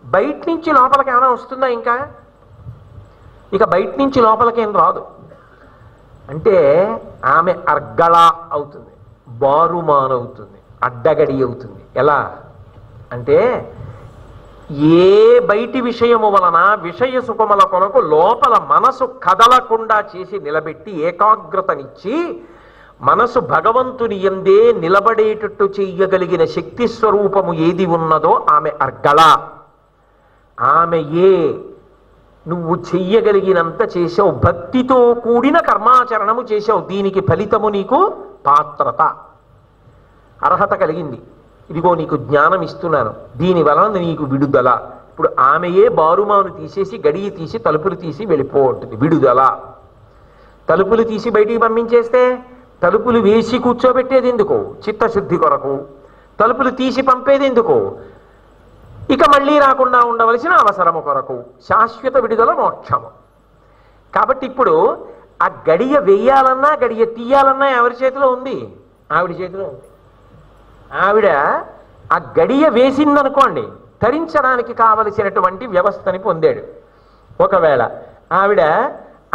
A: బయట నుంచి లోపలికి ఏమైనా వస్తుందా? ఇంకా ఇక బయట నుంచి లోపలికి ఏం రాదు. అంటే ఆమె అర్గళ అవుతుంది, బారుమానవుతుంది. అడ్డగడి అవుతుంది. ఎలా అంటే ఏ బయటి విషయము వలన విషయ సుఖముల కొరకు లోపల మనసు కదలకుండా చేసి నిలబెట్టి ఏకాగ్రతనిచ్చి మనసు భగవంతుని యందే నిలబడేటట్టు చెయ్యగలిగిన శక్తి స్వరూపము ఏది ఉన్నదో ఆమె అర్గళ. ఆమె నువ్వు చెయ్యగలిగినంత చేసావు, భక్తితో కూడిన కర్మాచరణము చేసావు, దీనికి ఫలితము నీకు పాత్రత, అర్హత కలిగింది. ఇదిగో నీకు జ్ఞానం ఇస్తున్నాను, దీని వలన నీకు విడుదల. ఇప్పుడు ఆమెయే బారుమాను తీసేసి గడియ తీసి తలుపులు తీసి వెళ్ళిపోతుంది. విడుదల. తలుపులు తీసి బయటికి పంపించేస్తే తలుపులు వేసి కూర్చోబెట్టేది ఎందుకు? చిత్తశుద్ధి కొరకు. తలుపులు తీసి పంపేది ఎందుకు? ఇక మళ్ళీ రాకుండా ఉండవలసిన అవసరము కొరకు. శాశ్వత విడుదల మోక్షము. కాబట్టి ఇప్పుడు ఆ గడియ వేయాలన్నా గడియ తీయాలన్నా ఎవరి చేతిలో ఉంది? ఆవిడ చేతిలో ఉంది. ఆవిడ ఆ గడియ వేసిందనుకోండి, తరించడానికి కావలసినటువంటి వ్యవస్థని పొందాడు. ఒకవేళ ఆవిడ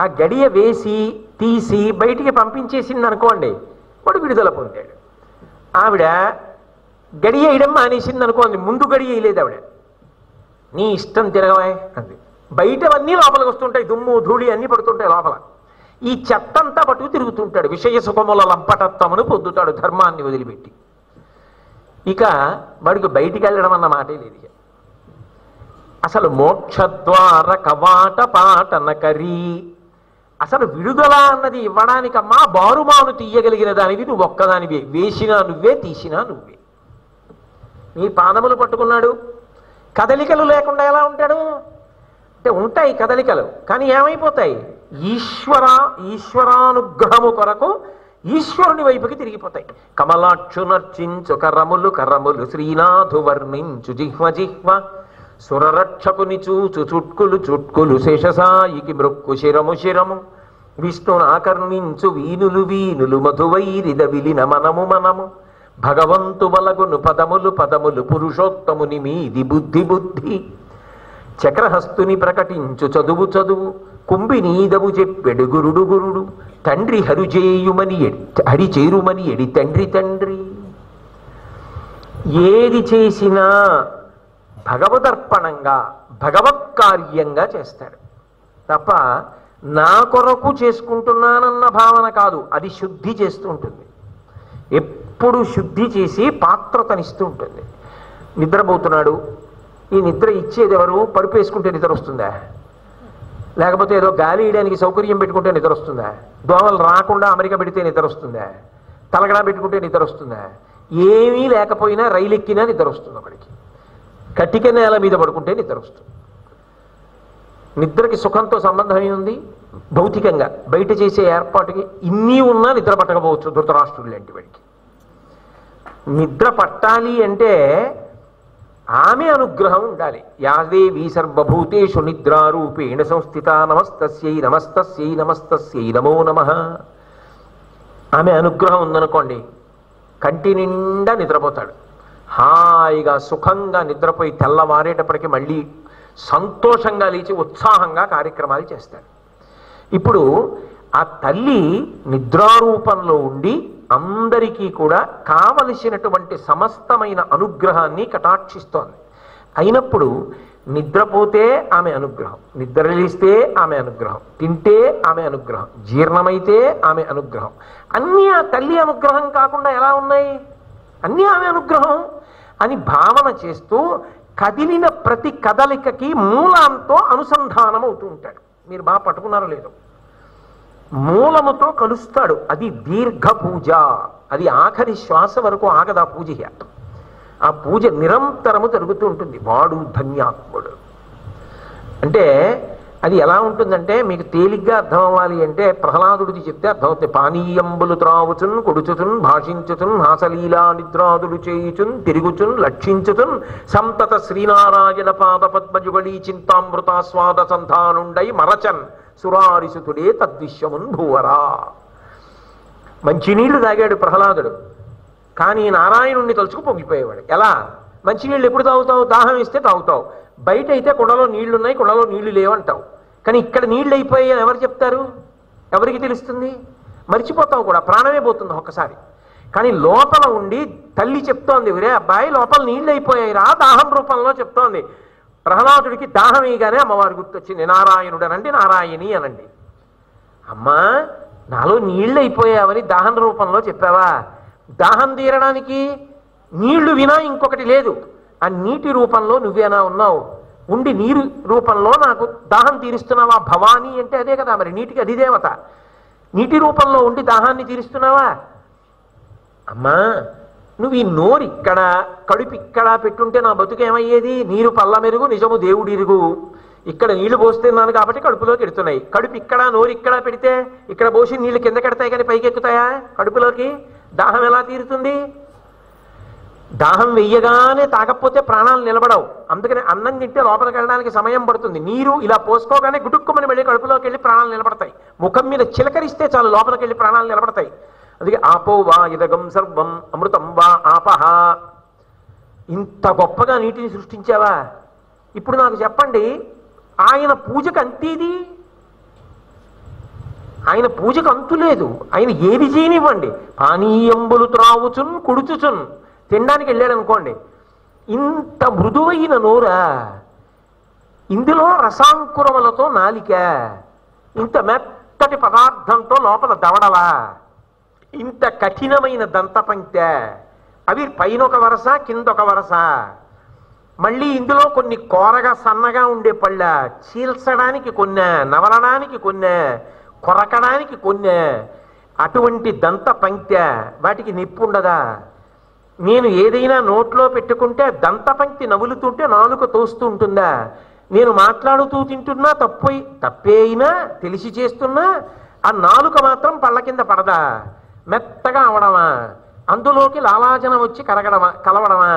A: ఆ గడియ వేసి తీసి బయటికి పంపించేసింది అనుకోండి, వాడు విడుదల పొందాడు. ఆవిడ గడియ వేయడం మానేసింది అనుకోండి, ముందు గడియ వేయలేదు ఆవిడ, నీ ఇష్టం తిరగవే అంది. బయటవన్నీ లోపలికి వస్తుంటాయి, దుమ్ము ధూళి అన్నీ పడుతుంటాయి లోపల. ఈ చెత్తంతా పట్టుకు తిరుగుతుంటాడు, విషయ సుఖముల లంపటత్వమును పొందుతాడు ధర్మాన్ని వదిలిపెట్టి. ఇక వాడికి బయటికి వెళ్ళడం అన్న మాటే లేదు. అసలు మోక్షద్వార కవాట పాటనకరీ, అసలు విడుదల అన్నది ఇవ్వడానికమ్మా బారుమాను తీయగలిగిన దానివి నువ్వు ఒక్కదానివే. వేసినా నువ్వే, తీసినా నువ్వే. నీ పాదములు పట్టుకున్నాడు, కదలికలు లేకుండా ఎలా ఉంటాడు? అంటే ఉంటాయి కదలికలు, కానీ ఏమైపోతాయి? ఈశ్వరానుగ్రహము కొరకు ఈశ్వరుని వైపుకి తిరిగిపోతాయి. కమలాక్షునర్చించు కరములు కరములు శ్రీనాథు వర్ణించు జిహ్వ జిహ్వ, సురరక్షకుని చూచు చుట్కులు చుట్కులు శేషసాయికి మృక్కు శిరము శిరము, విష్ణునాకర్ణించు వీనులు వీనులు మధువైరిద విలిన మనము మనము, భగవంతు వలగును పదములు పదములు పురుషోత్తముని మీది బుద్ధి బుద్ధి, చక్రహస్తుని ప్రకటించు చదువు చదువు, కుంభినీదవు చెప్పెడు గురుడు గురుడు, తండ్రి హరిచేయుమని హరి చేరుమని ఎడి తండ్రి తండ్రి. ఏది చేసినా భగవదర్పణంగా భగవత్కార్యంగా చేస్తాడు తప్ప నా కొరకు చేసుకుంటున్నానన్న భావన కాదు. అది శుద్ధి చేస్తూ ఉంటుంది, ఎప్పుడు శుద్ధి చేసి పాత్రతనిస్తూ ఉంటుంది. నిద్రపోతున్నాడు, ఈ నిద్ర ఇచ్చేది ఎవరు? పరుపు వేసుకుంటే నిద్ర వస్తుందా? లేకపోతే ఏదో గాలి వేయడానికి సౌకర్యం పెట్టుకుంటే నిద్ర వస్తుందా? దోమలు రాకుండా అమెరికా పెడితే నిద్ర వస్తుందా? తలగడా పెట్టుకుంటే నిద్ర వస్తుందా? ఏమీ లేకపోయినా రైలు ఎక్కినా నిద్ర వస్తుంది. ఒకడికి కటిక నేల మీద పడుకుంటే నిద్ర వస్తుంది. నిద్రకి సుఖంతో సంబంధం ఉంది భౌతికంగా. బయట చేసే ఏర్పాటుకి ఇన్ని ఉన్నా నిద్ర పట్టకపోవచ్చు ధృతరాష్ట్రుడు లాంటి వాడికి. నిద్ర పట్టాలి అంటే ఆమె అనుగ్రహం ఉండాలి. యాదేవీ సర్వభూతేషు నిద్రారూపేణ సంస్థిత నమస్తస్యై నమస్తస్యై నమస్తస్యై నమో నమః. ఆమె అనుగ్రహం ఉందనుకోండి, కంటి నిండా నిద్రపోతాడు. హాయిగా సుఖంగా నిద్రపోయి తెల్లవారేటప్పటికి మళ్ళీ సంతోషంగా లేచి ఉత్సాహంగా కార్యక్రమాలు చేస్తాడు. ఇప్పుడు ఆ తల్లి నిద్రారూపంలో ఉండి అందరికీ కూడా కావలసినటువంటి సమస్తమైన అనుగ్రహాన్ని కటాక్షిస్తోంది. అయినప్పుడు నిద్రపోతే ఆమె అనుగ్రహం, నిద్రలేస్తే ఆమె అనుగ్రహం, తింటే ఆమె అనుగ్రహం, జీర్ణమైతే ఆమె అనుగ్రహం, అన్నీ ఆ తల్లి అనుగ్రహం కాకుండా ఎలా ఉన్నాయి? అన్నీ ఆమె అనుగ్రహం అని భావన చేస్తూ కదిలిన ప్రతి కదలికకి మూలంతో అనుసంధానం అవుతూ ఉంటాడు. మీరు బాగా పట్టుకున్నారో లేదో, మూలముతో కలుస్తాడు. అది దీర్ఘ పూజ. అది ఆఖరి శ్వాస వరకు ఆగదా పూజ. ఆ పూజ నిరంతరము జరుగుతూ ఉంటుంది. వాడు ధన్యాత్ముడు. అంటే అది ఎలా ఉంటుందంటే మీకు తేలిగ్గా అర్థం అవ్వాలి అంటే ప్రహ్లాదుడిది చెప్తే అర్థమవుతుంది. పానీయంబులు త్రావుచున్ కొడుచుచున్ భాషించుచున్ హాసలీలా నిద్రాదులు చేయుచున్ తిరుగుచున్ లక్షించుచున్ సంతత శ్రీనారాయణ పాద పద్మజుగళీ చింతామృతాస్వాద సంధానుండై మరచన్ సురారిసుతుడే తద్విశ్వమున్ భూవరా. మంచినీళ్లు తాగాడు ప్రహ్లాదుడు, కానీ నారాయణుణ్ణి తలుచుకు పొంగిపోయేవాడు. ఎలా? మంచినీళ్ళు ఎప్పుడు తాగుతావు? దాహం ఇస్తే తాగుతావు. బయట అయితే కుండలో నీళ్లున్నాయి, కుండలో నీళ్లు లేవంటావు. కానీ ఇక్కడ నీళ్ళు అయిపోయాయి ఎవరు చెప్తారు? ఎవరికి తెలుస్తుంది? మర్చిపోతావు కూడా, ప్రాణమే పోతుంది ఒక్కసారి. కానీ లోపల ఉండి తల్లి చెప్తోంది, ఒరే అబ్బాయి లోపల నీళ్ళు అయిపోయాయిరా, దాహం రూపంలో చెప్తోంది. ప్రహ్లాదుడికి దాహం వేయగానే అమ్మవారు గుర్తొచ్చింది. నారాయణుడు అనండి, నారాయణి అనండి. అమ్మా నాలో నీళ్ళు అయిపోయావని దాహం రూపంలో చెప్పావా? దాహం తీరడానికి నీళ్లు వినా ఇంకొకటి లేదు. ఆ నీటి రూపంలో నువ్వేనా ఉన్నావు? ఉండి నీరు రూపంలో నాకు దాహం తీరుస్తున్నావా? భవానీ అంటే అదే కదా, మరి నీటికి అధిదేవత. నీటి రూపంలో ఉండి దాహాన్ని తీరుస్తున్నావా? అమ్మా నువ్వు ఈ నోరు ఇక్కడ, కడుపు ఇక్కడ పెట్టుంటే నా బతుకేమయ్యేది? నీరు పల్ల మెరుగు, నిజము దేవుడిరుగు. ఇక్కడ నీళ్లు పోస్తున్నాను కాబట్టి కడుపులోకి ఎడుతున్నాయి. కడుపు ఇక్కడ, నోరు ఇక్కడ పెడితే ఇక్కడ పోసి నీళ్లు కింద కెడతాయి కానీ పైకి ఎక్కుతాయా కడుపులోకి? దాహం ఎలా తీరుతుంది? దాహం వెయ్యగానే తాగకపోతే ప్రాణాలు నిలబడవు. అందుకని అన్నం తింటే లోపలికి వెళ్ళడానికి సమయం పడుతుంది. నీరు ఇలా పోసుకోగానే గుటుక్కుమని వెళ్ళి కడుపులోకి వెళ్ళి ప్రాణాలు నిలబడతాయి. ముఖం మీద చిలకరిస్తే చాలు లోపలికి వెళ్ళి ప్రాణాలు నిలబడతాయి. అందుకే ఆపో వా ఇదగం సర్వం అమృతం వా ఆపహ. ఇంత గొప్పగా నీటిని సృష్టించావా? ఇప్పుడు నాకు చెప్పండి, ఆయన పూజకు అంతేది? ఆయన పూజకు అంతు లేదు. ఆయన ఏది చేయనివ్వండి, పానీయంబులు త్రావుచున్ కుడుచుచున్, తినడానికి వెళ్ళాడు అనుకోండి, ఇంత మృదువైన నోరా, ఇందులో రసాంకురములతో నాలిక, ఇంత మెత్తటి పదార్థంతో లోపల దవడలా, ఇంత కఠినమైన దంతపంక్త, అవి పైన ఒక వరస కింద ఒక వరస, మళ్ళీ ఇందులో కొన్ని కోరగా సన్నగా ఉండే పళ్ళ, చీల్చడానికి కొన్న, నవలడానికి కొన్న, కొరకడానికి కొన్న, అటువంటి దంత పంక్త, వాటికి నిప్పు ఉండదా? నేను ఏదైనా నోట్లో పెట్టుకుంటే దంత పంక్తి నవ్వులుతుంటే నాలుక తోస్తూ ఉంటుందా? నేను మాట్లాడుతూ తింటున్నా తప్పే అయినా తెలిసి చేస్తున్నా ఆ నాలుక మాత్రం పళ్ళ కింద పడదా? మెత్తగా అవడమా? అందులోకి లాలాజనం వచ్చి కలవడమా?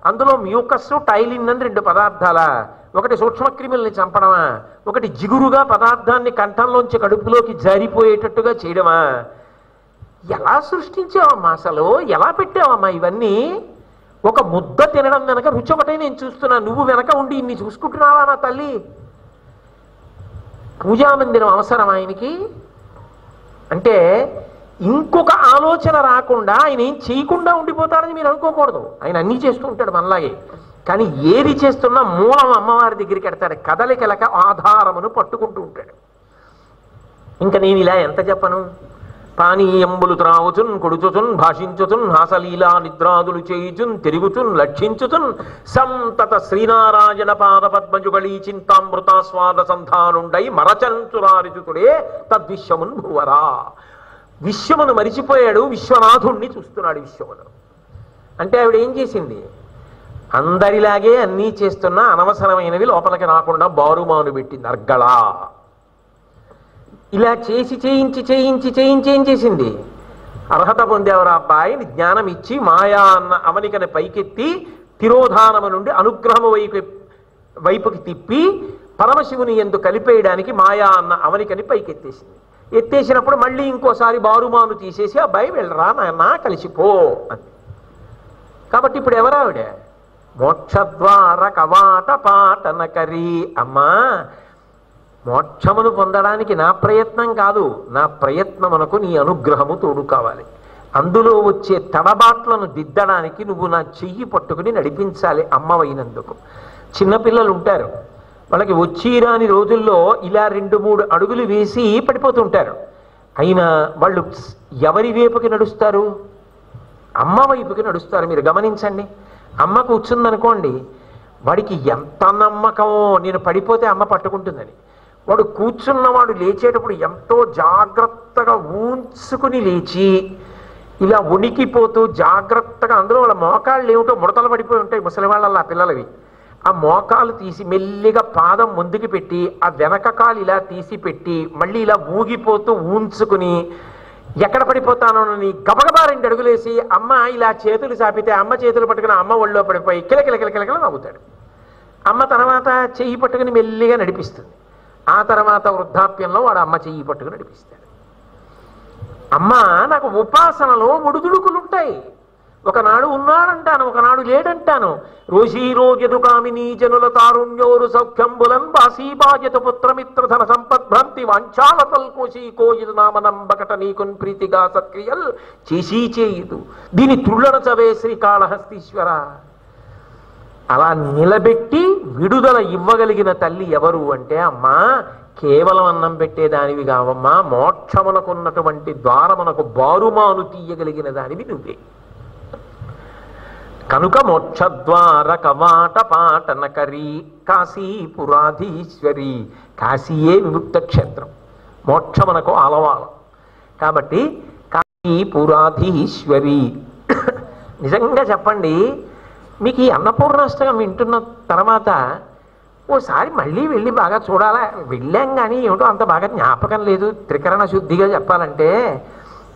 A: అందులో మ్యూకస్ టైలిన్ అని రెండు పదార్థాల, ఒకటి సూక్ష్మక్రిముల్ని చంపడమా, ఒకటి జిగురుగా పదార్థాన్ని కంఠంలోంచి కడుపులోకి జారిపోయేటట్టుగా చేయడమా? ఎలా సృష్టించావమ్మా? అసలు ఎలా పెట్టావమ్మా ఇవన్నీ? ఒక ముద్ద తినడం వెనక రుచి ఒకటే నేను చూస్తున్నా, నువ్వు వెనక ఉండి ఇన్ని చూసుకుంటున్నావా నా తల్లి? పూజామందిరం అవసరం ఆయనకి అంటే ఇంకొక ఆలోచన రాకుండా ఆయన ఏం చేయకుండా ఉండిపోతాడని మీరు అనుకోకూడదు. ఆయన అన్నీ చేస్తూ ఉంటాడు మనలాగే. కానీ ఏది చేస్తున్నా మూలం అమ్మవారి దగ్గరికి ఎడతాడు. కదలికలక ఆధారమును పట్టుకుంటూ ఉంటాడు. ఇంకా నేను ఇలా ఎంత చెప్పను? పానీయంబులు త్రావుచున్ కొడుచుచున్ భాషించుచున్ హాసలీలా నిద్రాదులు చేయుచున్ తిరుగుచున్ లక్షించుచున్ సంతత శ్రీనారాయణ పాద పద్మజుగళీ చింతామృతాస్వాద సంధానుండై మరచంచురారిచుతుడే తద్విశ్వమున్ భువరా. విశ్వమును మరిచిపోయాడు, విశ్వనాథుణ్ణి చూస్తున్నాడు విశ్వమును. అంటే ఆవిడ ఏం చేసింది? అందరిలాగే అన్నీ చేస్తున్నా అనవసరమైనవి లోపలికి రాకుండా బారుమాను పెట్టింది. అర్గళా ఇలా చేసి చేయించి ఏం చేసింది? అర్హత పొందేవరా అబ్బాయిని జ్ఞానం ఇచ్చి మాయా అన్న అవనికని పైకెత్తి తిరోధానము నుండి అనుగ్రహము వైపుకి తిప్పి పరమశివుని యందు కలిపేయడానికి మాయా అన్న అవనికని పైకెత్తేసింది. ఎత్తేసినప్పుడు మళ్ళీ ఇంకోసారి బారుమాను తీసేసి అబ్బాయి వెళ్ళరా నాయన కలిసిపో అని. కాబట్టి ఇప్పుడు ఎవరావిడ? మోక్షద్వార కవాట పాటనకరి. అమ్మా మోక్షమును పొందడానికి నా ప్రయత్నం కాదు, నా ప్రయత్నమునకు నీ అనుగ్రహము తోడు కావాలి. అందులో వచ్చే తడబాట్లను దిద్దడానికి నువ్వు నా చెయ్యి పట్టుకుని నడిపించాలి అమ్మవైనందుకు. చిన్నపిల్లలు ఉంటారు, వాళ్ళకి వచ్చిరాని రోజుల్లో ఇలా 2-3 అడుగులు వేసి పడిపోతుంటారు. అయినా వాళ్ళు ఎవరి వైపుకి నడుస్తారు? అమ్మ వైపుకి నడుస్తారు. మీరు గమనించండి. అమ్మ కూర్చుందనుకోండి, వాడికి ఎంత నమ్మకమో నేను పడిపోతే అమ్మ పట్టుకుంటుందని. వాడు కూర్చున్నవాడు లేచేటప్పుడు ఎంతో జాగ్రత్తగా ఊంచుకుని లేచి ఇలా ఉనికిపోతూ జాగ్రత్తగా, అందులో వాళ్ళ మోకాళ్ళు ఏమిటో ముడతలు పడిపోయి ఉంటాయి ముసలి వాళ్ళ పిల్లలవి. ఆ మోకాలు తీసి మెల్లిగా పాదం ముందుకు పెట్టి ఆ వెనక కాలు ఇలా తీసి పెట్టి మళ్ళీ ఇలా ఊగిపోతూ ఊంచుకుని ఎక్కడ పడిపోతానోనని గబగబా 2 అడుగులేసి అమ్మ ఇలా చేతులు చాపితే అమ్మ చేతులు పట్టుకుని అమ్మ ఒళ్ళో పడిపోయి కిలకిల నవ్వుతాడు. అమ్మ తర్వాత చెయ్యి పట్టుకుని మెల్లిగా నడిపిస్తుంది. ఆ తర్వాత వృద్ధాప్యంలో వాడు అమ్మ చెయ్యి పట్టుకుని నడిపిస్తాడు. అమ్మ నాకు ఉపాసనలో ఒడుదుడుకులుంటాయి. ఒకనాడు ఉన్నాడంటాను, ఒకనాడు లేడంటాను. రోషీరోజదు కామినీ జనుల తారుణ్యోరు సౌఖ్యంబులన్ బాసీబాజత పుత్రమిత్ర ధన సంపద్భ్రాంతి వాంఛాలతల్ కోశీ కోయిదు నామనంబకట నీకున్ ప్రీతిగా సత్క్రియల్ చేసీ చేయుదు దీని తుళ్ళన చవే శ్రీకాళహస్తీశ్వర. అలా నిలబెట్టి విడుదల ఇవ్వగలిగిన తల్లి ఎవరు అంటే అమ్మా, కేవలం అన్నం పెట్టేదానివి కావమ్మా, మోక్షమునకున్నటువంటి ద్వారమునకు బారుమాను తీయగలిగిన దానివి నువ్వే. కనుక మోక్షద్వార కవాట పాటనకరి కాశీపురాధీశ్వరి. కాశీయే విముక్త క్షేత్రం, మోక్షమునకు ఆలవాలం. కాబట్టి కాశీపురాధీశ్వరి. నిజంగా చెప్పండి, మీకు ఈ అన్నపూర్ణాష్టకం వింటున్న తర్వాత ఓసారి మళ్ళీ వెళ్ళి బాగా చూడాలా. వెళ్ళాం కానీ ఏమిటో అంత బాగా జ్ఞాపకం లేదు. త్రికరణ శుద్ధిగా చెప్పాలంటే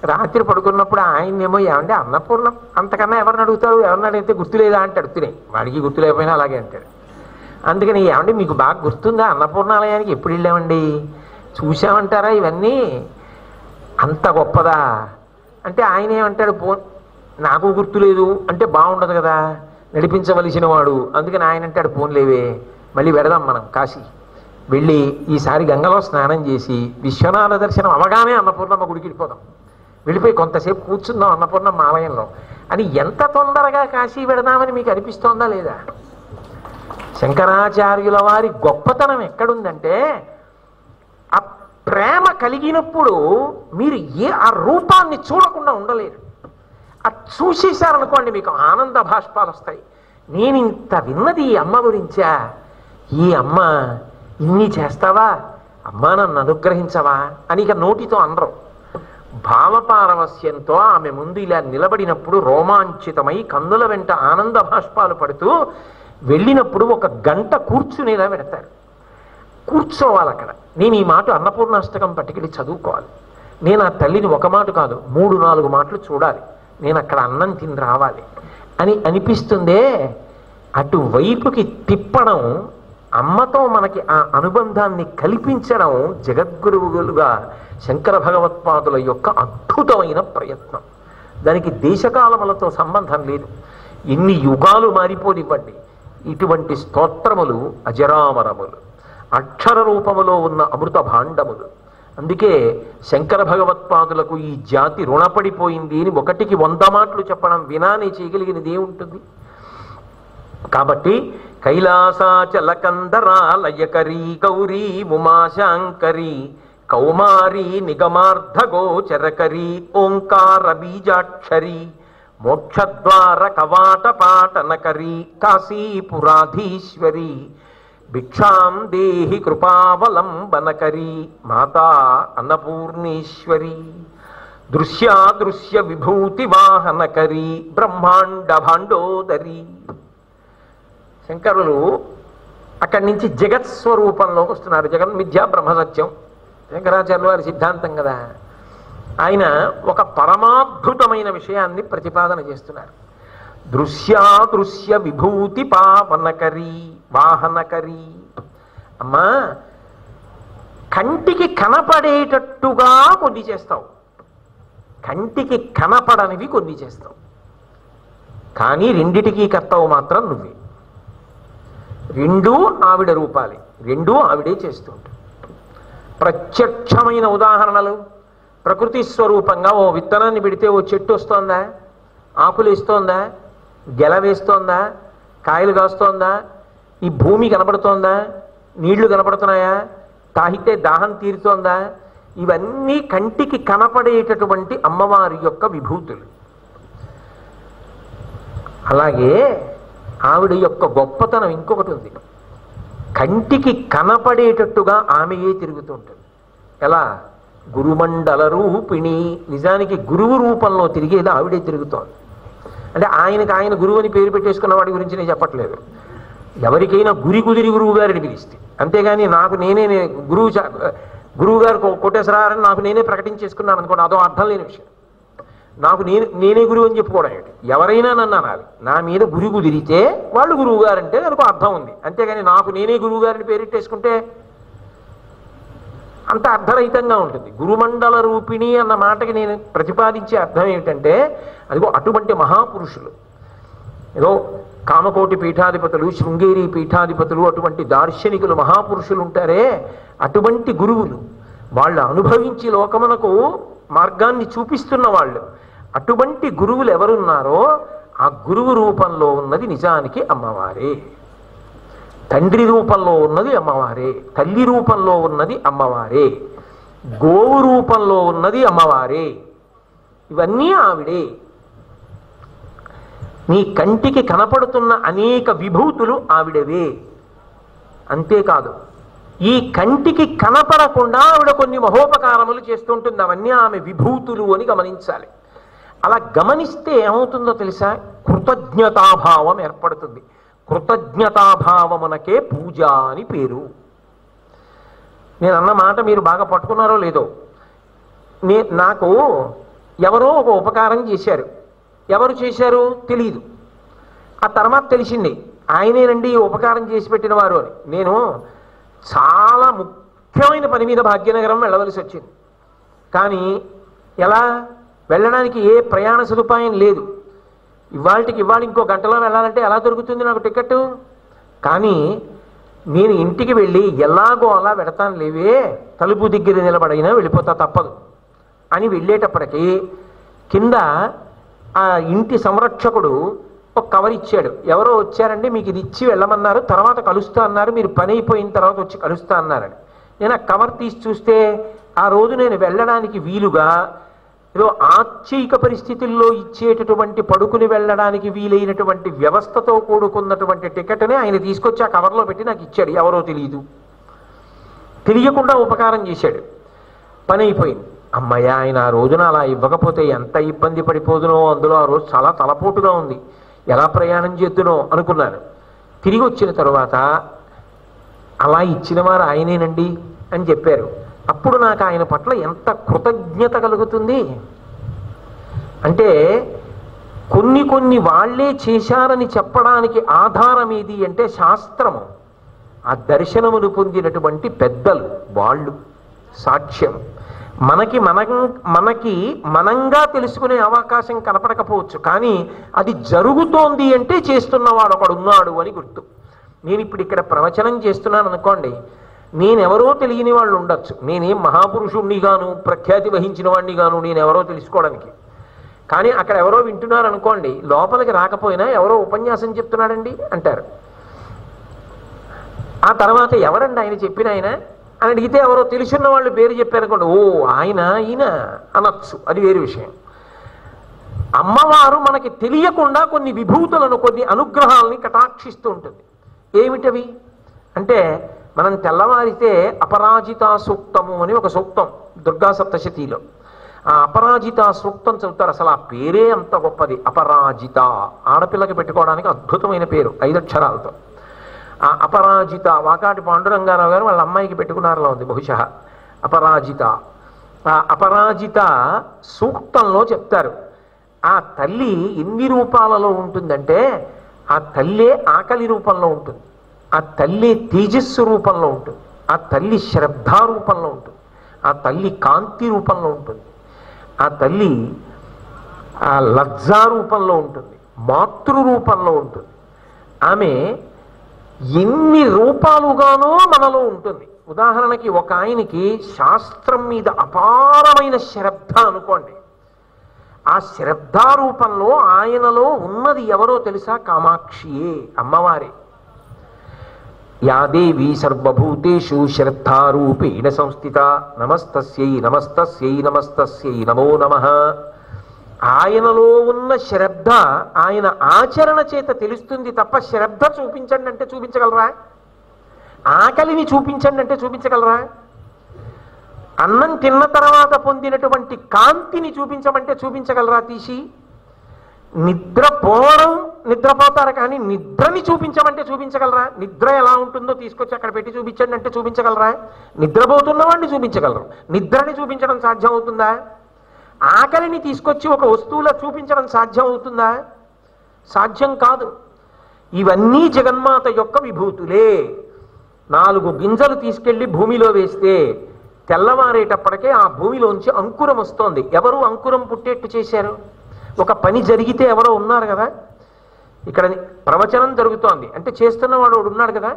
A: రాత్రి పడుకున్నప్పుడు ఆయనేమో ఏమంటే అన్నపూర్ణం అంతకన్నా ఎవరిని అడుగుతాడు, ఎవరిని అడిగితే గుర్తులేదా అంటే అడుగుతున్నాయి. వాడికి గుర్తు లేకపోయినా అలాగే అంటాడు. అందుకని ఏమంటే మీకు బాగా గుర్తుందా, అన్నపూర్ణాలయానికి ఎప్పుడు వెళ్ళామండి, చూసామంటారా ఇవన్నీ, అంత గొప్పదా అంటే ఆయన ఏమంటాడు, నాకు గుర్తులేదు అంటే బాగుండదు కదా, నడిపించవలసిన వాడు. అందుకని ఆయన అంటాడు పోన్లేవే మళ్ళీ వెడదాం మనం కాశీ వెళ్ళి ఈసారి గంగలో స్నానం చేసి విశ్వనాథ దర్శనం అవగానే అన్నపూర్ణమ్మ గుడికి వెళ్ళిపోదాం, వెళ్ళిపోయి కొంతసేపు కూర్చుందాం అన్నపూర్ణమ్మ ఆలయంలో అని. ఎంత తొందరగా కాశీ వెడదామని మీకు అనిపిస్తోందా లేదా? శంకరాచార్యుల వారి గొప్పతనం ఎక్కడుందంటే, ఆ ప్రేమ కలిగినప్పుడు మీరు ఆ రూపాన్ని చూడకుండా ఉండలేరు. అది చూసేశారనుకోండి మీకు ఆనంద భాష్పాలు వస్తాయి. నేను ఇంత విన్నది ఈ అమ్మ గురించా, ఈ అమ్మ ఇన్ని చేస్తావా, అమ్మా నన్ను అనుగ్రహించవా అని ఇక నోటితో అనరు. భావపారవస్యంతో ఆమె ముందు ఇలా నిలబడినప్పుడు రోమాంచితమై కన్నుల వెంట ఆనంద భాష్పాలు పడుతూ వెళ్ళినప్పుడు 1 గంట కూర్చునేలా పెడతారు. కూర్చోవాలి అక్కడ. నేను ఈ మాట అన్నపూర్ణాష్టకం పట్టుకెళ్ళి చదువుకోవాలి. నేను ఆ తల్లిని 1 మాట కాదు 3-4 మాటలు చూడాలి. నేను అక్కడ అన్నం తిని రావాలి అని అనిపిస్తుందే. అటువైపుకి తిప్పడం, అమ్మతో మనకి ఆ అనుబంధాన్ని కల్పించడం జగద్గురువులుగా శంకర భగవత్పాదుల యొక్క అద్భుతమైన ప్రయత్నం. దానికి దేశకాలములతో సంబంధం లేదు. ఎన్ని యుగాలు మారిపోనివ్వండి, ఇటువంటి స్తోత్రములు అజరామరములు, అక్షర రూపములో ఉన్న అమృత భాండములు. అందుకే శంకర భగవత్పాదులకు ఈ జాతి రుణపడిపోయింది అని 1కి 100 మాటలు చెప్పడం వినానే చేయగలిగినది ఏముంటుంది? కాబట్టి కైలాసాచల కందరాలయకరీ గౌరీ ఉమాశాంకరి కౌమారీ నిగమార్థ గోచరకరీ ఓంకార బీజాక్షరి మోక్షద్వార కవాట పాటనకరీ కాశీపురాధీశ్వరి భిక్షాం దేహి కృపావలంబనకరీ మాతా అన్నపూర్ణేశ్వరి దృశ్యాదృశ్య విభూతి వాహనకరీ బ్రహ్మాండ భాండోదరి. శంకరులు అక్కడి నుంచి జగత్స్వరూపంలోకి వస్తున్నారు. జగన్మిథ్యా బ్రహ్మసత్యం శంకరాచార్యుల వారి సిద్ధాంతం కదా. ఆయన ఒక పరమాద్భుతమైన విషయాన్ని ప్రతిపాదన చేస్తున్నారు. దృశ్యాదృశ్య విభూతి పావనకరీ వాహనకరీ. అమ్మా, కంటికి కనపడేటట్టుగా కొన్ని చేస్తావు, కంటికి కనపడనివి కొన్ని చేస్తావు, కానీ రెండిటికీ కర్తవు మాత్రం నువ్వే. రెండూ ఆవిడ రూపాలే, రెండూ ఆవిడే చేస్తూ ఉంటాయి. ప్రత్యక్షమైన ఉదాహరణలు ప్రకృతి స్వరూపంగా ఓ విత్తనాన్ని పెడితే ఓ చెట్టు వస్తోందా, ఆకులు వేస్తోందా, గెల వేస్తోందా, కాయలు కాస్తోందా, ఈ భూమి కనబడుతోందా, నీళ్లు కనపడుతున్నాయా, తాగితే దాహం తీరుతోందా? ఇవన్నీ కంటికి కనపడేటటువంటి అమ్మవారి యొక్క విభూతులు. అలాగే ఆవిడ యొక్క గొప్పతనం ఇంకొకటి ఉంది. కంటికి కనపడేటట్టుగా ఆమెయే తిరుగుతుంటుంది. ఎలా? గురుమండల రూపిణి. నిజానికి గురువు రూపంలో తిరిగేది ఆవిడే తిరుగుతోంది. అంటే ఆయన గురువు అని పేరు పెట్టేసుకున్న వాడి గురించి నేను చెప్పట్లేదు. ఎవరికైనా గురి కుదిరి గురువు గారిని పిలిస్తే, అంతేగాని నాకు నేనే గురువు గారు కొట్టేసరారని నాకు నేనే ప్రకటించేసుకున్నాను అనుకోండి, అదో అర్థం లేని విషయం. నాకు నేనే గురువు అని చెప్పుకోవడం ఏంటి? ఎవరైనా నన్ను అనాలి. నా మీద గురి కుదిరితే వాళ్ళు గురువు గారు అంటే దానికి అర్థం ఉంది. అంతేగాని నాకు నేనే గురువు గారిని పేరెట్టేసుకుంటే అంత అర్థరహితంగా ఉంటుంది. గురుమండల రూపిణి అన్న మాటకి నేను ప్రతిపాదించే అర్థం ఏమిటంటే, అదిగో అటువంటి మహాపురుషులు, ఏదో కామకోటి పీఠాధిపతులు, శృంగేరి పీఠాధిపతులు, అటువంటి దార్శనికులు మహాపురుషులు ఉంటారే, అటువంటి గురువులు, వాళ్ళు అనుభవించి లోకమునకు మార్గాన్ని చూపిస్తున్న వాళ్ళు. అటువంటి గురువులు ఎవరున్నారో ఆ గురువు రూపంలో ఉన్నది నిజానికి అమ్మవారే. తండ్రి రూపంలో ఉన్నది అమ్మవారే, తల్లి రూపంలో ఉన్నది అమ్మవారే, గోవు రూపంలో ఉన్నది అమ్మవారే. ఇవన్నీ ఆవిడే. నీ కంటికి కనపడుతున్న అనేక విభూతులు ఆవిడవే. అంతేకాదు, ఈ కంటికి కనపడకుండా ఆవిడ కొన్ని మహోపకారములు చేస్తుంటుంది. అవన్నీ ఆమె విభూతులు అని గమనించాలి. అలా గమనిస్తే ఏమవుతుందో తెలుసా? కృతజ్ఞతాభావం ఏర్పడుతుంది. కృతజ్ఞతాభావమునకే పూజ అని పేరు. నేను అన్న మాట మీరు బాగా పట్టుకున్నారో లేదో. నాకు ఎవరో ఒక ఉపకారం చేశారు. ఎవరు చేశారు తెలియదు. ఆ తర్వాత తెలిసింది ఆయనేనండి ఈ ఉపకారం చేసి పెట్టిన వారు అని. నేను చాలా ముఖ్యమైన పని మీద భాగ్యనగరం వెళ్ళవలసి వచ్చింది. కానీ ఎలా వెళ్ళడానికి ఏ ప్రయాణ సదుపాయం లేదు. ఇవాళకి ఇంకో గంటలో వెళ్ళాలంటే ఎలా దొరుకుతుంది నాకు టికెట్? కానీ నేను ఇంటికి వెళ్ళి ఎలాగో అలా వెడతాను లేవే, తలుపు దగ్గర నిలబడైనా వెళ్ళిపోతా తప్పదు అని వెళ్ళేటప్పటికీ కింద ఆ ఇంటి సంరక్షకుడు ఒక కవర్ ఇచ్చాడు. ఎవరో వచ్చారండి, మీకు ఇది ఇచ్చి వెళ్ళమన్నారు, తర్వాత కలుస్తా అన్నారు, మీరు పని అయిపోయిన తర్వాత వచ్చి కలుస్తా అన్నారని. నేను ఆ కవర్ తీసి చూస్తే ఆ రోజు నేను వెళ్ళడానికి వీలుగా ఏదో ఆశ్చర్యక పరిస్థితుల్లో ఇచ్చేటటువంటి పడుకుని వెళ్ళడానికి వీలైనటువంటి వ్యవస్థతో కూడుకున్నటువంటి టికెట్ని ఆయన తీసుకొచ్చి ఆ కవర్లో పెట్టి నాకు ఇచ్చాడు. ఎవరో తెలియకుండా ఉపకారం చేశాడు. పని అయిపోయింది. అమ్మయ్య, ఆయన ఆ రోజున అలా ఇవ్వకపోతే ఎంత ఇబ్బంది పడిపోదునో, అందులో ఆ రోజు చాలా తలపోటుగా ఉంది, ఎలా ప్రయాణం చేద్దునో అనుకున్నాను. తిరిగి వచ్చిన తరువాత అలా ఇచ్చిన వారు ఆయనేనండి అని చెప్పారు. అప్పుడు నాకు ఆయన పట్ల ఎంత కృతజ్ఞత కలుగుతుంది అంటే, కొన్ని వాళ్ళే చేశారని చెప్పడానికి ఆధారం ఏది అంటే శాస్త్రము. ఆ దర్శనమును పొందినటువంటి పెద్దలు వాళ్ళు సాక్ష్యం. మనకి మనంగా తెలుసుకునే అవకాశం కనపడకపోవచ్చు, కానీ అది జరుగుతోంది అంటే చేస్తున్నవాడు ఒకడు ఉన్నాడు అని గుర్తు. నేను ఇప్పుడు ఇక్కడ ప్రవచనం చేస్తున్నాను అనుకోండి, నేనెవరో తెలియని వాళ్ళు ఉండొచ్చు. నేనేం మహాపురుషుణ్ణి గాను, ప్రఖ్యాతి వహించిన వాడిని గాను, నేనెవరో తెలుసుకోవడానికి. కానీ అక్కడ ఎవరో వింటున్నారు అనుకోండి, లోపలికి రాకపోయినా ఎవరో ఉపన్యాసం చెప్తున్నాడండి అంటారు. ఆ తర్వాత ఎవరండి ఆయన చెప్పిన ఆయన అని అడిగితే ఎవరో తెలుసున్న వాళ్ళు పేరు చెప్పారనుకోండి, ఓ ఆయన ఈయన అనొచ్చు, అది వేరు విషయం. అమ్మవారు మనకి తెలియకుండా కొన్ని విభూతులను, కొన్ని అనుగ్రహాలని కటాక్షిస్తూ ఉంటుంది. ఏమిటవి అంటే, మనం తెల్లవారితే అపరాజితా సూక్తము అని ఒక సూక్తం దుర్గా సప్తశతిలో, ఆ అపరాజిత సూక్తం చదువుతారు. అసలు ఆ పేరే అంత గొప్పది. అపరాజిత, ఆడపిల్లకి పెట్టుకోవడానికి అద్భుతమైన పేరు, 5 అక్షరాలతో. ఆ అపరాజిత వాకాటి పాండురంగారావు గారు వాళ్ళ అమ్మాయికి పెట్టుకున్నారులో ఉంది బహుశా అపరాజిత. ఆ అపరాజిత సూక్తంలో చెప్తారు, ఆ తల్లి ఎన్ని రూపాలలో ఉంటుందంటే, ఆ తల్లే ఆకలి రూపంలో ఉంటుంది, ఆ తల్లి తేజస్సు రూపంలో ఉంటుంది, ఆ తల్లి శ్రద్ధా రూపంలో ఉంటుంది, ఆ తల్లి కాంతి రూపంలో ఉంటుంది, ఆ తల్లి ఆ లజ్జా రూపంలో ఉంటుంది, మాతృ రూపంలో ఉంటుంది. ఆమె ఎన్ని రూపాలుగానో మనలో ఉంటుంది. ఉదాహరణకి ఒక ఆయనకి శాస్త్రం మీద అపారమైన శ్రద్ధ అనుకోండి, ఆ శ్రద్ధా రూపంలో ఆయనలో ఉన్నది ఎవరో తెలుసా? కామాక్షియే, అమ్మవారే. యాదేవి సర్వభూతేషు శ్రద్ధారూపేణ సంస్థిత నమస్తస్యై నమస్తస్యై నమస్తస్యై నమో నమః. ఆయనలో ఉన్న శ్రద్ధ ఆయన ఆచరణ చేత తెలుస్తుంది తప్ప, శ్రద్ధ చూపించండి అంటే చూపించగలరా? ఆకలిని చూపించండి అంటే చూపించగలరా? అన్నం తిన్న తర్వాత పొందినటువంటి కాంతిని చూపించమంటే చూపించగలరా? తీసి నిద్రపోతారు కానీ నిద్రని చూపించమంటే చూపించగలరా? నిద్ర ఎలా ఉంటుందో తీసుకొచ్చి అక్కడ పెట్టి చూపించండి అంటే చూపించగలరా? నిద్రపోతున్న వాడిని చూపించగలరు, నిద్రని చూపించడం సాధ్యం అవుతుందా? ఆకలిని తీసుకొచ్చి ఒక వస్తువులో చూపించడం సాధ్యం అవుతుందా? సాధ్యం కాదు. ఇవన్నీ జగన్మాత యొక్క విభూతులే. 4 గింజలు తీసుకెళ్లి భూమిలో వేస్తే తెల్లవారేటప్పటికే ఆ భూమిలోంచి అంకురం వస్తోంది. ఎవరు అంకురం పుట్టేట్టు చేశారు? ఒక పని జరిగితే ఎవరో ఉన్నారు కదా. ఇక్కడ ప్రవచనం జరుగుతోంది అంటే చేస్తున్నవాడు ఒకడు ఉన్నాడు కదా.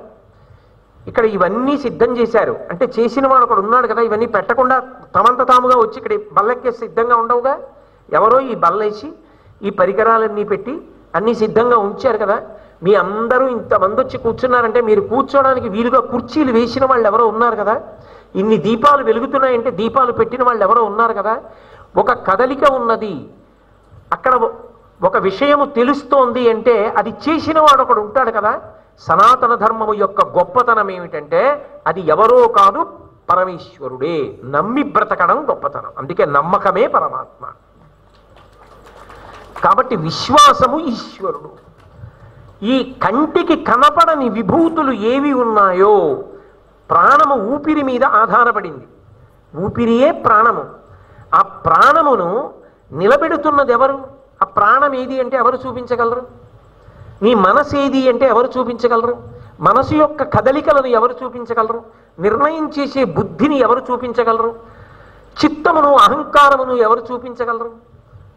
A: ఇక్కడ ఇవన్నీ సిద్ధం చేశారు అంటే చేసిన వాడు ఒకడు ఉన్నాడు కదా. ఇవన్నీ పెట్టకుండా తమంత తాముగా వచ్చి ఇక్కడ బల్లెక్కే సిద్ధంగా ఉండవుగా. ఎవరో ఈ బల్లేసి ఈ పరికరాలన్నీ పెట్టి అన్నీ సిద్ధంగా ఉంచారు కదా. మీ అందరూ ఇంతమంది వచ్చి కూర్చున్నారంటే మీరు కూర్చోడానికి వీలుగా కుర్చీలు వేసిన వాళ్ళు ఎవరో ఉన్నారు కదా. ఇన్ని దీపాలు వెలుగుతున్నాయంటే దీపాలు పెట్టిన వాళ్ళు ఎవరో ఉన్నారు కదా. ఒక కదలిక ఉన్నది అక్కడ, ఒక విషయము తెలుస్తోంది అంటే అది చేసిన వాడు ఒకడు ఉంటాడు కదా. సనాతన ధర్మము యొక్క గొప్పతనం ఏమిటంటే అది ఎవరో కాదు, పరమేశ్వరుడే. నమ్మి బ్రతకడం గొప్పతనం. అందుకే నమ్మకమే పరమాత్మ. కాబట్టి విశ్వాసము ఈశ్వరుడు. ఈ కంటికి కనపడని విభూతులు ఏవి ఉన్నాయో ప్రాణము ఊపిరి మీద ఆధారపడింది. ఊపిరియే ప్రాణము. ఆ ప్రాణమును నిలబెడుతున్నది ఎవరు? ఆ ప్రాణం ఏది అంటే ఎవరు చూపించగలరు? నీ మనసు ఏది అంటే ఎవరు చూపించగలరు? మనసు యొక్క కదలికలను ఎవరు చూపించగలరు? నిర్ణయం చేసే బుద్ధిని ఎవరు చూపించగలరు? చిత్తమును అహంకారమును ఎవరు చూపించగలరు?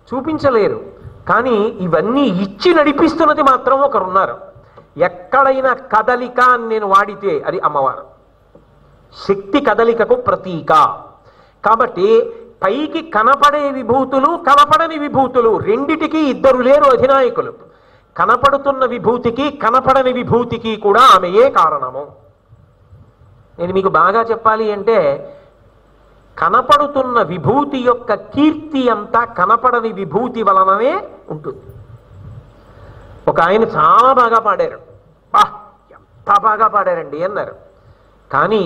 A: చూపించలేరు. కానీ ఇవన్నీ ఇచ్చి నడిపిస్తున్నది మాత్రం ఒకరున్నారు. ఎక్కడైనా కదలిక అని నేను వాడితే అది అమ్మవారు. శక్తి కదలికకు ప్రతీక. కాబట్టి పైకి కనపడే విభూతులు, కనపడని విభూతులు రెండిటికి ఇద్దరు లేరు అధినాయకులు. కనపడుతున్న విభూతికి కనపడని విభూతికి కూడా ఆమెయే కారణము. నేను మీకు బాగా చెప్పాలి అంటే కనపడుతున్న విభూతి యొక్క కీర్తి అంతా కనపడని విభూతి వలననే ఉంటుంది. ఒక ఆయన చాలా బాగా పాడారు. ఎంత బాగా పాడారండి అన్నారు. కానీ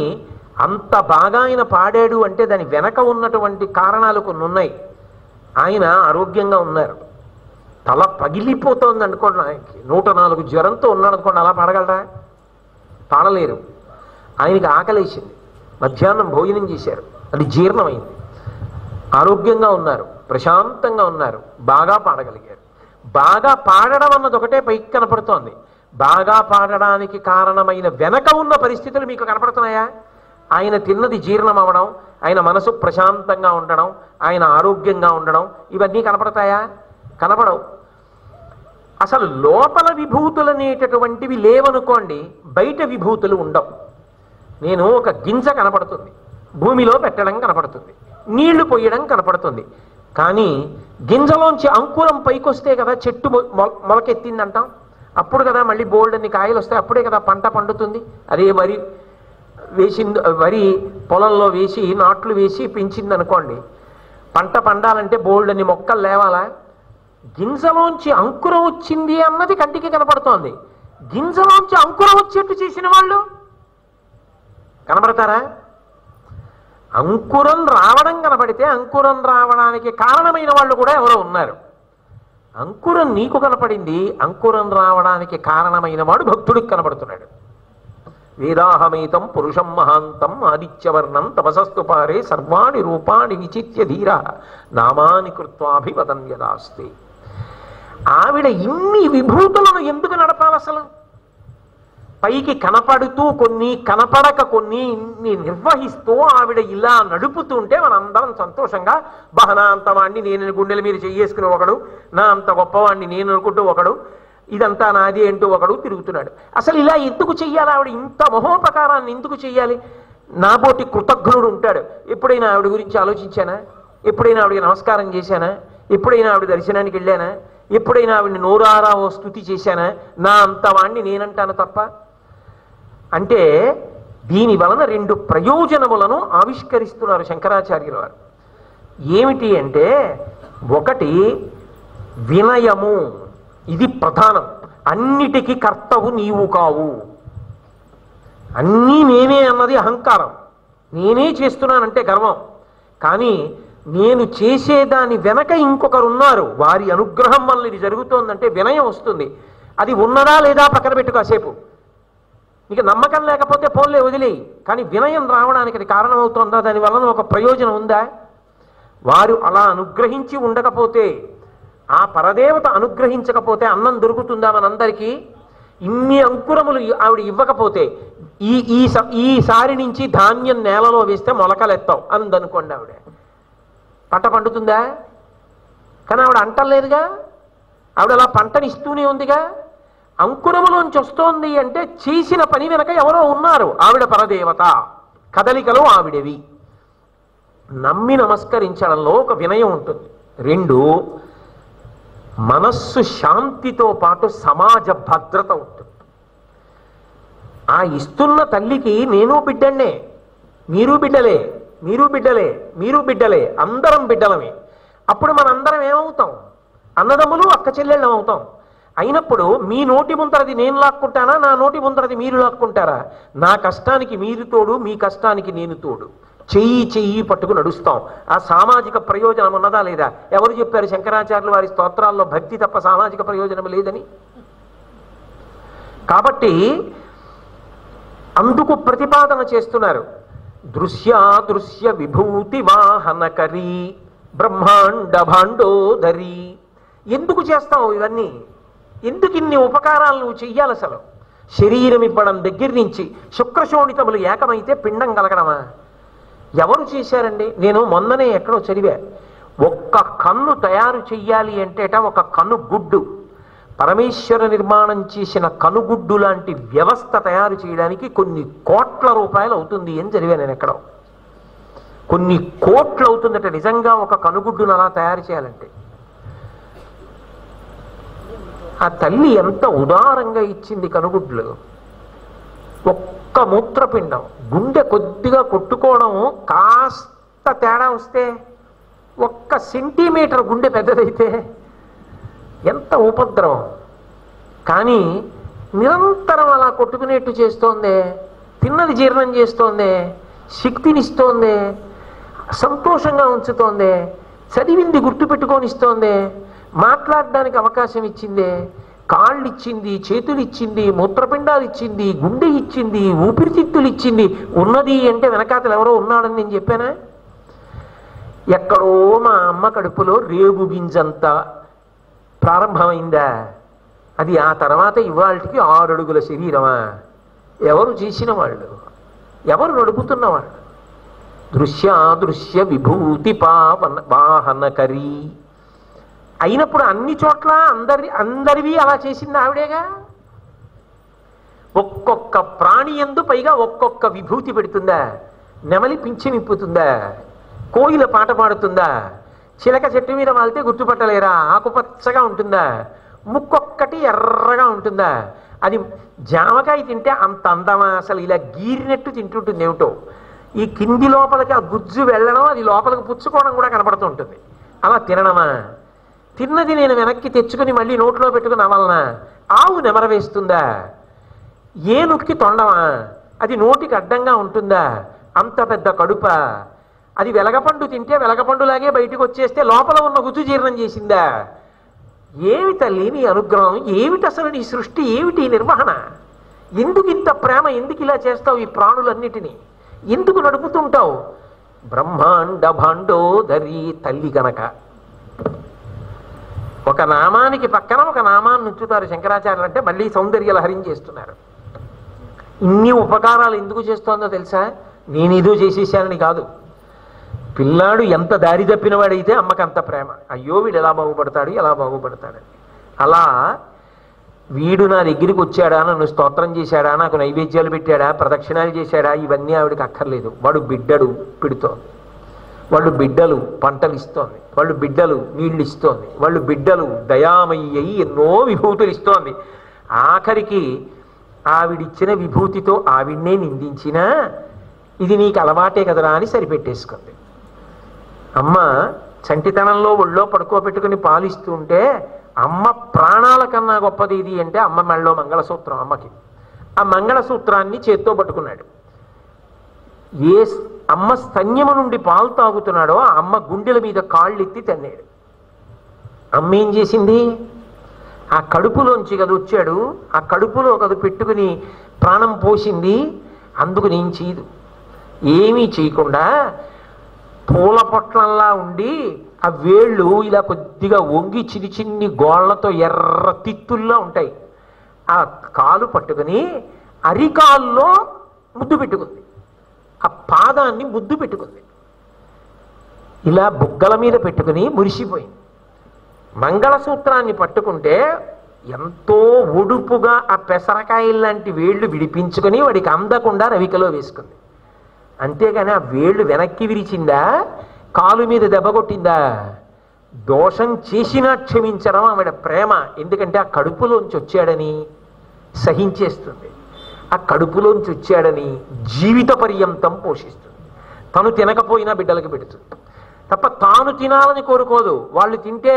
A: అంత బాగా ఆయన పాడాడు అంటే దాని వెనక ఉన్నటువంటి కారణాలు కొన్ని ఉన్నాయి. ఆయన ఆరోగ్యంగా ఉన్నారు. తల పగిలిపోతోంది అనుకోండి. ఆయనకి 104 జ్వరంతో ఉన్నాడు అనుకోండి. అలా పాడగలరా? పాడలేరు. ఆయనకి ఆకలేసింది. మధ్యాహ్నం భోజనం చేశారు. అది జీర్ణమైంది. ఆరోగ్యంగా ఉన్నారు, ప్రశాంతంగా ఉన్నారు, బాగా పాడగలిగారు. బాగా పాడడం అన్నది ఒకటే పైకి కనపడుతోంది. బాగా పాడడానికి కారణమైన వెనక ఉన్న పరిస్థితులు మీకు కనపడుతున్నాయా? ఆయన తిన్నది జీర్ణం అవ్వడం, ఆయన మనసు ప్రశాంతంగా ఉండడం, ఆయన ఆరోగ్యంగా ఉండడం, ఇవన్నీ కనపడతాయా? కనపడవు. అసలు లోపల విభూతులు అనేటటువంటివి లేవనుకోండి, బయట విభూతులు ఉండవు. నేను ఒక గింజ కనపడుతుంది, భూమిలో పెట్టడం కనపడుతుంది, నీళ్లు పొయ్యడం కనపడుతుంది. కానీ గింజలోంచి అంకురం పైకొస్తే కదా చెట్టు మొలకెత్తిందంటాం. అప్పుడు కదా మళ్ళీ బోల్డన్ని కాయలు వస్తాయి. అప్పుడే కదా పంట పండుతుంది. అదే వరి పొలంలో వేసి నాట్లు వేసి పెంచింది అనుకోండి, పంట పండాలంటే బోల్డన్ని మొక్కలు లేవాలా? గింజలోంచి అంకురం వచ్చింది అన్నది కంటికి కనపడుతోంది. గింజలోంచి అంకురం వచ్చేట్టు చేసిన వాళ్ళు కనబడతారా? అంకురం రావడం కనపడితే అంకురం రావడానికి కారణమైన వాళ్ళు కూడా ఎవరో ఉన్నారు. అంకురం నీకు కనపడింది, అంకురం రావడానికి కారణమైన వాడు భక్తుడికి కనపడుతున్నాడు. వేదాహమేతం పురుషం మహాంతం ఆదిత్యవర్ణం తపసస్తు పారే సర్వాణి రూపాణి విచిత్య ధీర నామాని కృత్వాభివదన్యదాస్తే. ఆవిడ ఇన్ని విభూతులను ఎందుకు నడపాలి? అసలు పైకి కనపడుతూ కొన్ని, కనపడక కొన్ని నిర్వహిస్తూ ఆవిడ ఇలా నడుపుతుంటే మనందరం సంతోషంగా, నా అంత వాడిని నేను గుండెల మీద చెయ్యేసుకుని ఒకడు, నా అంత గొప్పవాడిని నేను అనుకుంటూ ఒకడు, ఇదంతా నాది అంటూ ఒకడు తిరుగుతున్నాడు. అసలు ఇలా ఎందుకు చెయ్యాలి? ఆవిడ ఇంత మహోపకారాన్ని ఎందుకు చెయ్యాలి? నాబోటి కృతజ్ఞుడు ఉంటాడు. ఎప్పుడైనా ఆవిడ గురించి ఆలోచించానా? ఎప్పుడైనా ఆవిడకి నమస్కారం చేశానా? ఎప్పుడైనా ఆవిడ దర్శనానికి వెళ్ళానా? ఎప్పుడైనా ఆవిడని నోరారా ఓ స్తుతి చేశానా? నా అంత వాణ్ణి నేనంటాను తప్ప. అంటే దీని వలన 2 ప్రయోజనములను ఆవిష్కరిస్తున్నారు శంకరాచార్యుల వారు. ఏమిటి అంటే, ఒకటి వినయము. ఇది ప్రధానం. అన్నిటికీ కర్తవు నీవు కావు. అన్నీ నేనే అన్నది అహంకారం. నేనే చేస్తున్నానంటే గర్వం. కానీ నేను చేసేదాని వెనక ఇంకొకరున్నారు, వారి అనుగ్రహం వల్ల ఇది జరుగుతోందంటే వినయం వస్తుంది. అది ఉన్నదా లేదా పక్కన పెట్టు కాసేపు. నీకు నమ్మకం లేకపోతే పోన్లే వదిలేయి. కానీ వినయం రావడానికి అది కారణమవుతోందా? దాని వలన ఒక ప్రయోజనం ఉందా? వారు అలా అనుగ్రహించి ఉండకపోతే, ఆ పరదేవత అనుగ్రహించకపోతే అన్నం దొరుకుతుందా మనందరికీ? ఇన్ని అంకురములు ఆవిడ ఇవ్వకపోతే
B: ఈసారి నుంచి ధాన్యం నేలలో వేస్తే మొలకలెత్తావు అందనుకోండి ఆవిడ. పంట పండుతుందా? కానీ ఆవిడ అంటలేదుగా. ఆవిడ అలా పంటని ఇస్తూనే ఉందిగా. అంకురములోంచి వస్తోంది అంటే చేసిన పని వెనక ఎవరో ఉన్నారు. ఆవిడ పరదేవత, కదలికలు ఆవిడవి. నమ్మి నమస్కరించడంలో ఒక వినయం ఉంటుంది. 2, మనస్సు శాంతితో పాటు సమాజ భద్రత ఉంటుంది. ఆ ఇస్తున్న తల్లికి నేను బిడ్డనే, మీరు బిడ్డలే, మీరు బిడ్డలే, మీరు బిడ్డలే, అందరం బిడ్డలమే. అప్పుడు మనందరం ఏమవుతాం? అన్నదమ్ములు, అక్క చెల్లెళ్ళం అవుతాం. అయినప్పుడు మీ నోటి ముందరది నేను లాక్కుంటానా, నా నోటి ముందరది మీరు లాక్కుంటారా? నా కష్టానికి మీరు తోడు, మీ కష్టానికి నేను తోడు, చెయ్యి చెయ్యి పట్టుకు నడుస్తాం. ఆ సామాజిక ప్రయోజనం ఉన్నదా లేదా? ఎవరు చెప్పారు శంకరాచార్యులు వారి స్తోత్రాల్లో భక్తి తప్ప సామాజిక ప్రయోజనం లేదని? కాబట్టి అందుకు ప్రతిపాదన చేస్తున్నారు. దృశ్యాదృశ్య విభూతి వాహనకరీ బ్రహ్మాండ భాండోదరి. ఎందుకు చేస్తావు ఇవన్నీ? ఎందుకు ఇన్ని ఉపకారాలు నువ్వు చెయ్యాలి? అసలు శరీరం ఇవ్వడం దగ్గర నుంచి శుక్రశోణితములు ఏకమైతే పిండం కలగడమా? ఎవరు చేశారండి? నేను మొన్ననే ఎక్కడో చదివా, ఒక్క కన్ను తయారు చెయ్యాలి అంటేట ఒక కన్ను గుడ్డు, పరమేశ్వర నిర్మాణం చేసిన కనుగుడ్డు లాంటి వ్యవస్థ తయారు చేయడానికి కొన్ని కోట్ల రూపాయలు అవుతుంది అని చదివా నేను ఎక్కడో. కొన్ని కోట్లు అవుతుందట నిజంగా ఒక కనుగుడ్డును అలా తయారు చేయాలంటే. ఆ తల్లి ఎంత ఉదారంగా ఇచ్చింది కనుగుడ్లు. ఒక్క మూత్రపిండం, గుండె కొద్దిగా కొట్టుకోవడం కాస్త తేడా వస్తే, 1 సెంటీమీటర్ గుండె పెద్దదైతే ఎంత ఉపద్రవం. కానీ నిరంతరం అలా కొట్టుకునేట్టు చేస్తోంది, తిన్నది జీర్ణం చేస్తోంది, శక్తినిస్తోంది, సంతోషంగా ఉంచుతోంది, చదివింది గుర్తుపెట్టుకొని ఇస్తోంది, మాట్లాడడానికి అవకాశం ఇచ్చింది, కాళ్ళు ఇచ్చింది, చేతులు ఇచ్చింది, మూత్రపిండాలు ఇచ్చింది, గుండె ఇచ్చింది, ఊపిరితిత్తులు ఇచ్చింది. ఉన్నది అంటే వెనకాతలు ఎవరో ఉన్నాడని నేను చెప్పానా? ఎక్కడో మా అమ్మ కడుపులో రేగు గింజంత ప్రారంభమైందా? అది ఆ తర్వాత ఇవాళకి 6 అడుగుల శరీరమా? ఎవరు చేసిన వాళ్ళు? ఎవరు నడుపుతున్నవాళ్ళు? దృశ్యాదృశ్య విభూతి వాహనకరీ అయినప్పుడు అన్ని చోట్ల అందరివి అలా చేసింది ఆవిడేగా. ఒక్కొక్క ప్రాణి యందు పైగా ఒక్కొక్క విభూతి పెడుతుందా? నెమలి పింఛి నింపుతుందా? కోయిల పాట పాడుతుందా? చిలక చెట్టు మీద వాళ్తే గుర్తుపట్టలేరా? ఆకుపచ్చగా ఉంటుందా? ముక్కొక్కటి ఎర్రగా ఉంటుందా? అది జామకాయ తింటే అంత అందమా? అసలు ఇలా గీరినట్టు తింటుంటుంది ఏమిటో. ఈ కింది లోపలికి ఆ గుజ్జు వెళ్ళడం, అది లోపలికి పుచ్చుకోవడం కూడా కనపడుతూ ఉంటుంది. అలా తినడమా? తిన్నది నేను వెనక్కి తెచ్చుకుని మళ్ళీ నోట్లో పెట్టుకుని అవలనా? ఆవు నెమరవేస్తుందా? ఏనుక్కి తొండమా? అది నోటికి అడ్డంగా ఉంటుందా? అంత పెద్ద కడుప. అది వెలగపండు తింటే వెలగపండులాగే బయటకు వచ్చేస్తే లోపల ఉన్న గుజ్జు జీర్ణం చేసిందా? ఏమి తల్లి నీ అనుగ్రహం? ఏమిటి అసలు నీ సృష్టి? ఏమిటి నిర్వహణ? ఎందుకు ఇంత ప్రేమ? ఎందుకు ఇలా చేస్తావు ఈ ప్రాణులన్నిటినీ? ఎందుకు నడుపుతుంటావు? బ్రహ్మాండ భాండోదరి తల్లి కనుక. ఒక నామానికి పక్కన ఒక నామాన్ని ఉంచుతారు శంకరాచార్యులు అంటే మళ్ళీ సౌందర్య లహరిం చేస్తున్నారు. ఇన్ని ఉపకారాలు ఎందుకు చేస్తోందో తెలుసా? నేనేదో చేసేసానని కాదు. పిల్లాడు ఎంత దారి తప్పినవాడైతే అమ్మకి అంత ప్రేమ. అయ్యో వీడు ఎలా బాగుపడతాడు, ఎలా బాగుపడతాడని. అలా వీడు నా దగ్గరికి వచ్చాడా, నన్ను స్తోత్రం చేశాడా, నాకు నైవేద్యాలు పెట్టాడా, ప్రదక్షిణాలు చేశాడా, ఇవన్నీ ఆవిడకి అక్కర్లేదు. వాడు బిడ్డడు పెడుతోంది, వాళ్ళు బిడ్డలు పంటలు ఇస్తోంది, వాళ్ళు బిడ్డలు నీళ్ళు ఇస్తోంది, వాళ్ళు బిడ్డలు దయామయ్యి ఎన్నో విభూతులు ఇస్తోంది. ఆఖరికి ఆవిడిచ్చిన విభూతితో ఆవిడ్నే నిందించినా ఇది నీకు అలవాటే కదరా అని సరిపెట్టేసుకుంది. అమ్మ చంటితనంలో ఒళ్ళో పడుకోబెట్టుకుని పాలిస్తూ ఉంటే అమ్మ ప్రాణాల కన్నా గొప్పది ఇది అంటే అమ్మ మెళ్ళలో మంగళసూత్రం. అమ్మకి ఆ మంగళసూత్రాన్ని చేత్తో పట్టుకున్నాడు. ఏ అమ్మ స్తన్యము నుండి పాలు తాగుతున్నాడో ఆ అమ్మ గుండెల మీద కాళ్ళెత్తి తన్నాడు. అమ్మ ఏం చేసింది? ఆ కడుపులోంచి కదా వచ్చాడు, ఆ కడుపులో కదా పెట్టుకుని ప్రాణం పోసింది. అందుకు నేను చేయదు, ఏమీ చేయకుండా పూల పొట్లంలా ఉండి ఆ వేళ్ళు ఇలా కొద్దిగా వంగి చిన్ని చిన్ని గోళ్లతో ఎర్ర తిత్తుల్లా ఉంటాయి. ఆ కాలు పట్టుకుని అరికాల్లో ముద్దు పెట్టుకుంది, ఆ పాదాన్ని ముద్దు పెట్టుకుంది, ఇలా బుగ్గల మీద పెట్టుకుని మురిసిపోయింది. మంగళసూత్రాన్ని పట్టుకుంటే ఎంతో ఒడుపుగా ఆ పెసరకాయల్లాంటి వేళ్లు విడిపించుకొని వాడికి అందకుండా రవికలో వేసుకుంది. అంతేగాని ఆ వేళ్లు వెనక్కి విరిచిందా, కాలు మీద దెబ్బ కొట్టిందా? దోషం చేసినా క్షమించడం ఆవిడ ప్రేమ. ఎందుకంటే ఆ కడుపులోంచి వచ్చాడని సహించేస్తుంది, ఆ కడుపులోంచి వచ్చాడని జీవిత పర్యంతం పోషిస్తుంది. తను తినకపోయినా బిడ్డలకు పెడుతుంది తప్ప తాను తినాలని కోరుకోదు. వాళ్ళు తింటే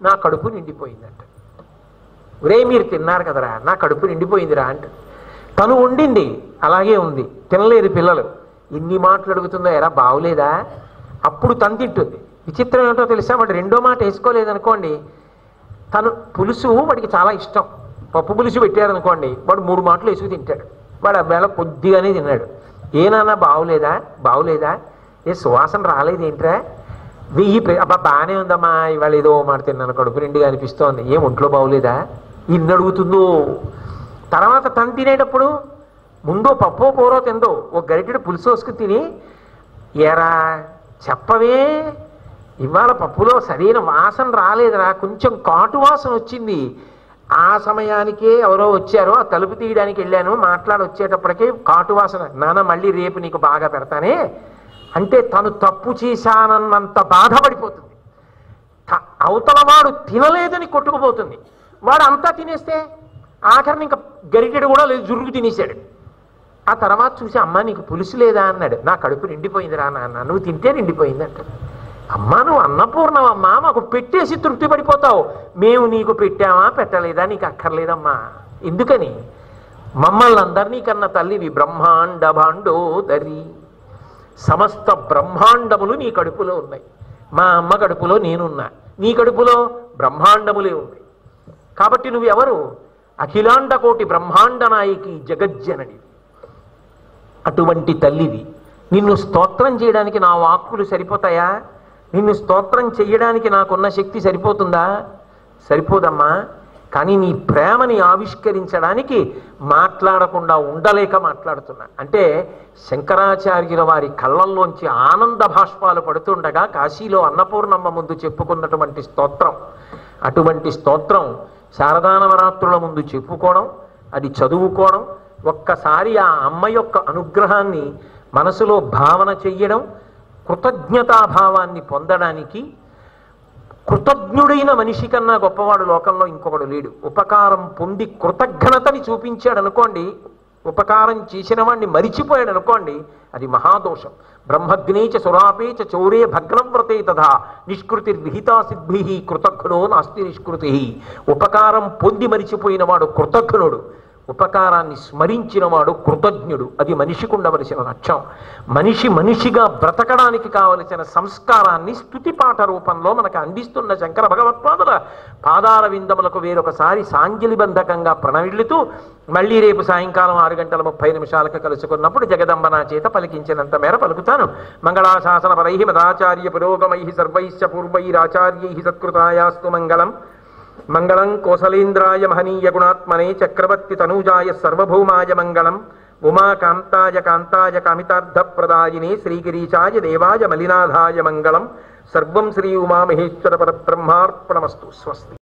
B: నా కడుపు నిండిపోయిందంట. ఒరే మీరు తిన్నారు కదరా, నా కడుపు నిండిపోయిందిరా అంట. తను వండింది అలాగే ఉంది, తినలేదు పిల్లలు. ఎన్ని మాటలు అడుగుతుందో, ఎరా బాగులేదా? అప్పుడు తను తింటుంది. విచిత్రం ఏంటో తెలుసా, వాడు రెండో మాట వేసుకోలేదనుకోండి, తను పులుసు వాడికి చాలా ఇష్టం, పప్పు పులుసు పెట్టారనుకోండి, వాడు 3 మాటలు వేసుకు తింటాడు. వాడు ఆ వేళ కొద్దిగానే తిన్నాడు. ఏనాన్నా బాగులేదా, బాగులేదా, ఏ సువాసన రాలేదేంట్రా, 1000 అబ్బా బాగానే ఉందమ్మా, ఇవాళ ఏదో మాట తిన్నాను, కడుపు నిండిగా అనిపిస్తోంది, ఏం ఒంట్లో బాగులేదా, ఇన్ని అడుగుతుందో. తర్వాత తను తినేటప్పుడు ముందో పప్పో కూరో తిందో, ఒక గరిటెడు పులుసు వేసుకుని తిని, ఏరా చెప్పవే ఇవాళ పప్పులో సరైన వాసన రాలేదురా, కొంచెం కాటు వాసన వచ్చింది, ఆ సమయానికే ఎవరో వచ్చారో ఆ తలుపు తీయడానికి వెళ్ళాను, మాట్లాడి వచ్చేటప్పటికే కాటు వాసన, నాన్న మళ్ళీ రేపు నీకు బాగా పెడతానే అంటే తను తప్పు చేశానన్నంత బాధపడిపోతుంది. అవతల వాడు తినలేదని కొట్టుకుపోతుంది. వాడు అంతా తినేస్తే ఆఖరిని ఇంకా గరిటెడు కూడా లేదు, జురుగు తినేశాడు. ఆ తర్వాత చూసి అమ్మ నీకు పులుసు లేదా అన్నాడు. నా కడుపు నిండిపోయిందిరా నాన్న, నువ్వు తింటే నిండిపోయింది అంటాడు. అమ్మా నువ్వు అన్నపూర్ణవమ్మా, మాకు పెట్టేసి తృప్తి పడిపోతావు, మేము నీకు పెట్టామా పెట్టలేదా నీకు అక్కర్లేదమ్మా. ఎందుకని? మమ్మల్ని అందరినీ కన్న తల్లివి, బ్రహ్మాండ భాండోదరి, సమస్త బ్రహ్మాండములు నీ కడుపులో ఉన్నాయి. మా అమ్మ కడుపులో నేనున్నా, నీ కడుపులో బ్రహ్మాండములే ఉన్నాయి. కాబట్టి నువ్వెవరు? అఖిలాండ కోటి బ్రహ్మాండ నాయకి జగజ్జనని, అటువంటి తల్లివి. నిన్ను స్తోత్రం చేయడానికి నా వాక్కులు సరిపోతాయా? నిన్ను స్తోత్రం చెయ్యడానికి నాకున్న శక్తి సరిపోతుందా? సరిపోదమ్మా. కానీ నీ ప్రేమని ఆవిష్కరించడానికి మాట్లాడకుండా ఉండలేక మాట్లాడుతున్నా. అంటే శంకరాచార్యుల వారి కళ్ళల్లోంచి ఆనంద భాష్పాలు పడుతుండగా కాశీలో అన్నపూర్ణమ్మ ముందు చెప్పుకున్నటువంటి స్తోత్రం, అటువంటి స్తోత్రం శారదానవరాత్రుల ముందు చెప్పుకోవడం, అది చదువుకోవడం, ఒక్కసారి ఆ అమ్మ యొక్క అనుగ్రహాన్ని మనసులో భావన చెయ్యడం, కృతజ్ఞతాభావాన్ని పొందడానికి, కృతజ్ఞుడైన మనిషి కన్నా గొప్పవాడు లోకంలో ఇంకొకడు లేడు. ఉపకారం పొంది కృతజ్ఞతని చూపించాడు అనుకోండి, ఉపకారం చేసిన వాడిని మరిచిపోయాడు అనుకోండి, అది మహాదోషం. బ్రహ్మగ్నేచ సురాపేచ చౌరే భగ్నం వ్రతే తథా నిష్కృతిర్విహితా సిద్భి కృతజ్ఞో నాస్తి నిష్కృతి. ఉపకారం పొంది మరిచిపోయిన వాడు కృతజ్ఞుడు, ఉపకారాన్ని స్మరించిన వాడు కృతజ్ఞుడు. అది మనిషికి ఉండవలసిన లక్ష్యం. మనిషి మనిషిగా బ్రతకడానికి కావలసిన సంస్కారాన్ని స్తుతిపాఠ రూపంలో మనకు అందిస్తున్న శంకర భగవత్పాదుల పాదార విందములకు వేరొకసారి సాంజలిబంధకంగా ప్రణవిల్లుతూ మళ్ళీ రేపు సాయంకాలం 6:30 కలుసుకున్నప్పుడు జగదంబ నా చేత పలికించినంత మేర పలుకుతాను. మంగళాశాసన పరై మదాచార్య పురోగమై సర్వైశ్చ పూర్వైరాచార్యై సత్కృతాయాస్తు మంగళం. మంగళం కోసలేంద్రాయ మహనీయ గుణాత్మనే చక్రవర్తి తనూజాయ సర్వభౌమాయ మంగళం. ఉమాకాంతాయ కాంతాయ కామితార్థప్రదాయినే శ్రీగిరీశాయ దేవాయ మలినాథాయ మంగళం. సర్వం శ్రీ ఉమామహేశ్వర పరబ్రహ్మార్పణమస్తు. స్వస్తి.